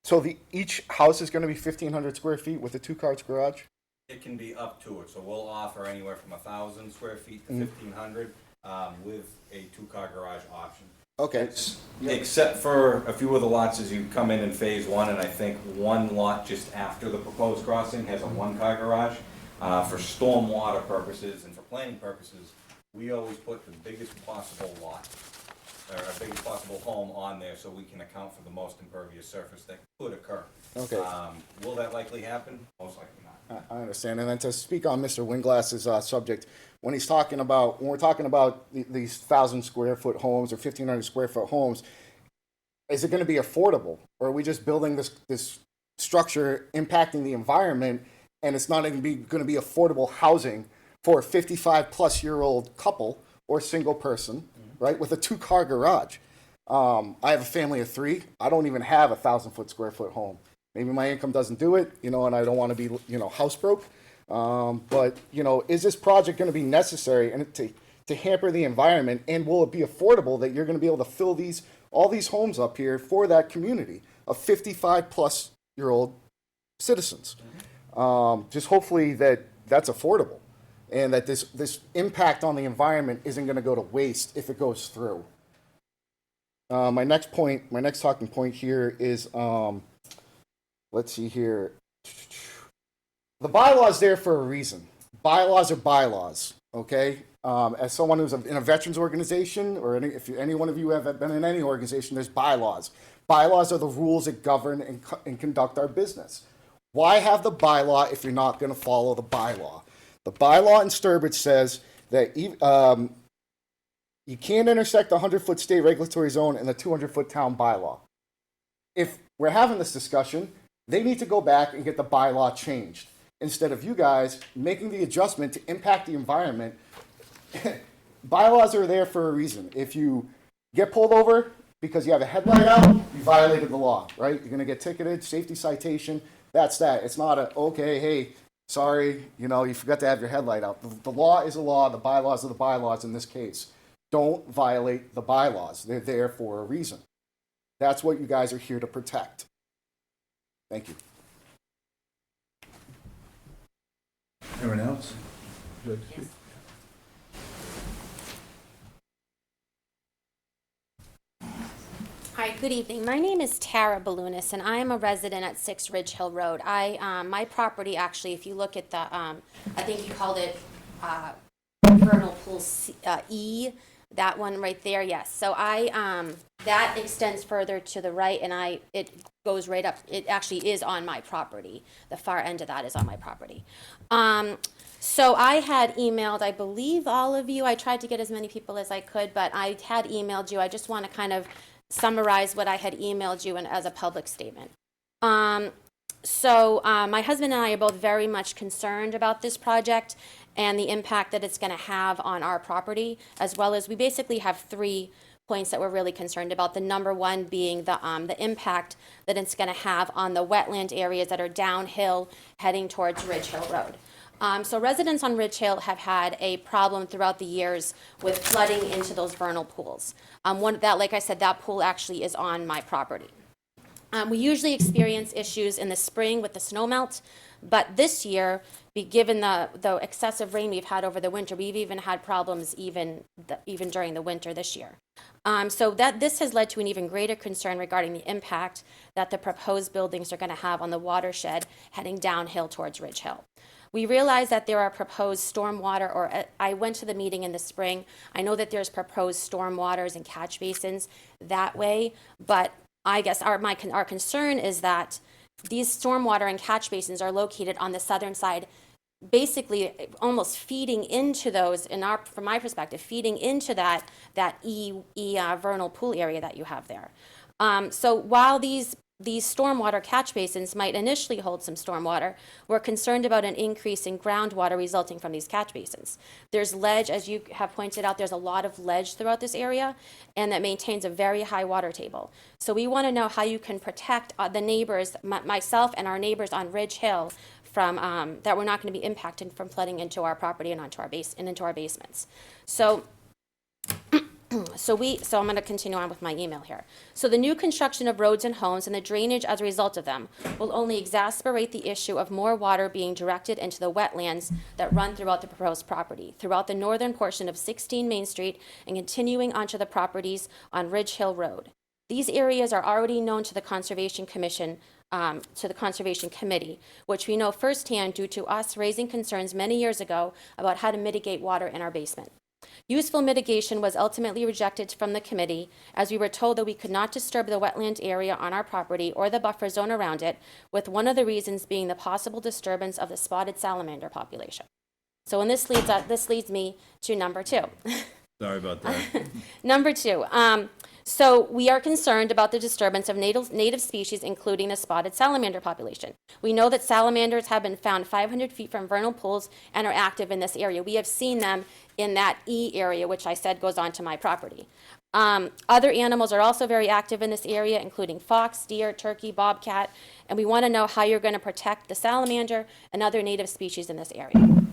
So each house is going to be 1,500 square feet with a two-car garage? It can be up to it, so we'll offer anywhere from 1,000 square feet to Mhm. 1,500 with a two-car garage option. Okay. Except for a few of the lots as you come in phase one, and I think one lot just after the proposed crossing has a one-car garage. For stormwater purposes and for planning purposes, we always put the biggest possible lot, or biggest possible home on there so we can account for the most impervious surface that could occur. Okay. Will that likely happen? Most likely not. I understand. And then to speak on Mr. Winglass's subject, when we're talking about these 1,000 square foot homes or 1,500 square foot homes, is it going to be affordable? Or are we just building this structure impacting the environment and it's not going to be affordable housing for a 55-plus-year-old couple or single person, right, with a two-car garage? I have a family of three. I don't even have a 1,000 square foot home. Maybe my income doesn't do it, and I don't want to be, house broke. But, is this project going to be necessary and to hamper the environment, and will it be affordable that you're going to be able to fill all these homes up here for that community of 55-plus-year-old citizens? Just hopefully that's affordable, and that this impact on the environment isn't going to go to waste if it goes through. My next talking point here is, let's see here. The bylaw's there for a reason. Bylaws are bylaws, okay? As someone who's in a veterans organization, or if any one of you have been in any organization, there's bylaws. Bylaws are the rules that govern and conduct our business. Why have the bylaw if you're not going to follow the bylaw? The bylaw in Sturbridge says that you can't intersect the 100-foot state regulatory zone and the 200-foot town bylaw. If we're having this discussion, they need to go back and get the bylaw changed instead of you guys making the adjustment to impact the environment. Bylaws are there for a reason. If you get pulled over because you have a headlight out, you violated the law, right? You're going to get ticketed, safety citation. That's that. It's not a, okay, hey, sorry, you forgot to have your headlight out. The law is a law. The bylaws are the bylaws in this case. Don't violate the bylaws. They're there for a reason. That's what you guys are here to protect. Thank you. Anyone else? Hi, good evening. My name is Tara Ballounis, and I am a resident at 6 Ridge Hill Road. My property, actually, if you look at the, I think you called it vernal pool E, that one right there, yes. So that extends further to the right, and it goes right up. It actually is on my property. The far end of that is on my property. So I had emailed, I believe, all of you. I tried to get as many people as I could, but I had emailed you. I just want to kind of summarize what I had emailed you as a public statement. My husband and I are both very much concerned about this project and the impact that it's going to have on our property, as well as we basically have 3 points that we're really concerned about. The number one being the impact that it's going to have on the wetland areas that are downhill heading towards Ridge Hill Road. So residents on Ridge Hill have had a problem throughout the years with flooding into those vernal pools. Like I said, that pool actually is on my property. We usually experience issues in the spring with the snow melt, but this year, given the excessive rain we've had over the winter, we've even had problems even during the winter this year. This has led to an even greater concern regarding the impact that the proposed buildings are going to have on the watershed heading downhill towards Ridge Hill. We realize that there are proposed stormwater, I went to the meeting in the spring. I know that there's proposed stormwaters and catch basins that way, but I guess our concern is that these stormwater and catch basins are located on the southern side, basically almost feeding into those, from my perspective, feeding into that vernal pool area that you have there. So while these stormwater catch basins might initially hold some stormwater, we're concerned about an increase in groundwater resulting from these catch basins. There's ledge, as you have pointed out, there's a lot of ledge throughout this area, and that maintains a very high water table. So we want to know how you can protect the neighbors, myself and our neighbors on Ridge Hill, from that we're not going to be impacted from flooding into our property and into our basements. So I'm going to continue on with my email here. So the new construction of roads and homes and the drainage as a result of them will only exacerbate the issue of more water being directed into the wetlands that run throughout the proposed property, throughout the northern portion of 16 Main Street and continuing onto the properties on Ridge Hill Road. These areas are already known to the Conservation Commission, to the Conservation Committee, which we know firsthand due to us raising concerns many years ago about how to mitigate water in our basement. Useful mitigation was ultimately rejected from the committee, as we were told that we could not disturb the wetland area on our property or the buffer zone around it, with one of the reasons being the possible disturbance of the spotted salamander population. So this leads me to number 2. Sorry about that. Number 2. So we are concerned about the disturbance of native species, including the spotted salamander population. We know that salamanders have been found 500 feet from vernal pools and are active in this area. We have seen them in that E area, which I said goes onto my property. Other animals are also very active in this area, including fox, deer, turkey, bobcat, and we want to know how you're going to protect the salamander and other native species in this area.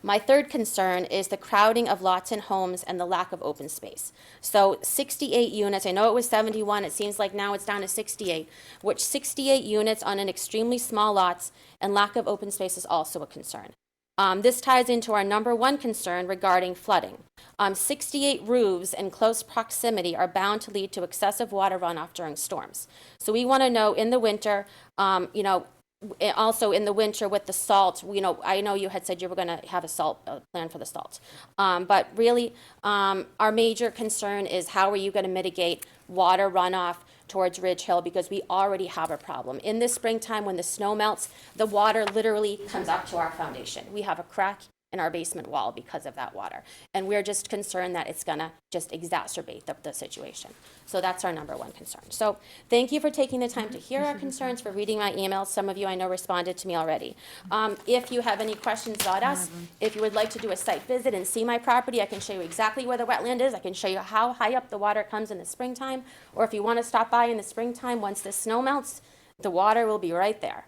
My third concern is the crowding of lots and homes and the lack of open space. So 68 units, I know it was 71, it seems like now it's down to 68, which 68 units on an extremely small lots and lack of open space is also a concern. This ties into our number 1 concern regarding flooding. 68 roofs in close proximity are bound to lead to excessive water runoff during storms. So we want to know in the winter, also in the winter with the salt, I know you had said you were going to have a salt plan for the salt. But really, our major concern is how are you going to mitigate water runoff towards Ridge Hill, because we already have a problem. In the springtime, when the snow melts, the water literally comes up to our foundation. We have a crack in our basement wall because of that water. And we're just concerned that it's gonna just exacerbate the situation. So that's our number one concern. So thank you for taking the time to hear our concerns, for reading my emails. Some of you I know responded to me already. If you have any questions about us, if you would like to do a site visit and see my property, I can show you exactly where the wetland is. I can show you how high up the water comes in the springtime. Or if you want to stop by in the springtime, once the snow melts, the water will be right there.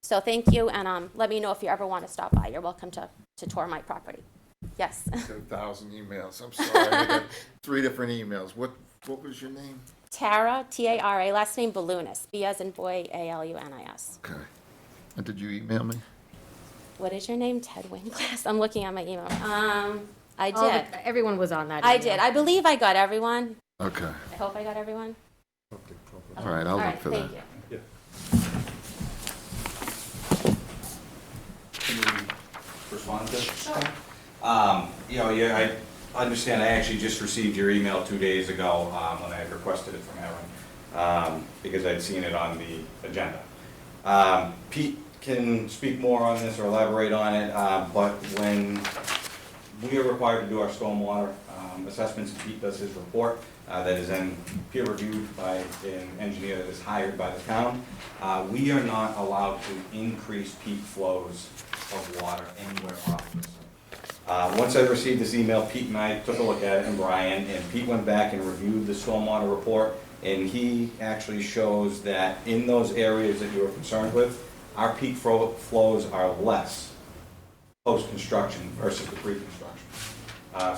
So thank you, and let me know if you ever want to stop by. You're welcome to tour my property. Yes. 10,000 emails. I'm sorry. I got 3 different emails. What was your name? Tara, T-A-R-A, last name Balunis, B as in boy, A-L-U-N-I-S. Okay. And did you email me? What is your name? Ted Winglass? I'm looking at my email. I did. Everyone was on that I email. did. I believe I got everyone. Okay. I hope I got everyone. All right, I'll look for that. Thank you. Can you respond to? Sure. I understand I actually just received your email 2 days ago when I had requested it from Erin because I'd seen it on the agenda. Pete can speak more on this or elaborate on it, but when we are required to do our stormwater assessments, Pete does his report that is then peer reviewed by an engineer that is hired by the town. We are not allowed to increase peak flows of water anywhere off the site. Once I received this email, Pete and I took a look at it, and Brian, and Pete went back and reviewed the stormwater report, and he actually shows that in those areas that you were concerned with, our peak flows are less post-construction versus the pre-construction.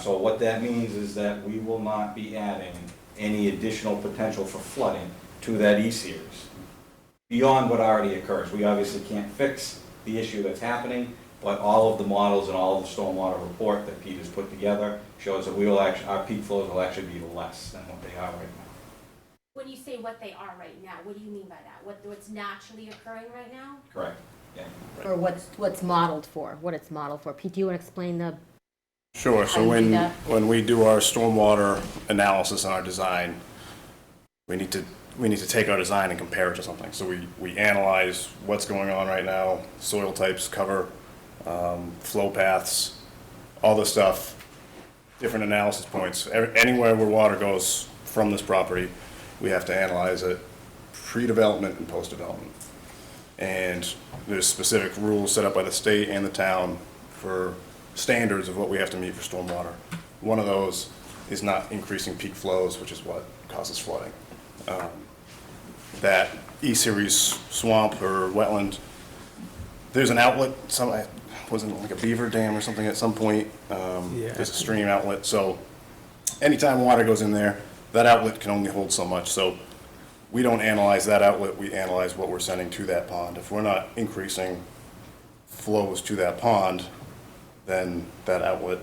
So what that means is that we will not be adding any additional potential for flooding to that E-series beyond what already occurs. We obviously can't fix the issue that's happening, but all of the models and all of the stormwater report that Pete has put together shows that our peak flows will actually be less than what they are right now. When you say what they are right now, what do you mean by that? What's naturally occurring right now? Correct, yeah. Or what's modeled for, what it's modeled for? Pete, do you want to explain the? Sure, so How you do that? when we do our stormwater analysis and our design, we need to take our design and compare it to something. So we analyze what's going on right now, soil types, cover, flow paths, all this stuff, different analysis points. Anywhere where water goes from this property, we have to analyze it pre-development and post-development. And there's specific rules set up by the state and the town for standards of what we have to meet for stormwater. One of those is not increasing peak flows, which is what causes flooding. That E-series swamp or wetland, there's an outlet, wasn't it like a beaver dam or something at some point? There's a stream outlet, so anytime water goes in there, that outlet can only hold so much. So we don't analyze that outlet, we analyze what we're sending to that pond. If we're not increasing flows to that pond, then that outlet,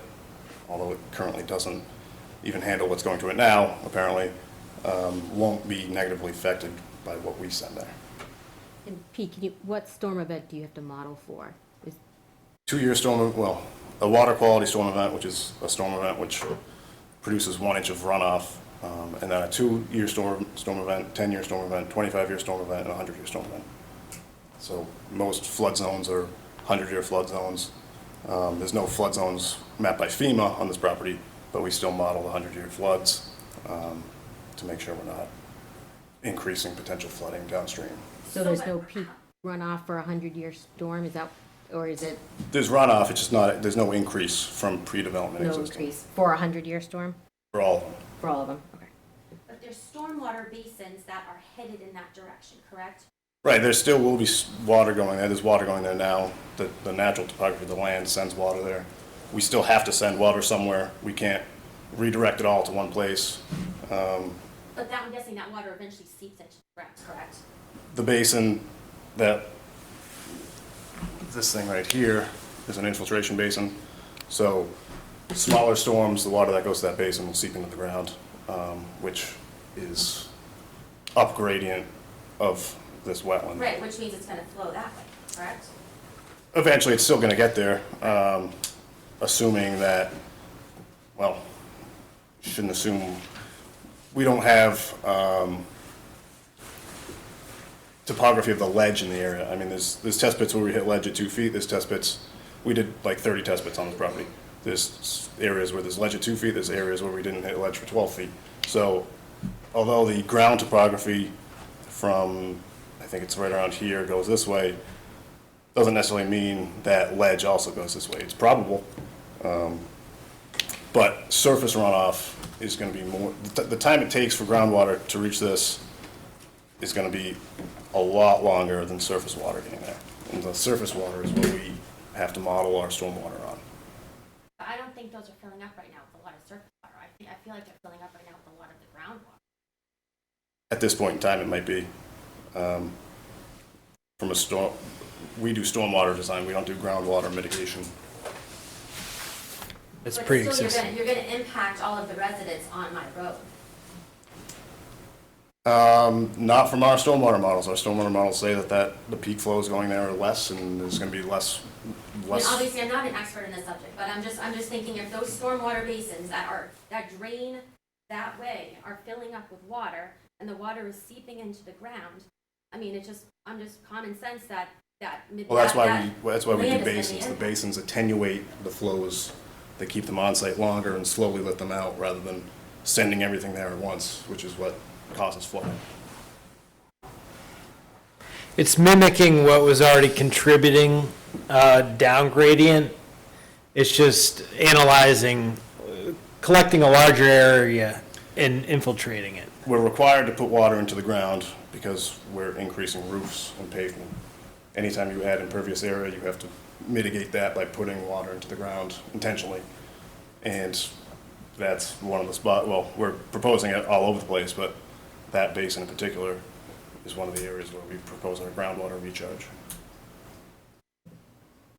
although it currently doesn't even handle what's going to it now, apparently, won't be negatively affected by what we send there. And Pete, what storm event do you have to model for? 2-year storm, well, a water quality storm event, which is a storm event which produces 1 inch of runoff, and then a 2-year storm event, 10-year storm event, 25-year storm event, and a 100-year storm event. So most flood zones are 100-year flood zones. There's no flood zones mapped by FEMA on this property, but we still model the 100-year floods to make sure we're not increasing potential flooding downstream. So there's no peak runoff for a 100-year storm, is that, or is it There's runoff, it's just not, there's no increase from pre-development no existing. increase for a 100-year storm? For all of them. For all of them, okay. But there's stormwater basins that are headed in that direction, correct? Right, there still will be water going there. There's water going there now. The natural topography of the land sends water there. We still have to send water somewhere. We can't redirect it all to one place. But that, I'm guessing that water eventually seeps into the ground, correct? The basin that, this thing right here is an infiltration basin. So smaller storms, the water that goes to that basin will seep into the ground, which is up gradient of this wetland. Right, which means it's gonna flow that way, correct? Eventually, it's still gonna get there, assuming that, well, shouldn't assume, we don't have, topography of the ledge in the area. I mean, there's test pits where we hit ledge at 2 feet, there's test pits, we did like 30 test pits on this property. There's areas where there's ledge at 2 feet, there's areas where we didn't hit ledge for 12 feet. So, although the ground topography from, I think it's right around here, goes this way, doesn't necessarily mean that ledge also goes this way. It's probable, but surface runoff is gonna be more, the time it takes for groundwater to reach this is gonna be a lot longer than surface water getting there. And the surface water is what we have to model our stormwater on. I don't think those are filling up right now with a lot of surface water. I feel like they're filling up right now with a lot of the groundwater. At this point in time, it might be. From a storm, we do stormwater design, we don't do groundwater mitigation. It's But pre-existing. still, you're gonna impact all of the residents on my road. Not from our stormwater models. Our stormwater models say that the peak flows going there are less, and there's gonna be less. I mean, obviously, I'm not an expert in this subject, but I'm just thinking if those stormwater basins that drain that way are filling up with water, and the water is seeping into the ground, I mean, I'm just common sense that. Well, that's why we do land is gonna basins. be The impacted. basins attenuate the flows. They keep them on site longer and slowly let them out rather than sending everything there at once, which is what causes flooding. It's mimicking what was already contributing down gradient. It's just analyzing, collecting a larger area and infiltrating it. We're required to put water into the ground because we're increasing roofs and pavement. Anytime you add impervious area, you have to mitigate that by putting water into the ground intentionally. And that's one of the well, we're proposing it all over the place, but that basin in particular is one of the areas where we propose our groundwater recharge.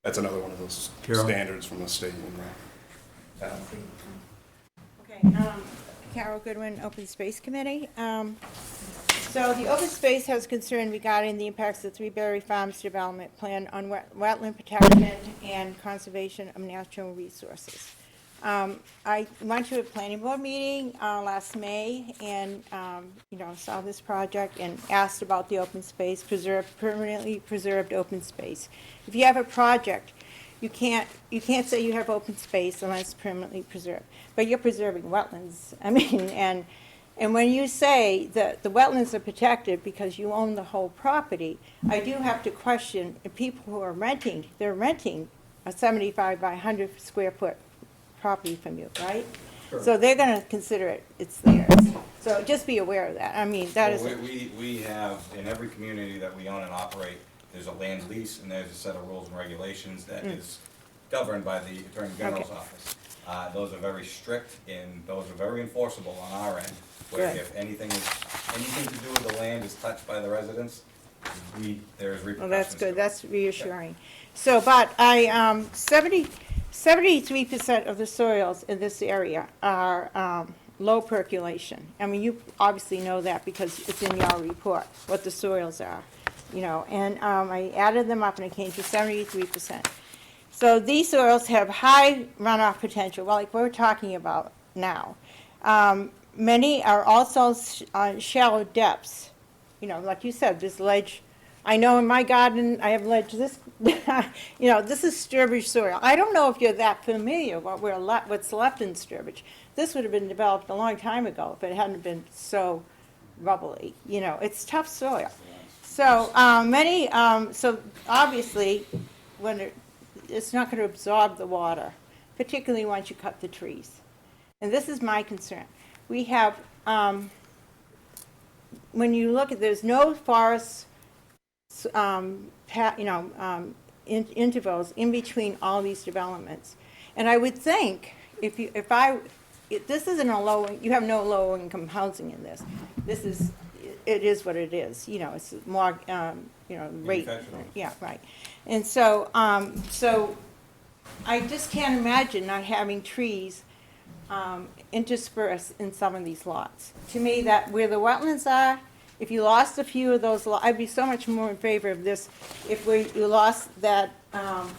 That's another one of those Carol? standards from the state. Okay, Carol Goodwin, Open Space Committee. So the Open Space has concern regarding the impacts of Three Berry Farms development plan on wetland protection and conservation of natural resources. I went to a planning board meeting last May and, saw this project and asked about the open space, permanently preserved open space. If you have a project, you can't say you have open space unless it's permanently preserved. But you're preserving wetlands. I mean, and when you say that the wetlands are protected because you own the whole property, I do have to question the people who are renting. They're renting a 75 by 100 square foot property from you, right? Sure. So they're going to consider it's theirs. So just be aware of that. I mean, that Well, is. we have, in every community that we own and operate, there's a land lease and there's a set of rules and regulations that is governed by the Attorney General's Okay. office. Those are very strict and those are very enforceable on our end. Where Good. if anything to do with the land is touched by the residents, there's repercussions. Well, that's to good, it. that's reassuring. So, but 73% of the soils in this area are low percolation. I mean, you obviously know that because it's in your report, what the soils are, and I added them up and it came to 73%. So these soils have high runoff potential, well, like we're talking about now. Many are also on shallow depths. Like you said, this ledge, I know in my garden, I have ledge, this, this is Sturbridge soil. I don't know if you're that familiar what's left in Sturbridge. This would have been developed a long time ago if it hadn't been so rubbly. It's tough soil. So so obviously, when it's not going to absorb the water, particularly once you cut the trees. And this is my concern. We have, when you look at, there's no forest, intervals in between all these developments. And I would think, if this isn't you have no low-income housing in this. It is what it is, it's more, rate. Yeah, right. And so, so I just can't imagine not having trees interspersed in some of these lots. To me, that where the wetlands are if you lost a few of those, I'd be so much more in favor of this if you lost that,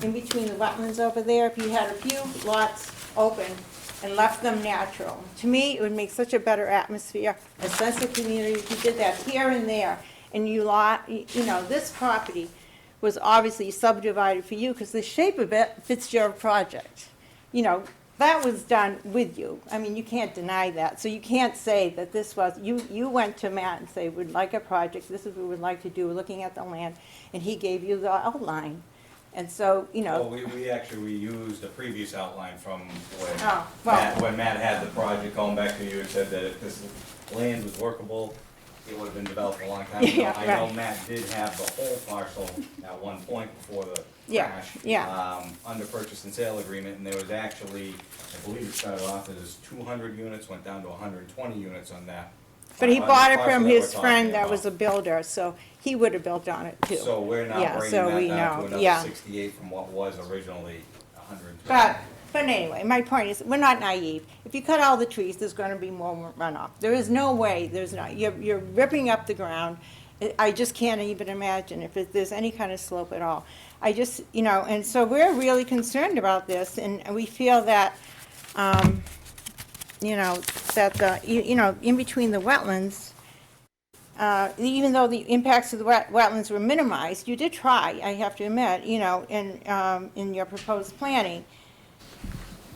in between the wetlands over there, if you had a few lots open and left them natural. To me, it would make such a better atmosphere, a sense of community if you did that here and there. And you know, this property was obviously subdivided for you because the shape of it fits your project. You know, that was done with you. I mean, you can't deny that. So you can't say that this was, you went to Matt and say, we'd like a project, this is what we'd like to do, looking at the land, and he gave you the outline. And so, you know. Well, we actually used a previous outline from when Oh, well. when Matt had the project going back to you and said that if this land was workable, it would have been developed a long time ago. Yeah, I know right. Matt did have the whole parcel at one point before the Yeah, crash. yeah. Under purchase and sale agreement, and there was actually, I believe it started off as 200 units, went down to 120 units on that. But he on the bought it parcel from that his we're friend talking that was a about. builder, so he would have built on it too. So we're now Yeah, bringing so that we down know, to yeah. another 68 from what was originally 120. But anyway, my point is, we're not naive. If you cut all the trees, there's gonna be more runoff. There is no way, there's not, you're ripping up the ground. I just can't even imagine if there's any kind of slope at all. I just, you know, and so we're really concerned about this, and we feel that, you know, that the, you know, in between the wetlands, even though the impacts of the wetlands were minimized, you did try, I have to admit, you know, in your proposed planning.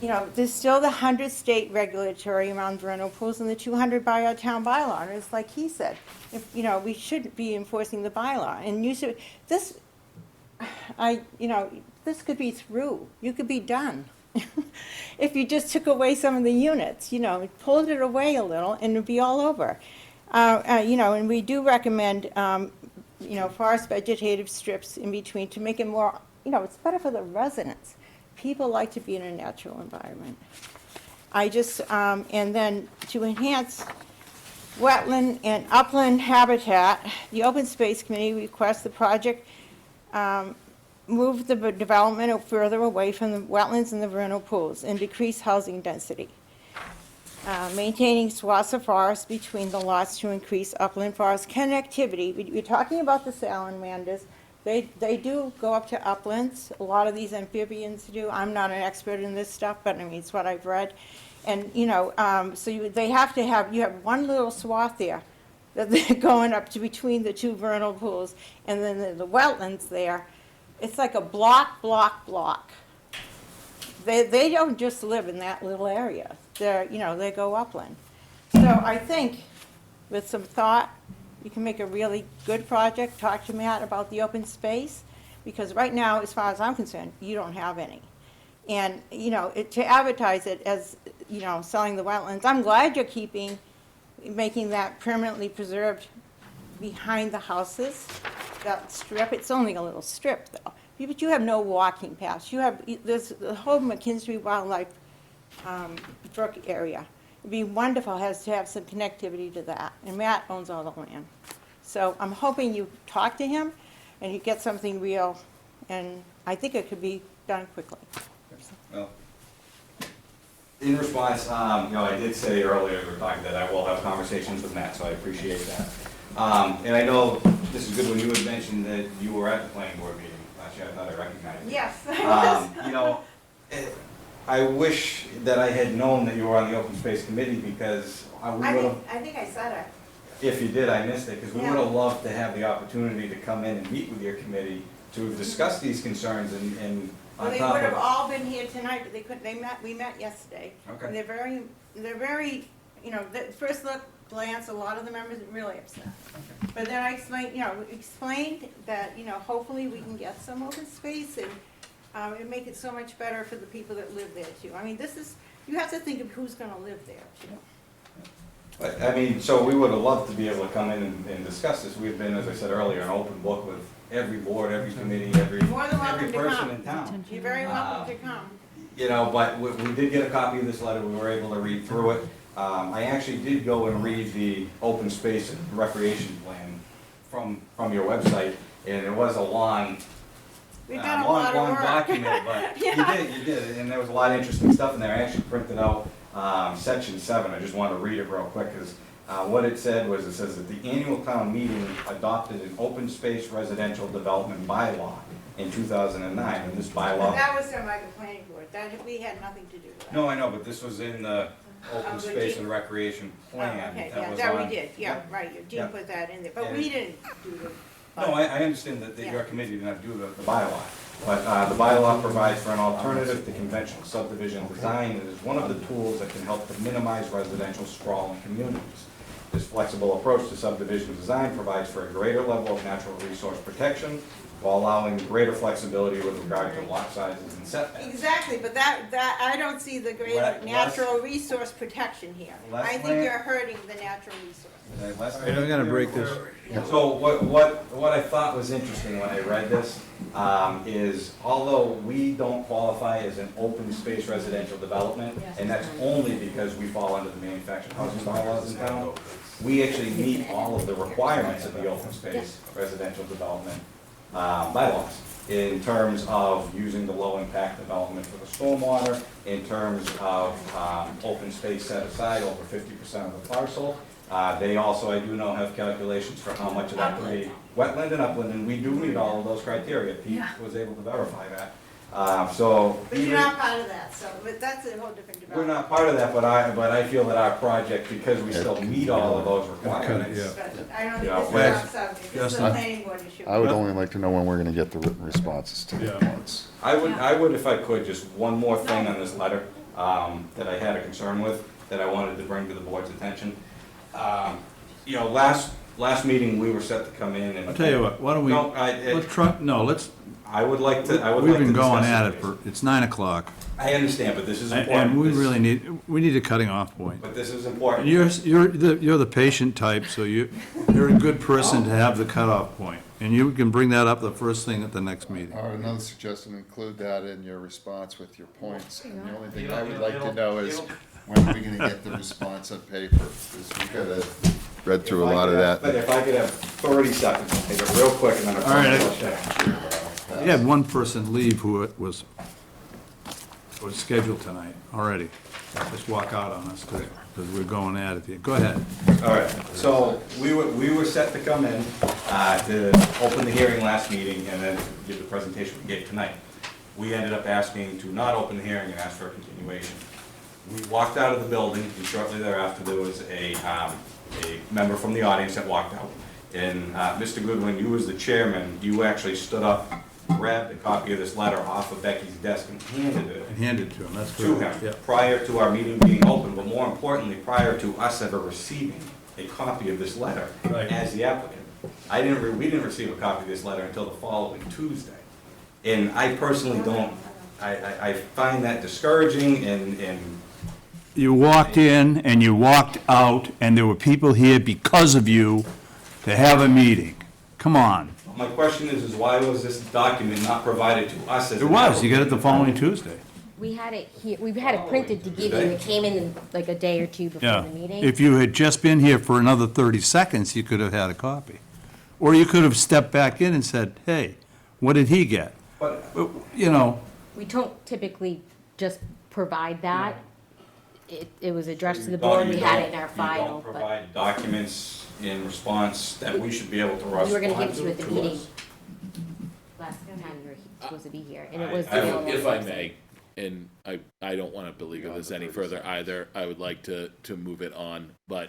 You know, there's still the 100 state regulatory around vernal pools and the 200 by our town bylaw. And it's like he said, if, you know, we should be enforcing the bylaw. And you should, this, you know, this could be through. You could be done. If you just took away some of the units, you know, pulled it away a little and it'd be all over. You know, and we do recommend, you know, forest vegetative strips in between to make it more, you know, it's better for the residents. People like to be in a natural environment. I just, and then to enhance wetland and upland habitat, the Open Space Committee requests the project move the development further away from the wetlands and the vernal pools and decrease housing density. Maintaining swaths of forest between the lots to increase upland forest connectivity. We're talking about the salamanders. They do go up to uplands. A lot of these amphibians do. I'm not an expert in this stuff, but I mean, it's what I've read. And, you know, so they have to have, you have one little swath there that they're going up to between the two vernal pools. And then the wetlands there, it's like a block. They don't just live in that little area. They're, you know, they go upland. So I think with some thought, you can make a really good project. Talk to Matt about the open space, because right now, as far as I'm concerned, you don't have any. And, you know, to advertise it as, you know, selling the wetlands, I'm glad you're making that permanently preserved behind the houses, that strip. It's only a little strip, though. But you have no walking paths. There's the whole McKinstry Wildlife Brook area. It'd be wonderful to have some connectivity to that, and Matt owns all the land. So I'm hoping you talk to him and you get something real, and I think it could be done quickly. Well, in response, you know, I did say earlier, we were talking that I will have conversations with Matt, so I appreciate that. And I know this is good when you had mentioned that you were at the planning board meeting last year. I thought I recognized you. Yes, I was. You know, I wish that I had known that you were on the open space committee, because we would have. I think I said it. If you did, I missed it, because we Yeah. would have loved to have the opportunity to come in and meet with your committee to discuss these concerns and Well, on they top would have of. all been here tonight, but they couldn't, we met yesterday. Okay. And they're very, you know, the first glance, a lot of the members are really upset. But then I explained that, you know, hopefully we can get some open space and make it so much better for the people that live there too. I mean, you have to think of who's gonna live there too. But, I mean, so we would have loved to be able to come in and discuss this. We've been, as I said earlier, an open book with every board, every committee, More than welcome every to person come. in town. You're very welcome to come. You know, but we did get a copy of this letter. We were able to read through it. I actually did go and read the open space and recreation plan from your website, and it was a long, We've done a lot of long work. document, but Yeah. you did, and there was a lot of interesting stuff in there. I actually printed out section 7. I just wanted to read it real quick, because What it said was, it says that the annual town meeting adopted an open space residential development bylaw in 2009, and this bylaw. That was done by the planning board, that, we had nothing to do with that. No, I know, but this was in the open the space Dean- and recreation plan. Oh, okay, that yeah, was that we on- did, yeah, right, your Yeah. Dean put that in there, but And- we didn't do the. No, I understand that Yeah. your committee did not do the bylaw, but the bylaw provides for an alternative to conventional subdivision design. It is one of the tools that can help to minimize residential sprawl in communities. This flexible approach to subdivision design provides for a greater level of natural resource protection while allowing greater flexibility with regard to lot sizes and setbacks. Exactly, but that, I don't see the greater Less- natural resource protection here. Less I think land- you're hurting the natural resource. All right, I'm gonna break this. So what I thought was interesting when I read this is although we don't qualify as an open space residential development, and that's only because we fall under the manufactured housing bylaws in town, we actually meet all of the requirements of the open space residential development bylaws in terms of using the low impact development for the stormwater, in terms of open space set aside over 50% of the parcel. They also, I do know, have calculations for how much of that can be wetland and upland, and we do meet all of those criteria. Pete was able to verify that. So. But you're not part of that, so, but that's a whole different We're development. not part of that, but I feel that our project, because we still meet all of those requirements. But I don't think Yeah. this is our subject, this is a planning board issue. I would only like to know when we're gonna get the written responses to the points. I would, if I could, just one more thing on this letter that I had a concern with, that I wanted to bring to the board's attention. You know, last meeting, we were set to come in and. I'll tell you what, why don't we, No, let's try, no, let's, I would like to, we've been discuss going at it for, it's 9 o'clock. I understand, but this is important. And we This- really need a cutting off point. But this is important. You're the patient type, so you're a good person to have the cutoff point. And you can bring that up the first thing at the next meeting. Or another suggestion, include that in your response with your points. And the only thing I would like to know is, when are we gonna get the response on paper? Because we gotta read through a lot of But that. if I could have 30 seconds, I'll take it real quick and then I'll. All right. We had one person leave who was scheduled tonight already. Just walk out on us because we're going at it here. Go ahead. All right, so we were set to come in to open the hearing last meeting and then give the presentation we gave tonight. We ended up asking to not open the hearing and ask for a continuation. We walked out of the building, and shortly thereafter, there was a member from the audience that walked out. And Mr. Goodwin, you as the chairman, you actually stood up, grabbed a copy of this letter off of Becky's desk and handed it Handed to him, that's to correct. him prior to our meeting being open, but more importantly, prior to us ever receiving a copy of this letter Right. as the applicant. We didn't receive a copy of this letter until the following Tuesday. And I personally don't, I find that discouraging and You walked in and you walked out, and there were people here because of you to have a meeting. Come on. my question is why was this document not provided to us as It an was, you got it the applicant? following Tuesday. We had it here, we had it printed to give you, it came in like a day or two before Yeah. the meeting. If you had just been here for another 30 seconds, you could have had a copy. Or you could have stepped back in and said, hey, what did he get? But You know, We don't typically just provide that. It was addressed to the You don't- board, we you had don't- it in our you file, don't but provide documents in response that we should be able to respond to. we were gonna give it to you at the to meeting us. last time you were supposed to be here, and it I- was I- available. on If the I website. may, and I don't want to belabor this any further either, I would like to move it on, but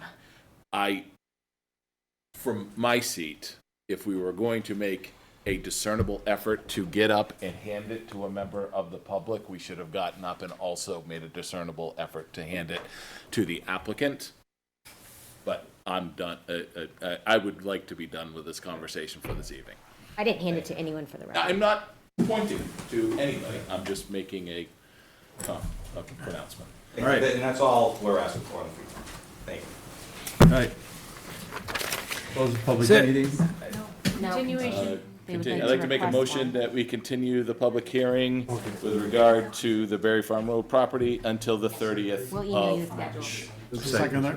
from my seat, if we were going to make a discernible effort to get up and hand it to a member of the public, we should have gotten up and also made a discernible effort to hand it to the applicant. But I'm done, I would like to be done with this conversation for this evening. I didn't hand it to anyone for the record. I'm not pointing to anybody, I'm just making a pronouncement. All right. And that's all we're asking for in the future. Thank you. all right. Close the public That's it. meeting. No. Continuation. They would I'd like to make a request motion one. that we continue the public hearing with regard to the Berry Farm Road property until the 30th We'll email you the of schedule. Second there?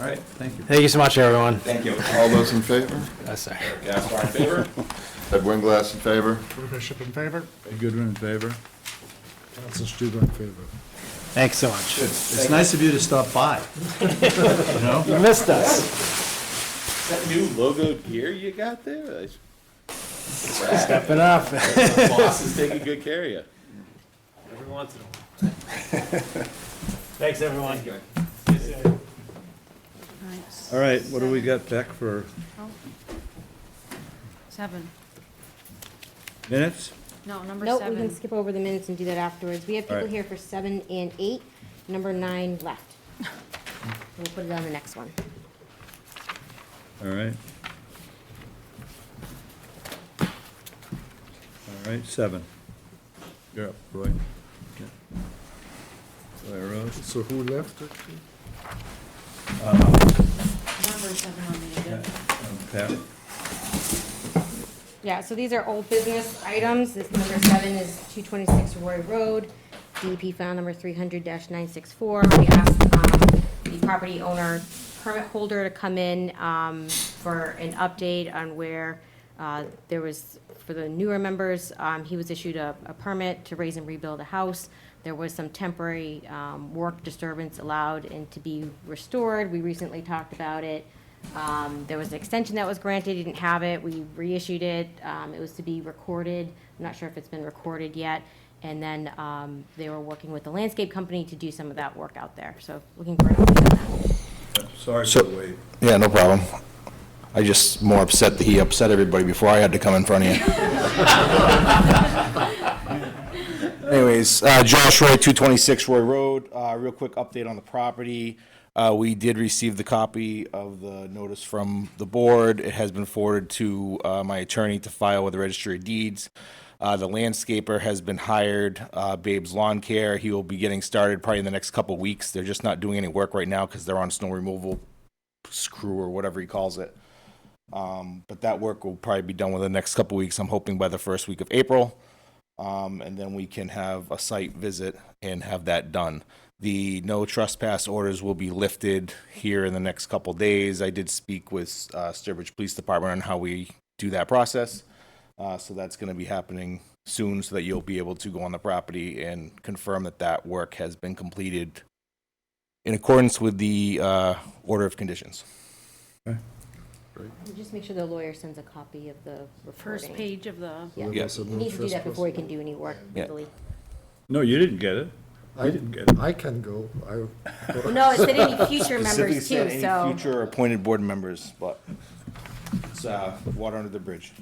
All right, thank you. Thank you so much, everyone. Thank you. All those in favor? Yes, sir. Gaspar in favor? Ed Winglass in favor? Bishop in favor? Goodwin in favor? Council Stuber in favor. Thanks so much. It's nice of you to stop by. You know? You missed us. That new logo gear you got there? Stepping up. The boss is taking good care of you. Every once in a while. Thanks, everyone. All right, what do we got, Beck, for 7. minutes? No, number Nope, 7. we can skip over the minutes and do that afterwards. We have All people right. here for 7 and 8, number 9 left. We'll put it on the next one. All right. All right, 7. You're up, Roy. Roy Rose. So who left, actually? Number 7 on the agenda. Pat. Yeah, so these are old business items. This number 7 is 226 Roy Road, DEP file number 300-964. We asked the property owner permit holder to come in for an update on where there was, for the newer members, he was issued a permit to raise and rebuild a house. There was some temporary work disturbance allowed and to be restored. We recently talked about it. There was an extension that was granted, he didn't have it, we reissued it, it was to be recorded, I'm not sure if it's been recorded yet, and then, they were working with the landscape company to do some of that work out there, so looking for an update on that. Sorry for the wait. Yeah, no problem. I just more upset that he upset everybody before I had to come in front of you. Anyways, Josh Roy, 226 Roy Road. Real quick update on the property. We did receive the copy of the notice from the board. It has been forwarded to my attorney to file with the Registry of Deeds. The landscaper has been hired, Babe's Lawn Care. He will be getting started probably in the next couple of weeks. They're just not doing any work right now because they're on snow removal screw or whatever he calls it. But that work will probably be done within the next couple of weeks. I'm hoping by the first week of April. And then we can have a site visit and have that done. The no trespass orders will be lifted here in the next couple days. I did speak with Sturbridge Police Department on how we do that process. So that's going to be happening soon so that you'll be able to go on the property and confirm that that work has been completed in accordance with the order of conditions. Okay. And just make sure the lawyer sends a copy of the recording. First page of the. Yeah, Yes. he needs to do that before he can do any work Yeah. legally. No, you didn't get it. You didn't get it. I can go. Well, no, it said any future Specifically members said too, any so. future appointed board members, but it's water under the bridge.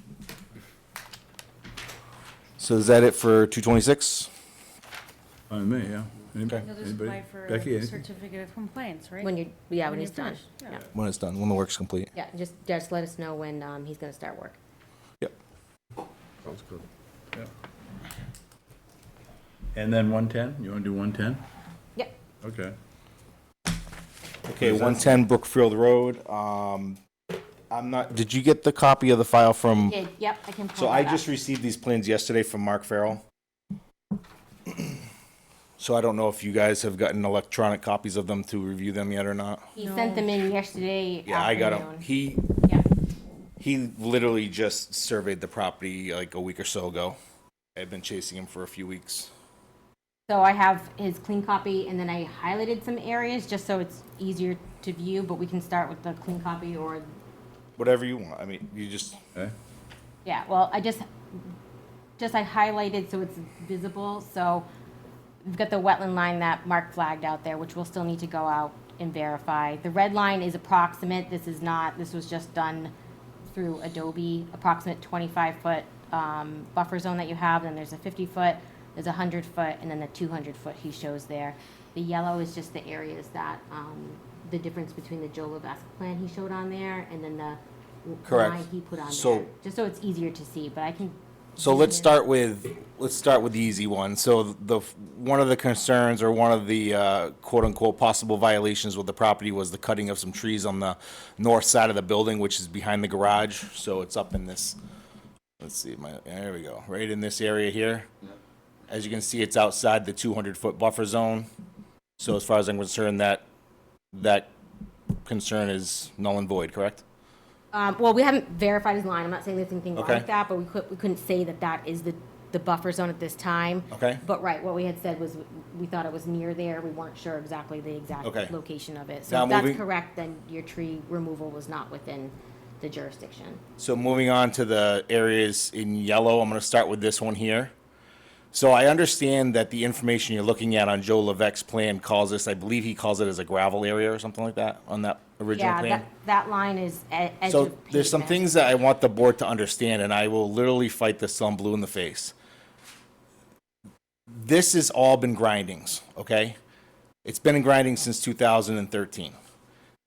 So is that it for 226? On me, yeah. Anybody? You'll just Anybody? apply for Becky, a anything? certificate of compliance, right? When when When he's you're done. finished, yeah. Yeah. When it's done, when the work's complete. Yeah, just let us know when he's gonna start work. Yep. Sounds good. Yeah. And then 110? You want to do 110? Yep. Okay. Okay, 110 Brookfield Road. I'm not, did you get the copy of the file from? Yep, I can pull So I that just up. received these plans yesterday from Mark Farrell. So I don't know if you guys have gotten electronic copies of them to review them yet or not. He sent them in yesterday Yeah, I got them. afternoon. He literally just surveyed the property like a week or so ago. I've been chasing him for a few weeks. So I have his clean copy, and then I highlighted some areas just so it's easier to view, but we can start with the clean copy or, Whatever you want. I mean, you just. Okay. yeah, well, I highlighted so it's visible, so we've got the wetland line that Mark flagged out there, which we'll still need to go out and verify. The red line is approximate, this is not, this was just done through Adobe, approximate 25-foot buffer zone that you have, then there's a 50-foot, there's a 100-foot, and then the 200-foot he shows there. The yellow is just the areas that, the difference between the Joe Levesque plan he showed on there, and then the Correct. line he put on So- there, just so it's easier to see, but I can. So let's start with the easy one. So one of the concerns or one of the quote unquote possible violations with the property was the cutting of some trees on the north side of the building, which is behind the garage. So it's up in this. Let's see, there we go, right in this area here. As you can see, it's outside the 200-foot buffer zone. So as far as I'm concerned, that concern is null and void, correct? Well, we haven't verified his line. I'm not saying there's anything wrong Okay. with that, but we couldn't say that that is the the buffer zone at this time. Okay. But right, what we had said was, we thought it was near there, we weren't sure exactly the exact Okay. location of it. Now So if that's moving- correct, then your tree removal was not within the jurisdiction. So moving on to the areas in yellow, I'm going to start with this one here. So I understand that the information you're looking at on Joe Levesque's plan calls this, I believe he calls it as a gravel area or something like that on that original Yeah, plan. that line is edge So of there's some pavement. things that I want the board to understand, and I will literally fight this till I'm blue in the face. This has all been grindings, okay? It's been in grinding since 2013.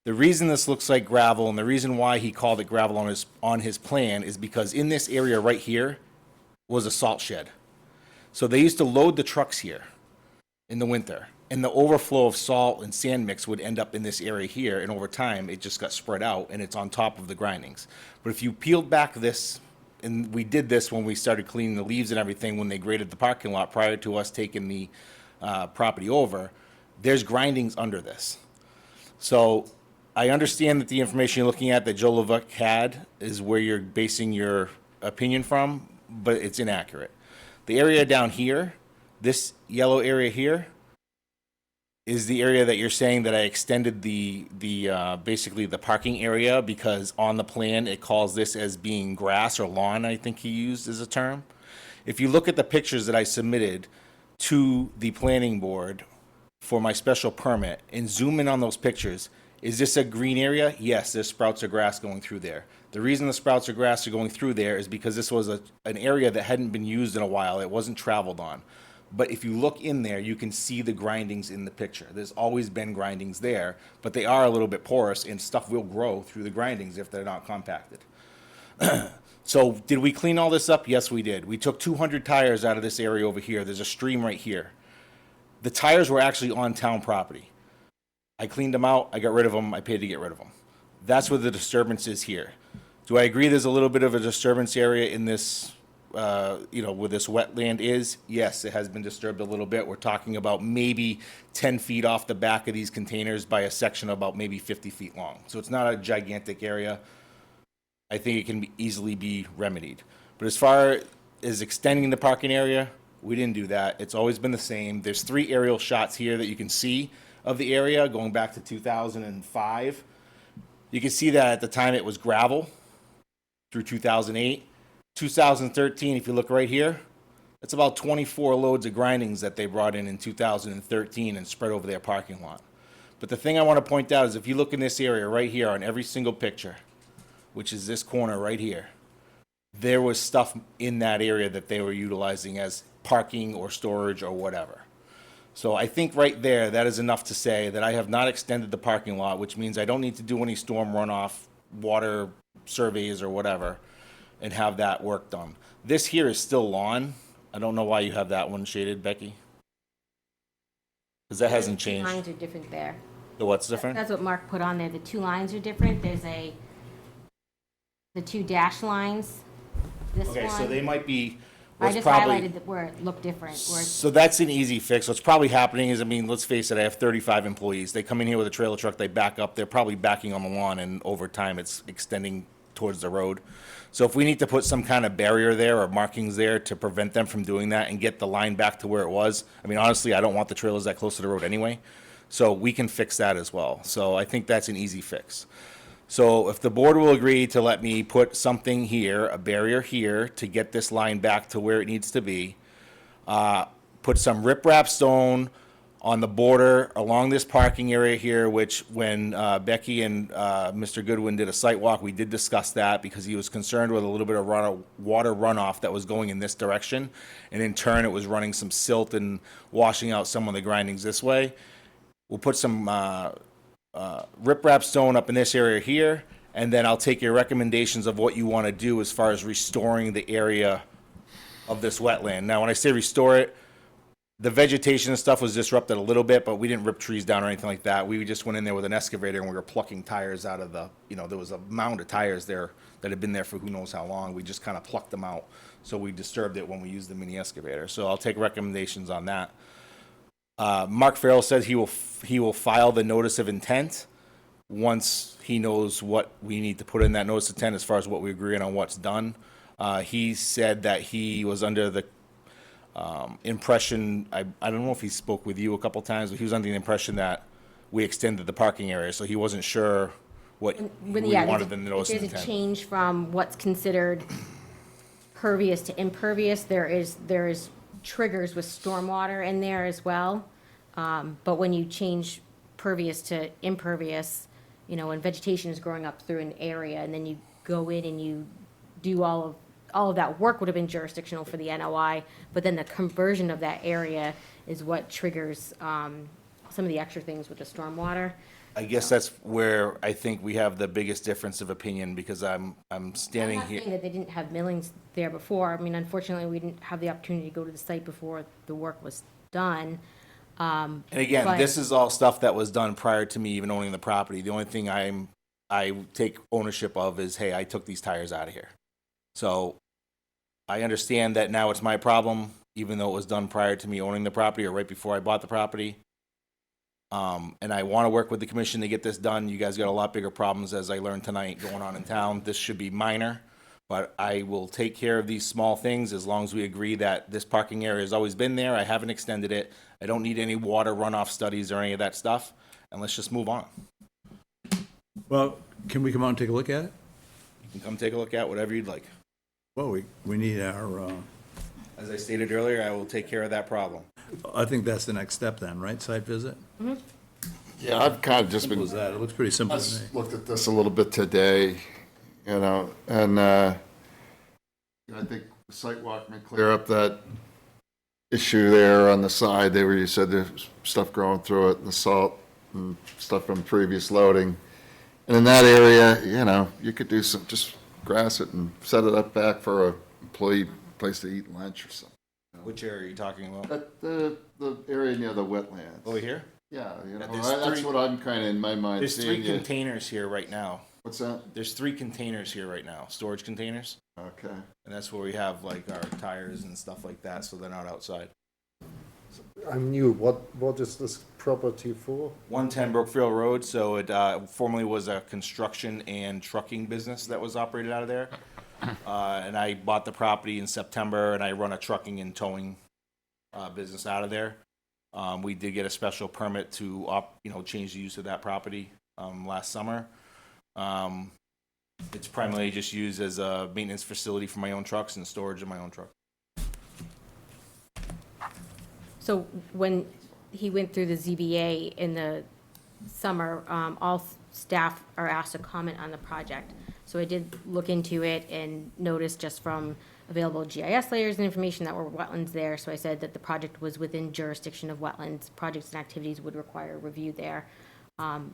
The reason this looks like gravel and the reason why he called it gravel on his plan is because in this area right here was a salt shed. So they used to load the trucks here in the winter, and the overflow of salt and sand mix would end up in this area here, and over time, it just got spread out, and it's on top of the grindings. But if you peeled back this, and we did this when we started cleaning the leaves and everything, when they graded the parking lot prior to us taking the property over, there's grindings under this. So I understand that the information you're looking at that Joe Levesque had is where you're basing your opinion from, but it's inaccurate. The area down here, this yellow area here, is the area that you're saying that I extended the basically the parking area, because on the plan it calls this as being grass or lawn, I think he used as a term. If you look at the pictures that I submitted to the planning board for my special permit and zoom in on those pictures, is this a green area? Yes, there's sprouts of grass going through there. The reason the sprouts of grass are going through there is because this was an area that hadn't been used in a while. It wasn't traveled on. But if you look in there, you can see the grindings in the picture. There's always been grindings there, but they are a little bit porous, and stuff will grow through the grindings if they're not compacted. So did we clean all this up? Yes, we did. We took 200 tires out of this area over here. There's a stream right here. The tires were actually on town property. I cleaned them out, I got rid of them, I paid to get rid of them. That's where the disturbance is here. Do I agree there's a little bit of a disturbance area in this, where this wetland is? Yes, it has been disturbed a little bit. We're talking about maybe 10 feet off the back of these containers by a section about maybe 50 feet long. So it's not a gigantic area. I think it can easily be remedied. But as far as extending the parking area, we didn't do that. It's always been the same. There's 3 aerial shots here that you can see of the area going back to 2005. You can see that at the time it was gravel through 2008. 2013, if you look right here, that's about 24 loads of grindings that they brought in 2013 and spread over their parking lot. But the thing I want to point out is if you look in this area right here on every single picture, which is this corner right here, there was stuff in that area that they were utilizing as parking or storage or whatever. So I think right there, that is enough to say that I have not extended the parking lot, which means I don't need to do any storm runoff, water surveys or whatever, and have that work done. This here is still lawn. I don't know why you have that one shaded, Becky. Because that hasn't The changed. lines are different there. The what's different? That's what Mark put on there. The 2 lines are different. There's the 2 dash lines. This one. Okay, so they might be. I what's just probably- highlighted where it looked different. Where So that's an easy fix. What's probably happening is, I mean, let's face it, I have 35 employees. They come in here with a trailer truck, they back up, they're probably backing on the lawn, and over time, it's extending towards the road. So if we need to put some kind of barrier there or markings there to prevent them from doing that and get the line back to where it was, I mean, honestly, I don't want the trailers that close to the road anyway. So we can fix that as well. So I think that's an easy fix. So if the board will agree to let me put something here, a barrier here, to get this line back to where it needs to be, put some riprap stone on the border along this parking area here, which when Becky and Mr. Goodwin did a site walk, we did discuss that because he was concerned with a little bit of water runoff that was going in this direction. And in turn, it was running some silt and washing out some of the grindings this way. We'll put some riprap stone up in this area here, and then I'll take your recommendations of what you want to do as far as restoring the area of this wetland. Now, when I say restore it, the vegetation and stuff was disrupted a little bit, but we didn't rip trees down or anything like that. We just went in there with an excavator and we were plucking tires out of there was a mound of tires there that had been there for who knows how long. We just kind of plucked them out. So we disturbed it when we used the mini excavator. So I'll take recommendations on that. Mark Farrell says he will file the notice of intent once he knows what we need to put in that notice of intent as far as what we agree on what's done. He said that he was under the impression, I don't know if he spoke with you a couple times, but he was under the impression that we extended the parking area, so he wasn't sure what we Yeah, wanted them to notice of there's a intent. change from what's considered pervious to impervious. There is triggers with stormwater in there as well. But when you change pervious to impervious, you know, when vegetation is growing up through an area and then you go in and you do all of that work would have been jurisdictional for the NOI, but then the conversion of that area is what triggers some of the extra things with the stormwater. I guess that's where I think we have the biggest difference of opinion, because I'm standing I'm not here. saying that they didn't have millings there before. I mean, unfortunately, we didn't have the opportunity to go to the site before the work was done. And again, but- this is all stuff that was done prior to me even owning the property. The only thing I take ownership of is, hey, I took these tires out of here. So I understand that now it's my problem, even though it was done prior to me owning the property or right before I bought the property. And I want to work with the commission to get this done. You guys got a lot bigger problems, as I learned tonight, going on in town. This should be minor, but I will take care of these small things as long as we agree that this parking area has always been there. I haven't extended it. I don't need any water runoff studies or any of that stuff, and let's just move on. Well, can we come out and take a look at it? You can come take a look at whatever you'd like. Well, we need our, As I stated earlier, I will take care of that problem. I think that's the next step then, right? Site visit? Yeah, I've kind of just Simple been, as that. It looks pretty simple I to me. looked at this a little bit today, you know, and I think the site walk may clear up that issue there on the side there where you said there's stuff growing through it, and the salt and stuff from previous loading. And in that area, you know, you could do some, just grass it and set it up back for a employee place to eat lunch or something. Which area are you talking about? The area near the wetlands. Over here? Yeah, you know, There's that's three- what I'm kind of in my mind There's seeing. three containers here right now. What's that? There's 3 containers here right now, storage containers. Okay. And that's where we have like our tires and stuff like that, so they're not outside. I'm new. What is this property for? 110 Brookfield Road, so it formerly was a construction and trucking business that was operated out of there. And I bought the property in September, and I run a trucking and towing business out of there. We did get a special permit to change the use of that property last summer. It's primarily just used as a maintenance facility for my own trucks and storage of my own truck. So when he went through the ZBA in the summer, all staff are asked to comment on the project. So I did look into it and noticed just from available GIS layers and information that were wetlands there. So I said that the project was within jurisdiction of wetlands. Projects and activities would require review there.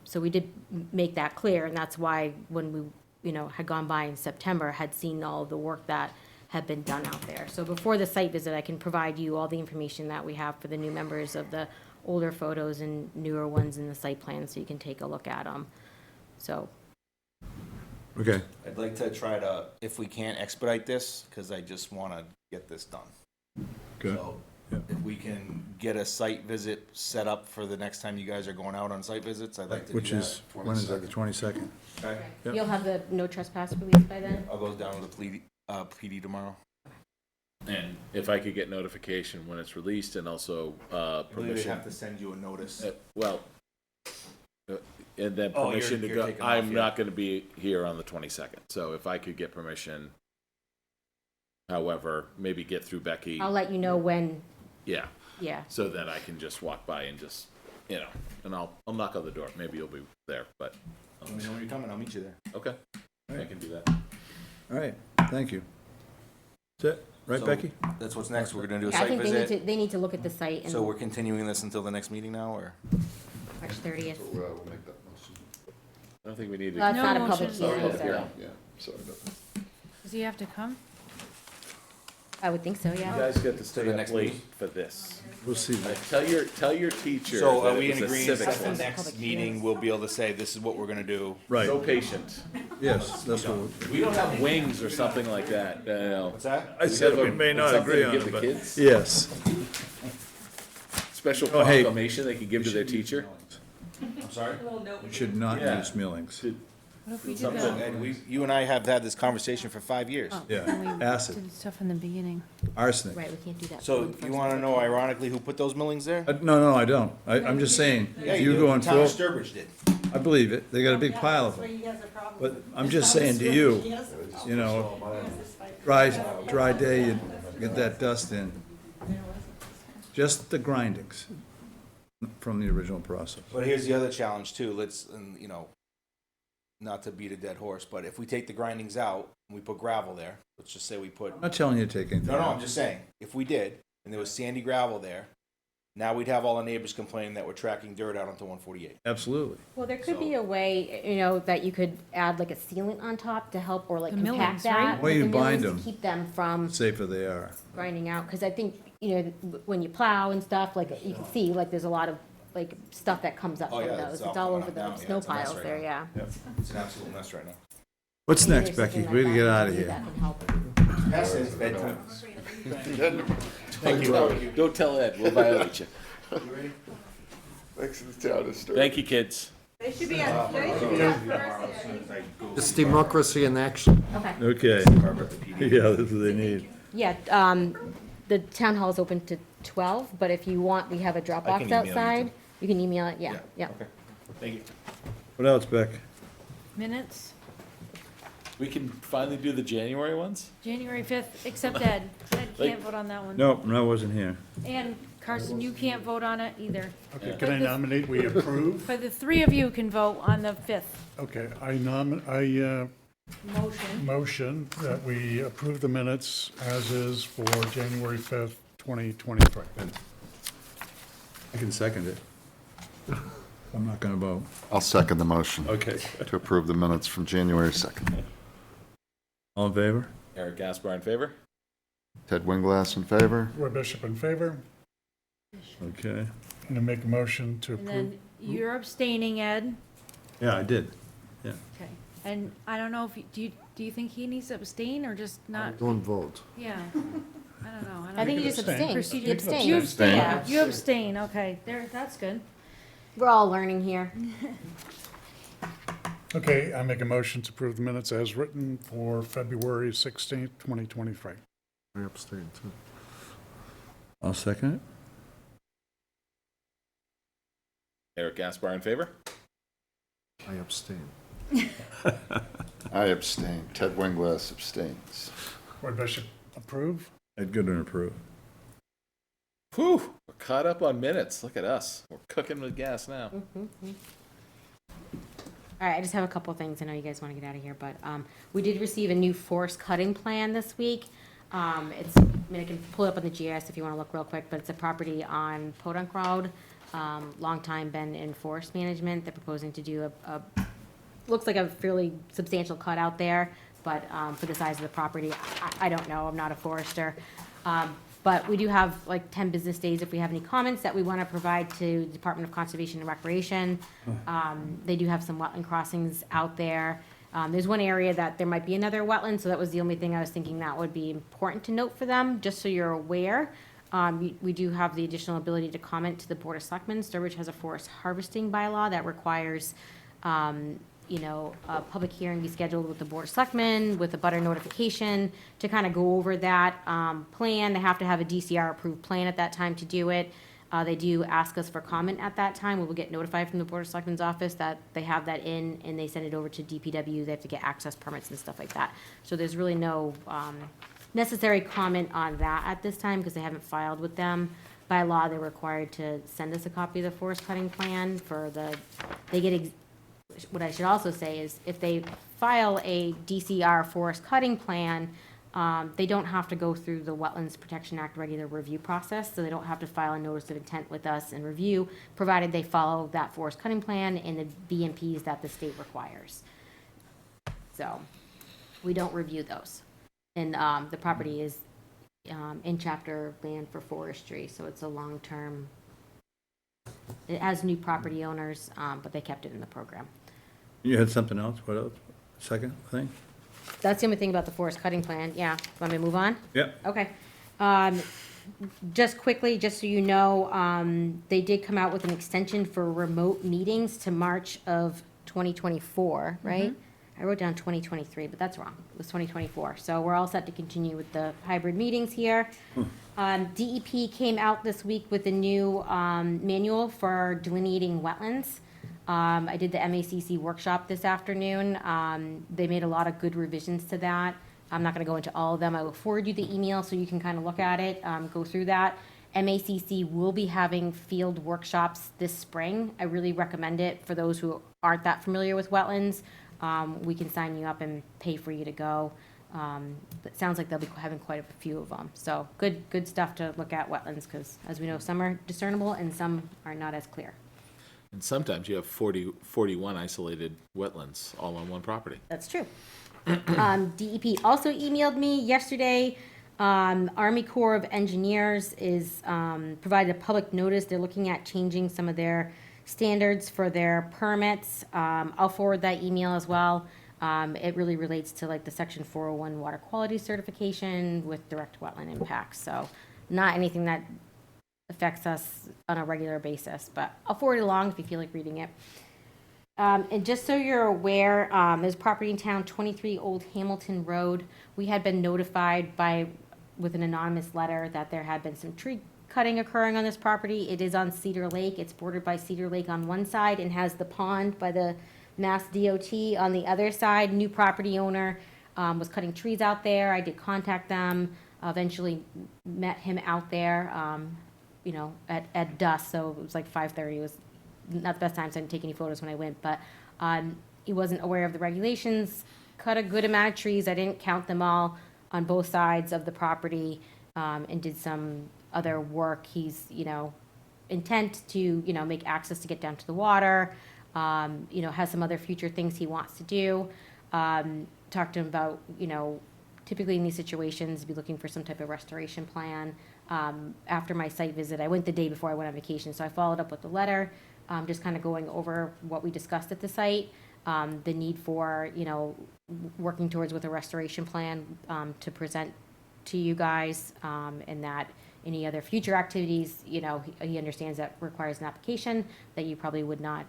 So we did make that clear, and that's why when we, had gone by in September, had seen all of the work that had been done out there. So before the site visit, I can provide you all the information that we have for the new members of the older photos and newer ones in the site plan, so you can take a look at them. So. Okay. I'd like to try to, if we can, expedite this, because I just want to get this done. Good. So if we can get a site visit set up for the next time you guys are going out on site visits, I'd like to do that. Which is, when is that, the 22nd? Okay. Yep. You'll have the no trespass release by then? I'll go down to the PD tomorrow. And if I could get notification when it's released and also I believe they permission. have to send you a notice. And then Oh, permission to you're go, taking off, I'm yeah. not gonna be here on the 22nd, so if I could get permission, however, maybe get through Becky. I'll let you know when, Yeah, yeah. so that I can just walk by and just, and I'll knock on the door, maybe you'll be there, but. Let me know when you're coming, I'll meet you there. Okay, I can do that. All right, thank you. That's it, right, So, Becky? That's what's next, we're gonna do a Yeah, I site think visit. they need to look at the site and So we're continuing this until the next meeting now, or? March 30th. We'll make that motion. I don't think we need to. Well, it's No not a public motion. hearing, Public so hearing. Yeah, sorry about that. Does he have to come? I would think so, You yeah. guys get to stay the up next late meeting. for this. We'll see. Tell your teacher So are that we it in was a agreement civics that the lesson. next meeting, we'll be able to say, this is what we're gonna do? Right, So patient. yes, that's what, We don't have wings or something like that, What's that? I said we may not Something agree to on give it, the but, kids? yes. Special Oh, hey. proclamation they could give to their teacher? I'm sorry? We should not Yeah. use millings. What if we did Something, that? and you and I have had this conversation for 5 years. When we acid. did stuff in the beginning. Arsenic. Right, we can't do that. So you want to know ironically who put those millings there? No, I don't. I'm just saying, Yeah, if you you do. go on Town of full, Sturbridge did. I believe it, they got a big pile of them. But I'm just saying to you, you know, dry day, you get that dust in. Just the grindings from the original process. But here's the other challenge too. Not to beat a dead horse, but if we take the grindings out and we put gravel there, let's just say we put. I'm not telling you to take anything No, out. I'm just saying, if we did, and there was sandy gravel there, now we'd have all the neighbors complaining that we're tracking dirt out onto 148. Absolutely. Well, there could be a way, that you could add like a sealant on top to help or like The compact millings, that. right? Or you with the bind millings to them. Keep them from Safer they are. grinding out, because I think, when you plow and stuff, like, you can see, like, there's a lot of, like, stuff that comes up Oh, from yeah, those. it's It's all all coming over up now. the Yeah, snow it's a mess piles right there, now. yeah. It's an absolute mess right now. What's Maybe next, there's Becky? something We like gotta get that out of we can do here. that can help. That's his bedtime. Thank you. Don't tell Ed, we'll violate you. Thanks to the town of Sturbridge. Thank you, kids. They should be on, It's democracy in action. Okay. Okay. Yeah, that's what they need. Yeah, the town hall is open to 12, but if you want, we have a drop box email you outside. too. You can email it, yeah. Okay. Thank you. What else, Beck? Minutes, We can finally do the January ones? January 5th, except Ed. Ed can't vote on that one. No, I wasn't here. And Carson, you can't vote on it either. Okay, can I nominate we approve? But the three of you can vote on the 5th. Okay, I Motion. motion that we approve the minutes as is for January 5th, 2023. I can second it. I'm not gonna vote. I'll second the motion. Okay. To approve the minutes from January 2nd. All in favor? Eric Gaspar in favor? Ted Winglass in favor? Roy Bishop in favor, Okay. and I make a motion to And approve. then you're abstaining, Ed. Yeah, I did. Yeah. Okay. And I don't know if, do you think he needs to abstain or just not? Don't vote. Yeah. I don't know. I think he just abstain. abstained. Procedure- He abstained. You abstain. Yeah. You abstain, okay. There, that's good. We're all learning here. Okay, I make a motion to approve the minutes as written for February 16th, 2023. I abstain too. I'll second it. Eric Gaspar in favor? I abstain. I abstain. Ted Winglass abstains. Roy Bishop approve. Ed Goodwin approve. Whew, we're caught up on minutes. Look at us. We're cooking with gas now. All right, I just have a couple of things. I know you guys want to get out of here, but we did receive a new forest cutting plan this week. I can pull it up on the GIS if you want to look real quick, but it's a property on Podunk Road. Long time been in forest management. They're proposing to do looks like a fairly substantial cut out there, but for the size of the property, I don't know. I'm not a forester. But we do have like 10 business days if we have any comments that we want to provide to the Department of Conservation and Recreation. They do have some wetland crossings out there. There's one area that there might be another wetland, so that was the only thing I was thinking that would be important to note for them, just so you're aware. We do have the additional ability to comment to the Board of Selectmen. Sturbridge has a forest harvesting bylaw that requires a public hearing be scheduled with the Board of Selectmen, with a butter notification, to kind of go over that plan. They have to have a DCR-approved plan at that time to do it. They do ask us for comment at that time. We will get notified from the Board of Selectmen's office that they have that in, and they send it over to DPW. They have to get access permits and stuff like that. So there's really no necessary comment on that at this time, because they haven't filed with them. By law, they're required to send us a copy of the forest cutting plan what I should also say is, if they file a DCR forest cutting plan, they don't have to go through the Wetlands Protection Act regular review process, so they don't have to file a notice of intent with us and review, provided they follow that forest cutting plan and the BMPs that the state requires. So, we don't review those. And the property is in chapter land for forestry, so it's a long-term, it has new property owners, but they kept it in the program. You had something else? What else? Second thing? That's the only thing about the forest cutting plan, yeah. Want me to move on? Yep. Okay. Just quickly, just so you know, they did come out with an extension for remote meetings to March of 2024, right? I wrote down 2023, but that's wrong. It was 2024. So we're all set to continue with the hybrid meetings here. DEP came out this week with a new manual for delineating wetlands. I did the MACC workshop this afternoon. They made a lot of good revisions to that. I'm not going to go into all of them. I will forward you the email so you can kind of look at it, go through that. MACC will be having field workshops this spring. I really recommend it for those who aren't that familiar with wetlands. We can sign you up and pay for you to go. It sounds like they'll be having quite a few of them. So good stuff to look at wetlands, because as we know, some are discernible and some are not as clear. And sometimes you have 41 isolated wetlands all on one property. That's true. DEP also emailed me yesterday. Army Corps of Engineers is provided a public notice. They're looking at changing some of their standards for their permits. I'll forward that email as well. It really relates to like the Section 401 water quality certification with direct wetland impacts. So not anything that affects us on a regular basis, but I'll forward it along if you feel like reading it. And just so you're aware, there's property in town, 23 Old Hamilton Road. We had been notified with an anonymous letter that there had been some tree cutting occurring on this property. It is on Cedar Lake. It's bordered by Cedar Lake on one side and has the pond by the Mass DOT on the other side. New property owner was cutting trees out there. I did contact them, eventually met him out there, at dusk, so it was like 5:30. It was not the best time, so I didn't take any photos when I went, but he wasn't aware of the regulations, cut a good amount of trees. I didn't count them all on both sides of the property, and did some other work. He's, intent to, make access to get down to the water, has some other future things he wants to do. Talked to him about, typically in these situations, be looking for some type of restoration plan. After my site visit, I went the day before I went on vacation, so I followed up with the letter, just kind of going over what we discussed at the site, the need for, working towards with a restoration plan to present to you guys, and that any other future activities, he understands that requires an application, that you probably would not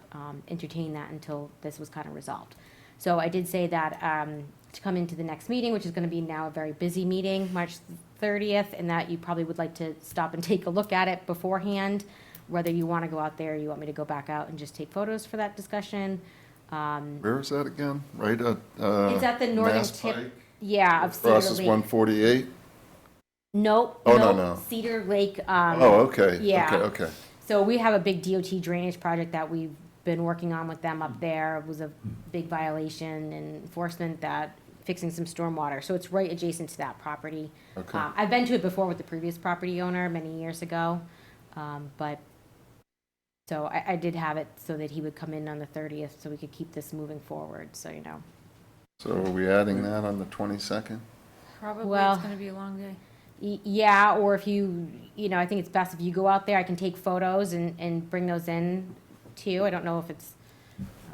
entertain that until this was kind of resolved. So I did say that to come into the next meeting, which is going to be now a very busy meeting, March 30th, and that you probably would like to stop and take a look at it beforehand, whether you want to go out there, or you want me to go back out and just take photos for that discussion. Where is that again? Right at, It's at the northern Mass tip, Pike? yeah, of Cedar Across is Lake. 148? Nope. Oh, no, nope. no. Cedar Lake. Oh, okay. Yeah. Okay. So we have a big DOT drainage project that we've been working on with them up there. It was a big violation and enforcement, that fixing some stormwater. So it's right adjacent to that property. Okay. I've been to it before with the previous property owner many years ago. So I did have it so that he would come in on the 30th so we could keep this moving forward, so So are we adding that on the 22nd? Probably, Well, it's gonna be a long day. Yeah, or if I think it's best if you go out there, I can take photos and bring those in too. I don't know if it's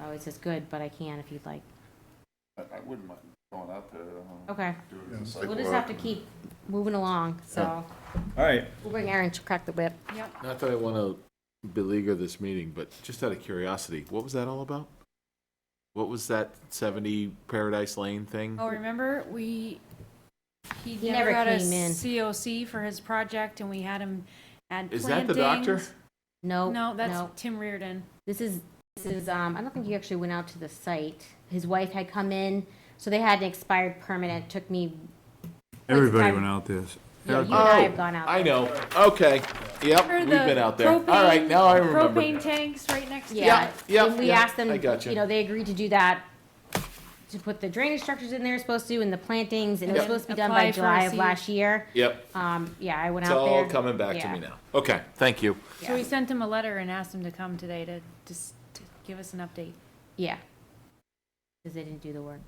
always as good, but I can if you'd like. I wouldn't mind going out there. Okay. Do it as a site We'll just walk have to and- keep moving along, so. All right. We'll bring Aaron to crack the whip. Yep. Not that I want to beleaguer this meeting, but just out of curiosity, what was that all about? What was that 70 Paradise Lane thing? Oh, remember, he He never never got a came in. COC for his project, and we had him add Is that the doctor? plantings. No. No, that's no. Tim Reardon. This is, I don't think he actually went out to the site. His wife had come in, so they had an expired permit. It took me. Everybody went out there. Yeah, you and I have gone out. I know. Okay. Yep, Remember we've the been out there. All propane- right, now I remember. Propane tanks right next to Yeah. Yep, And we yep, asked them, I gotcha. they agreed to do that, to put the drainage structures in there supposed to, and the plantings, and it was Yep. supposed to be done Apply by for July a of C- last year. Yep. Yeah, I went It's out there. all coming back to Yeah. me now. Okay, thank you. So we sent him a letter and asked him to come today to give us an update. Yeah. Because they didn't do the work.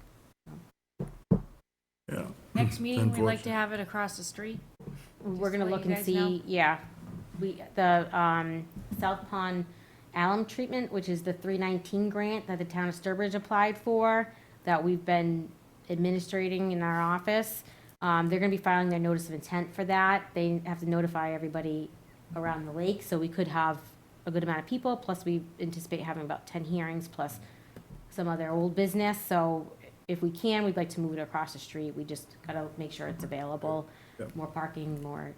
Yeah. Next meeting, we'd like to have it across the street. We're gonna let look you and guys know. see, yeah. The South Pond alum treatment, which is the 319 grant that the town of Sturbridge applied for, that we've been administrating in our office. They're gonna be filing their notice of intent for that. They have to notify everybody around the lake, so we could have a good amount of people, plus we anticipate having about 10 hearings, plus some other old business, so if we can, we'd like to move it across the street. We just gotta make sure it's available. Yep. More parking, more,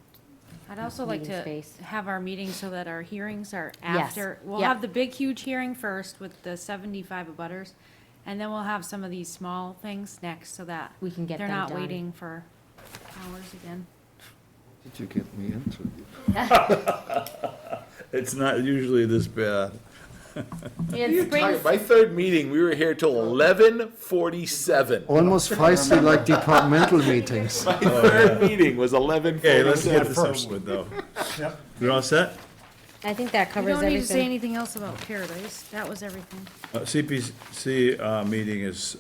I'd also like Meeting to space. have our meetings so that our hearings are Yes. after. We'll Yep. have the big, huge hearing first with the 75 abutters, and then we'll have some of these small things next so that we can get they're them not done. waiting for hours again. Did you get me into? It's not usually this bad. And spring, My third meeting, we were here till 11:47. Almost feisty like departmental meetings. My third meeting was 11:47. Okay, let's get this over with, though. Yep. You all set? I think that We covers don't need to say everything. anything else about Paradise. That was everything. CPC meeting is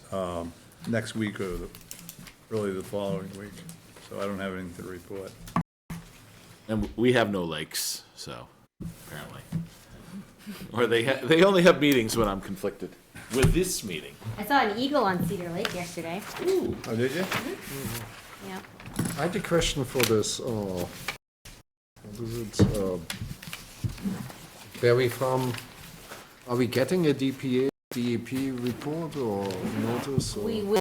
next week or really the following week, so I don't have anything to report. And we have no lakes, so, apparently. Or they only have meetings when I'm conflicted with this meeting. I saw an eagle on Cedar Lake yesterday. Oh, did you? Yeah. I had a question for this, what is it, where we from, are we getting a DEP report or notice? Or? We will